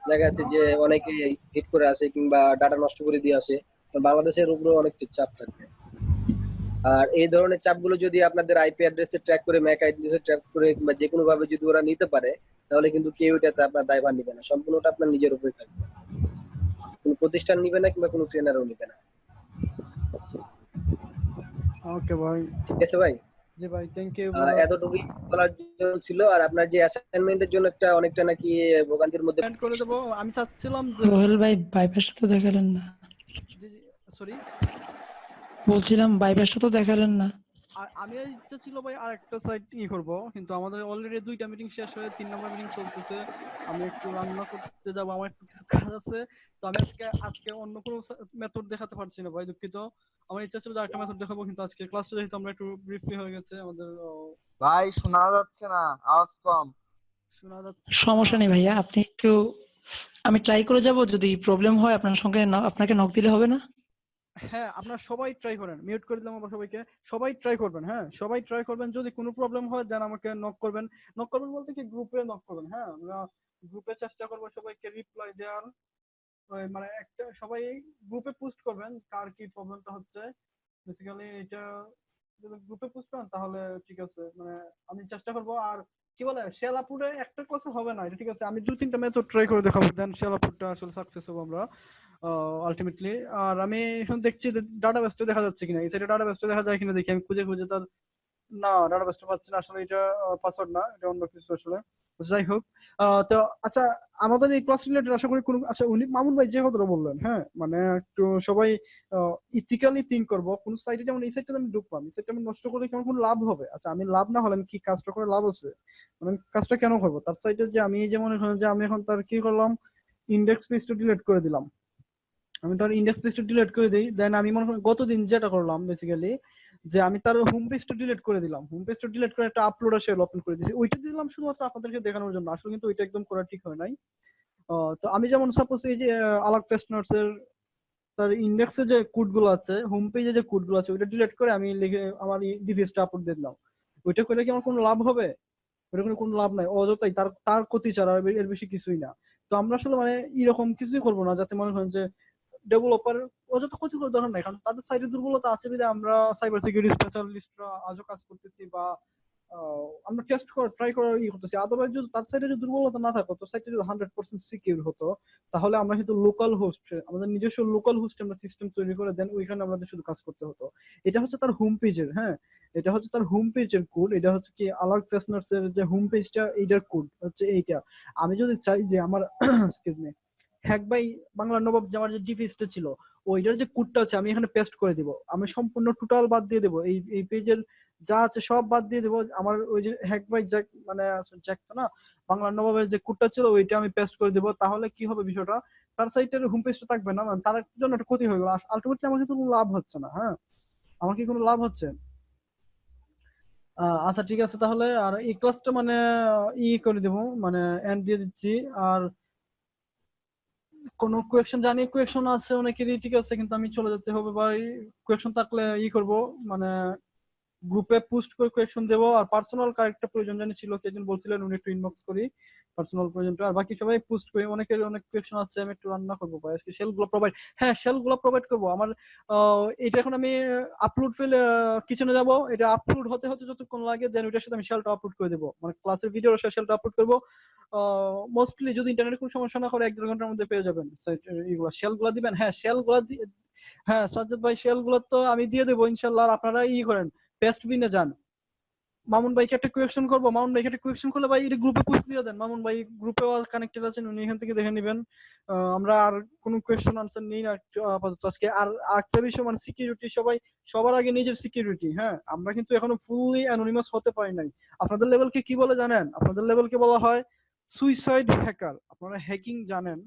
দেখা যাচ্ছে যে অনেকে হিট করে আসে কিংবা ডাটা নষ্ট করে দিয়ে আসে, তো বাংলাদেশের উপরে অনেক চাপ থাকবে। আর এই ধরনের চাপগুলো যদি আপনাদের আইপি অ্যাড্রেসে ট্র্যাক করে, ম্যাক অ্যাড্রেসে ট্র্যাক করে কিংবা যে কোনো ভাবে যদি ওরা নিতে পারে, তাহলে কিন্তু কেউ এটাতে আপনার দায়ভার নিবে না, সম্পূর্ণটা আপনার নিজের উপরে থাকবে। কোনো প্রতিষ্ঠান নিবে না কিংবা কোনো ট্রেনারও নিবে না। ওকে ভাই। ঠিক আছে ভাই? জি ভাই, থ্যাংক ইউ। এতটুকুই বলার জন্য ছিল। আর আপনার যে অ্যাসাইনমেন্টের জন্য একটা অনেকটা নাকি ভোগান্তির মধ্যে এন্ড করে দেবো। আমি চাচ্ছিলাম যে রোহেল ভাই বাইপাসটা তো দেখালেন না। সরি, বলছিলাম বাইপাসটা তো দেখালেন না। আর আমি ইচ্ছা ছিল ভাই আরেকটা সাইট করবো, কিন্তু আমাদের অলরেডি 2টা মিটিং শেষ হয়ে 3 নম্বর মিটিং চলতেছে। আমি একটু রান্না করতে যাব, আমার একটু কিছু কাজ আছে। তো আমি আজকে অন্য কোনো মেথড দেখাতে পারছি না ভাই, দুঃখিত। আমার ইচ্ছা ছিল যে আরেকটা মেথড দেখাবো, কিন্তু আজকে ক্লাসটা যেহেতু আমরা একটু ব্রিফলি হয়ে গেছে আমাদের। ভাই শোনা যাচ্ছে না, আওয়াজ কম। শোনা যাচ্ছে? সমস্যা নেই ভাইয়া, আপনি একটু, আমি ট্রাই করে যাব, যদি প্রবলেম হয় আপনার সঙ্গে আপনাকে নক দিলে হবে না? হ্যাঁ আপনারা সবাই ট্রাই করেন, মিউট করে দিলাম আবার সবাইকে। সবাই ট্রাই করবেন, হ্যাঁ সবাই ট্রাই করবেন। যদি কোনো প্রবলেম হয় দেন আমাকে নক করবেন। নক করবেন বলতে কি গ্রুপে নক করবেন। হ্যাঁ আমরা গ্রুপে চেষ্টা করবো সবাইকে রিপ্লাই দেওয়ার। মানে একটা সবাই গ্রুপে পোস্ট করবেন কার কি প্রবলেমটা হচ্ছে। বেসিক্যালি এটা যদি গ্রুপে পোস্ট করেন তাহলে ঠিক আছে, মানে আমি চেষ্টা করবো। আর কি বলে শেলাপুরে একটা ক্লাসে হবে না এটা, ঠিক আছে আমি 2-3টা মেথড ট্রাই করে দেখাবো, দেন শেলাপুরটা আসলে সাকসেস হবো আমরা আলটিমেটলি। আর আমি এখন দেখছি যে ডাটাবেসটা দেখা যাচ্ছে কিনা, এই সাইডে ডাটাবেসটা দেখা যায় কিনা দেখি, আমি খুঁজে খুঁজে তার না ডাটাবেসটা পাচ্ছি না আসলে। এটা পাসওয়ার্ড না, এটা অন্য কিছু আসলে। যাই হোক, তো আচ্ছা আমাদের এই ক্লাস রিলেটেড আশা করি কোনো, আচ্ছা উনি মামুন ভাই যে কথাটা বললেন, হ্যাঁ মানে একটু সবাই ইথিক্যালি থিঙ্ক করবো। কোন সাইটে যেমন এই সাইটটা আমি ঢুকলাম, এই সাইটটা আমি নষ্ট করলে কেমন কোন লাভ হবে? আচ্ছা আমি লাভ না হলে আমি কি কাজটা করে লাভ আছে, মানে আমি কাজটা কেন করবো তার সাইটে? যে আমি যেমন এখন যে আমি এখন তার কি করলাম, ইন্ডেক্স পেজটা ডিলিট করে দিলাম। আমি তার ইন্ডেক্স পেজটা ডিলিট করে দিই, দেন আমি মনে করি গতদিন যেটা করলাম বেসিক্যালি যে আমি তার হোম পেজটা ডিলিট করে দিলাম। হোম পেজটা ডিলিট করে একটা আপলোড আসে ওপেন করে দিয়েছি, ওইটা দিলাম শুধুমাত্র আপনাদেরকে দেখানোর জন্য। আসলে কিন্তু ওইটা একদম করা ঠিক হয় নাই। তো আমি যেমন সাপোজ এই যে আলাক ফেস্টনার্স এর তার ইন্ডেক্সে যে কোড গুলো আছে, হোম পেজে যে কোড গুলো আছে, ওইটা ডিলিট করে আমি লিখে আমার ডিভাইসটা আপলোড দিয়ে দিলাম। ওইটা করে কি আমার কোনো লাভ হবে? ওইটা কোনো লাভ নাই, অযথাই তার তার ক্ষতি ছাড়া এর বেশি কিছুই না। তো আমরা আসলে মানে এরকম কিছুই করবো না যাতে মনে করেন যে ডেভেলপার অযথা ক্ষতি করার দরকার নাই, কারণ তাদের সাইডে দুর্বলতা আছে বলে আমরা সাইবার সিকিউরিটি স্পেশালিস্টরা আজও কাজ করতেছি বা আমরা টেস্ট করা ট্রাই করার করতেছি। আদারওয়াইজ যদি তার সাইডে যদি দুর্বলতা না থাকতো, তো সাইটটা যদি 100% সিকিউর হতো, তাহলে আমরা কিন্তু লোকাল হোস্ট, আমাদের নিজস্ব লোকাল হোস্ট আমরা সিস্টেম তৈরি করে দেন ওইখানে আমাদের শুধু কাজ করতে হতো। এটা হচ্ছে তার হোম পেজের, হ্যাঁ এটা হচ্ছে তার হোম পেজের কোড। এটা হচ্ছে কি আলার্ট ফেস্টনার্স এর যে হোম পেজটা, এইটার কোড হচ্ছে এইটা। আমি যদি চাই যে আমার excuse me hack by Bangla Nawab যে আমার যে ডিভাইসটা ছিল, ওইটার যে কোডটা আছে আমি এখানে পেস্ট করে দিব। আমি সম্পূর্ণ টোটাল বাদ দিয়ে দেবো, এই পেজের যা আছে সব বাদ দিয়ে দেবো। আমার ওই যে হ্যাক বাই জ্যাক মানে জ্যাক তো না, বাংলা নবাবের যে কোডটা ছিল ওইটা আমি পেস্ট করে দেবো। তাহলে কি হবে বিষয়টা, তার সাইটের হোম পেজটা থাকবে না, মানে তার জন্য একটা ক্ষতি হয়ে গেল। আলটিমেটলি আমার কিন্তু কোনো লাভ হচ্ছে না। হ্যাঁ, আমার কি কোনো লাভ হচ্ছে? আচ্ছা ঠিক আছে তাহলে, আর এই ক্লাসটা মানে করে দেবো, মানে এন্ড দিয়ে দিচ্ছি। আর কোনো কোয়েকশন জানি, কোয়েকশন আছে অনেকেরই, ঠিক আছে, কিন্তু আমি চলে যেতে হবে ভাই। কোয়েকশন থাকলে করব, মানে গ্রুপে পোস্ট করে কোয়েকশন দেবো। আর পার্সোনাল কারেক্টটা প্রয়োজন জানি ছিল, কে একজন বলছিলেন উনি একটু ইনবক্স করি পার্সোনাল প্রয়োজনটা। আর বাকি সবাই পোস্ট করি, অনেকের অনেক কোয়েকশন আছে, আমি একটু রান্না করবো ভাই আজকে। শেল গুলো প্রোভাইড, হ্যাঁ শেল গুলো প্রোভাইড করবো আমার। এটা এখন আমি আপলোড ফেলে কিচেনে যাব, এটা আপলোড হতে হতে যতক্ষণ লাগে দেন ওইটার সাথে আমি শেলটা আপলোড করে দেবো, মানে ক্লাসের ভিডিওর সাথে শেলটা আপলোড করবো। মোস্টলি যদি ইন্টারনেট কোনো সমস্যা না করে 1-1.5 ঘন্টার মধ্যে পেয়ে যাবেন এইগুলো। শেল গুলা দিবেন, হ্যাঁ শেল গুলা হ্যাঁ সাজ্জাদ ভাই শেল গুলো তো আমি দিয়ে দেবো ইনশাল্লাহ। আর আপনারা করেন, পেস্ট বিনে যান। মামুন ভাইকে একটা কোয়েকশন করবো, মামুন ভাইকে একটা কোয়েকশন করলে ভাই এটা গ্রুপে পোস্ট দিয়ে দেন। মামুন ভাই গ্রুপে কানেক্টেড আছেন, উনি এখান থেকে দেখে নেবেন। আমরা আর কোনো কোয়েকশন আনসার নেই না আপাতত আজকে। আর একটা বিষয়, মানে সিকিউরিটি, সবার আগে নিজের সিকিউরিটি। হ্যাঁ, আমরা কিন্তু এখনো ফুললি অ্যানোনিমাস হতে পারি নাই। আপনাদের লেভেলকে কি বলে জানেন? আপনাদের লেভেলকে বলা হয় সুইসাইড হ্যাকার। আপনারা হ্যাকিং জানেন,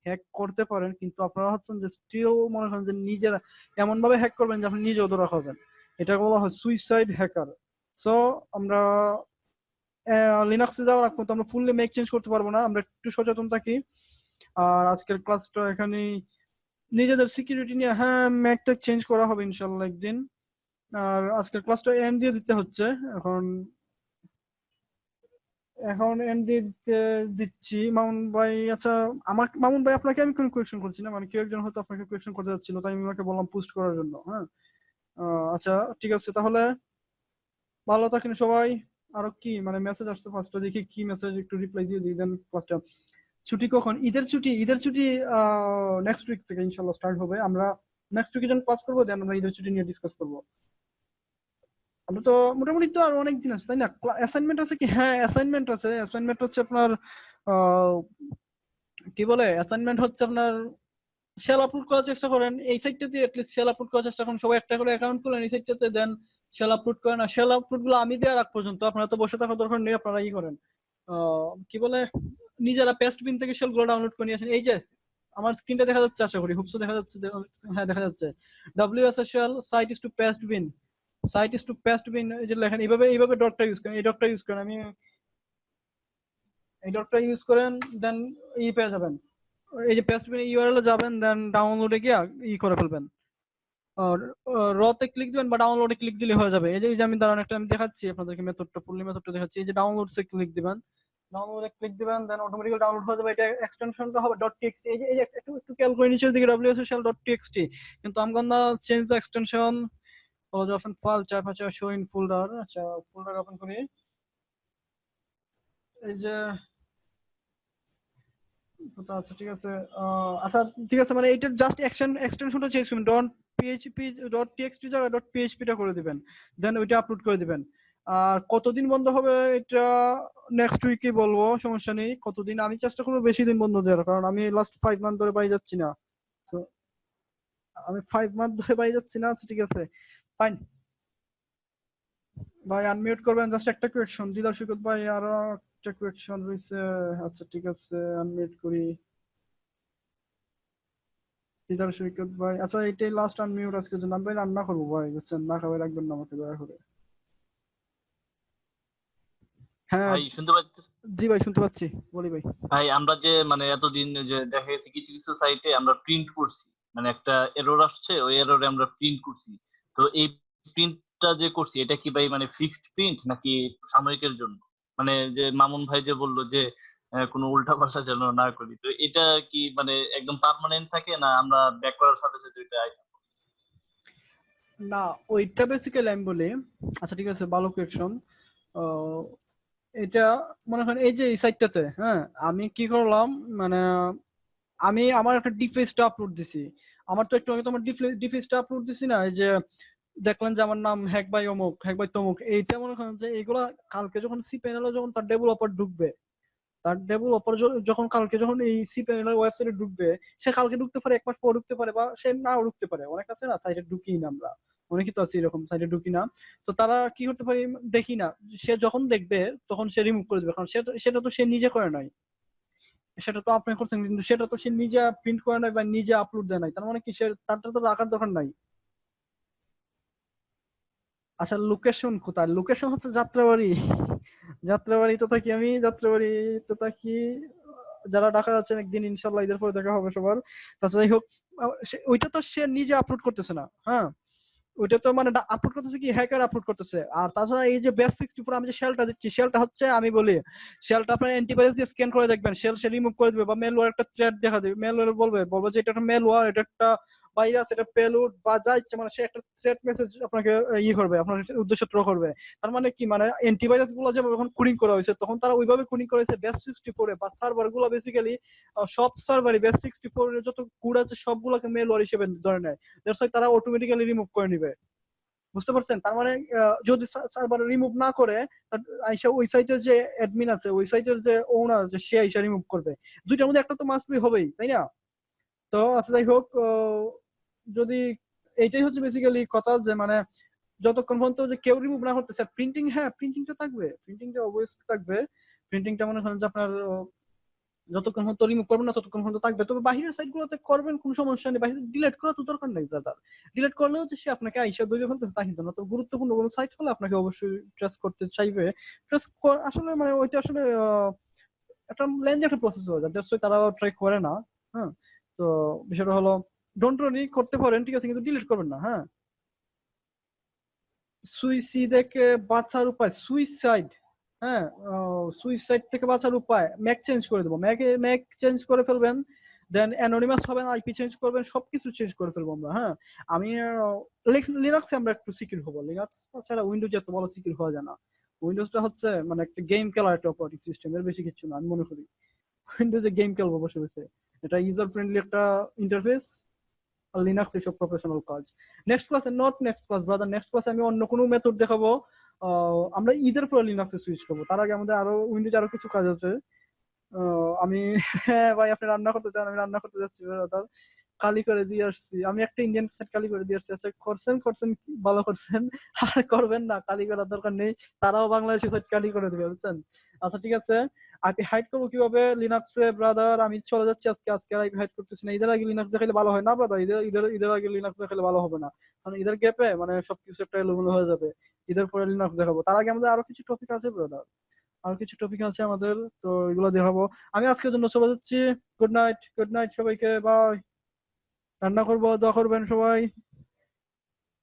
হ্যাক করতে পারেন, কিন্তু আপনারা হচ্ছেন যে স্টিল মনে করেন যে নিজেরা এমন ভাবে হ্যাক করবেন যে আপনি নিজেও ধরা খাবেন। এটা বলা হয় সুইসাইড হ্যাকার। সো আমরা লিনাক্সে যাওয়ার আগ পর্যন্ত আমরা ফুললি মেক চেঞ্জ করতে পারবো না, আমরা একটু সচেতন থাকি। আর আজকের ক্লাসটা এখানেই, নিজেদের সিকিউরিটি নিয়ে হ্যাঁ ম্যাকটা চেঞ্জ করা হবে ইনশাল্লাহ একদিন। আর আজকের ক্লাসটা এন্ড দিয়ে দিতে হচ্ছে এখন। এখন এন্ড দিয়ে দিচ্ছি মামুন ভাই। আচ্ছা, আমার মামুন ভাই আপনাকে আমি কোনো কোয়েশ্চেন করছি না, মানে কেউ একজন হয়তো আপনাকে কোয়েশ্চেন করতে যাচ্ছিল, তাই আমি ওনাকে বললাম পোস্ট করার জন্য। হ্যাঁ, আচ্ছা ঠিক আছে তাহলে, ভালো থাকেন সবাই। আরো কি মানে মেসেজ আসছে ফার্স্টে, দেখি কি মেসেজ, একটু রিপ্লাই দিয়ে দিই দেন ক্লাসটা। ছুটি কখন? ঈদের ছুটি? ঈদের ছুটি নেক্সট উইক থেকে ইনশাআল্লাহ স্টার্ট হবে। আমরা নেক্সট উইকে যখন ক্লাস করবো দেন আমরা ঈদের ছুটি নিয়ে ডিসকাস করবো। আমরা তো মোটামুটি তো আর অনেক দিন আছে তাই না? অ্যাসাইনমেন্ট আছে কি? হ্যাঁ অ্যাসাইনমেন্ট আছে। অ্যাসাইনমেন্ট হচ্ছে আপনার কি বলে, অ্যাসাইনমেন্ট হচ্ছে আপনার শেল আপলোড করার চেষ্টা করেন এই সাইটটাতে, অ্যাটলিস্ট শেল আপলোড করার চেষ্টা করেন। সবাই একটা করে অ্যাকাউন্ট করেন এই সাইটটাতে, দেন শেল আপলোড করেন। আর শেল আপলোড গুলো আমি দেওয়ার আগ পর্যন্ত আপনারা তো বসে থাকার দরকার নেই, আপনারা করেন কি বলে, নিজেরা পেস্ট বিন থেকে শেল গুলো ডাউনলোড করে নিয়ে আসেন। এই যে আমার স্ক্রিনটা দেখা যাচ্ছে, আশা করি হুপসো দেখা যাচ্ছে। হ্যাঁ দেখা যাচ্ছে। WSSL site is to Pastebin, site is to Pastebin, এই যে লেখেন এইভাবে ডটটা ইউজ করেন, এই ডটটা ইউজ করেন। আমি এই ডটটা ইউজ করেন, দেন পেয়ে যাবেন। এই যে পেস্ট বিন ইউআরএল এ যাবেন, দেন ডাউনলোডে গিয়ে করে ফেলবেন। আর রতে ক্লিক দিবেন বা ডাউনলোডে ক্লিক দিলে হয়ে যাবে। এই যে আমি দাঁড়ান একটা আমি দেখাচ্ছি আপনাদেরকে, মেথডটা ফুললি মেথডটা দেখাচ্ছি। এই যে ডাউনলোডসে ক্লিক দিবেন, ডাউনলোডে ক্লিক দিবেন, দেন অটোমেটিক্যালি ডাউনলোড হয়ে যাবে। এটা এক্সটেনশনটা হবে .txt। এই যে একটু খেয়াল করে নিচের দিকে WSL.txt, কিন্তু I'm gonna change the extension for the open file type আছে show in folder। আচ্ছা ফোল্ডার ওপেন করি। এই যে আচ্ছা ঠিক আছে, আচ্ছা ঠিক আছে, মানে এটা জাস্ট এক্সটেনশনটা চেঞ্জ করবেন, .php জায়গায় .php টা করে দিবেন, দেন ওইটা আপলোড করে দিবেন। আর কতদিন বন্ধ হবে এটা নেক্সট উইকে বলবো, সমস্যা নেই। কতদিন, আমি চেষ্টা করবো বেশি দিন বন্ধ দেওয়ার, কারণ আমি লাস্ট 5 মান্থ ধরে বাড়ি যাচ্ছি না। তো আমি 5 মান্থ ধরে বাড়ি যাচ্ছি না। আচ্ছা ঠিক আছে ফাইন। ভাই আনমিউট করবেন, জাস্ট একটা কোয়েকশন দিদার সৈকত ভাই, আরো একটা কোয়েকশন রয়েছে। আচ্ছা ঠিক আছে আনমিউট করি। সিদ্ধার সৈকত ভাই, আচ্ছা এটাই লাস্ট আনমিউট আজকের জন্য। আমি ভাই রান্না করবো ভাই, বুঝছেন, না খাওয়াই রাখবেন না আমাকে দয়া করে। হ্যাঁ ভাই শুনতে পাচ্ছি। জি ভাই শুনতে পাচ্ছি, বলি ভাই। ভাই আমরা যে মানে এতদিন যে দেখা গেছে কিছু কিছু সাইটে আমরা প্রিন্ট করছি, মানে একটা এরর আসছে, ওই এররে আমরা প্রিন্ট করছি। তো এই প্রিন্টটা যে করছি এটা কি ভাই মানে ফিক্সড প্রিন্ট নাকি সাময়িকের জন্য? মানে যে মামুন ভাই যে বললো যে কোনো উল্টা পাল্টা যেন না করি, তো এটা কি মানে একদম পার্মানেন্ট থাকে না আমরা ব্যাক করার সাথে সাথে এটা আসে? না ওইটা বেসিক্যালি আমি বলি, আচ্ছা ঠিক আছে, ভালো কোয়েকশন। এটা মনে করেন এই যে এই সাইটটাতে, হ্যাঁ আমি কি করলাম, মানে আমি আমার একটা ডিফেসটা আপলোড দিছি। আমার তো একটু আগে তোমার ডিফেসটা আপলোড দিছি না, এই যে দেখলেন যে আমার নাম হ্যাক বাই অমুক, হ্যাক বাই তমুক। এইটা মনে করেন যে এগুলা কালকে যখন সি প্যানেলে যখন তার ডেভেলপার ঢুকবে, তার ডেভেলপার যখন কালকে যখন এই সি প্যানেলের ওয়েবসাইটে ঢুকবে, সে কালকে ঢুকতে পারে, এক মাস পর ঢুকতে পারে, বা সে নাও ঢুকতে পারে। অনেক আছে না সাইটে ঢুকি না আমরা, অনেকেই তো আছে এরকম সাইটে ঢুকি না। তো তারা কি করতে পারে, দেখি না, সে যখন দেখবে তখন সে রিমুভ করে দেবে, কারণ সেটা তো সে নিজে করে নাই, সেটা তো আপনি করছেন, কিন্তু সেটা তো সে নিজে প্রিন্ট করে নাই বা নিজে আপলোড দেয় নাই, তার মানে কি সে তারটা তো রাখার দরকার নাই। আচ্ছা লোকেশন কোথায়? লোকেশন হচ্ছে যাত্রাবাড়ি। যাত্রাবাড়ি তো থাকি আমি, যাত্রাবাড়ি তো থাকি। যারা ঢাকা যাচ্ছেন একদিন ইনশাল্লাহ ঈদের পরে দেখা হবে সবার। তাছাড়া যাই হোক, ওইটা তো সে নিজে আপলোড করতেছে না, হ্যাঁ ওইটা তো মানে আপলোড করতেছে কি, হ্যাকার আপলোড করতেছে। আর তাছাড়া এই যে বেস 64 আমি যে শেলটা দিচ্ছি, শেলটা হচ্ছে আমি বলি, শেলটা আপনার অ্যান্টিভাইরাস দিয়ে স্ক্যান করে দেখবেন, সে রিমুভ করে দিবে, বা মেলওয়্যার একটা থ্রেড দেখা দেবে, মেলওয়্যার বলবে যে এটা একটা মেলওয়্যার, এটা একটা ভাইরাস, এটা পেলোড বা যা ইচ্ছে, মানে সে একটা থ্রেড মেসেজ আপনাকে করবে, আপনার উদ্দেশ্য থ্রো করবে। তার মানে কি, মানে অ্যান্টিভাইরাস গুলো যেভাবে যখন কোডিং করা হয়েছে তখন তারা ওইভাবে কোডিং করেছে বেস 64 এ, বা সার্ভার গুলো বেসিক্যালি সব সার্ভারই বেস 64 এর যত কোড আছে সবগুলোকে মেলওয়্যার হিসেবে ধরে নেয়। দ্যাটস ওয়াই তারা অটোমেটিক্যালি রিমুভ করে নিবে, বুঝতে পারছেন? তার মানে যদি সার্ভার রিমুভ না করে, আইসা ওই সাইটের যে অ্যাডমিন আছে, ওই সাইটের যে ওনার, যে সে আইসা রিমুভ করবে। দুইটার মধ্যে একটা তো মাস্ট বি হবেই, তাই না? তো আচ্ছা যাই হোক, যদি এইটাই হচ্ছে বেসিক্যালি কথা, যে মানে যতক্ষণ পর্যন্ত যে কেউ রিমুভ না করতেছে প্রিন্টিং, হ্যাঁ প্রিন্টিংটা থাকবে, প্রিন্টিংটা অবভিয়াসলি থাকবে। প্রিন্টিংটা মনে করেন যে আপনার যতক্ষণ পর্যন্ত রিমুভ করবেন না ততক্ষণ পর্যন্ত থাকবে। তবে বাহিরের সাইট গুলোতে করবেন, কোনো সমস্যা নেই, বাহিরে ডিলিট করা তো দরকার নেই ব্রাদার। ডিলিট করলেও যে সে আপনাকে আইসা দৈর্ঘ্য ফেলতেছে তা কিন্তু না। তো গুরুত্বপূর্ণ কোনো সাইট হলে আপনাকে অবশ্যই ট্রেস করতে চাইবে। ট্রেস আসলে মানে ওইটা আসলে একটা লেন্দি একটা প্রসেস হয়ে যায়, দ্যাটস ওয়াই তারা ট্রাই করে না। হ্যাঁ, তো বিষয়টা হলো ডোন্ট রনি করতে পারেন, ঠিক আছে, কিন্তু ডিলিট করবেন না। হ্যাঁ, সুইসাইডকে বাঁচার উপায়, সুইসাইড, হ্যাঁ সুইসাইড থেকে বাঁচার উপায়, ম্যাক চেঞ্জ করে দেবো, ম্যাক চেঞ্জ করে ফেলবেন, দেন অ্যানোনিমাস হবেন, আইপি চেঞ্জ করবেন, সবকিছু চেঞ্জ করে ফেলবো আমরা। হ্যাঁ, আমি লিনাক্সে আমরা একটু সিকিউর হবো, লিনাক্স ছাড়া উইন্ডোজ এত ভালো সিকিউর হওয়া যায় না। উইন্ডোজটা হচ্ছে মানে একটা গেম খেলার একটা অপারেটিং সিস্টেম, এর বেশি কিছু না আমি মনে করি। উইন্ডোজে গেম খেলবো বসে বসে, এটা ইউজার ফ্রেন্ডলি একটা ইন্টারফেস, আর লিনাক্স এসব প্রফেশনাল কাজ। নেক্সট ক্লাসে, not next class brother, next ক্লাসে আমি অন্য কোনো মেথড দেখাবো। আমরা ঈদের পরে লিনাক্সে সুইচ করবো, তার আগে আমাদের আরো উইন্ডোজে আরো কিছু কাজ আছে। আমি হ্যাঁ ভাই আপনি রান্না করতে চান, আমি রান্না করতে যাচ্ছি ব্রাদার, কালি করে দিয়ে আসছি। আমি একটা ইন্ডিয়ান সেট কালি করে দিয়ে আসছি। আচ্ছা করছেন ভালো করছেন, আর করবেন না, কালি করার দরকার নেই, তারাও বাংলাদেশি সেট কালি করে দেবে, বুঝছেন? আচ্ছা ঠিক আছে, আইপি হাইড করবো কিভাবে লিনাক্সে ব্রাদার? আমি চলে যাচ্ছি আজকে আইপি হাইড করতেছি না। ঈদের আগে লিনাক্স দেখালে ভালো হয় না ব্রাদার, ঈদের আগে লিনাক্স দেখালে ভালো হবে না, কারণ ঈদের গ্যাপে মানে সবকিছু একটা এলোমেলো হয়ে যাবে। ঈদের পরে লিনাক্স দেখাবো, তার আগে আমাদের আরো কিছু টপিক আছে ব্রাদার, আরো কিছু টপিক আছে আমাদের, তো এগুলো দেখাবো। আমি আজকের জন্য চলে যাচ্ছি। গুড নাইট সবাইকে, বাই। রান্না করবো, দোয়া করবেন সবাই,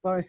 বাই।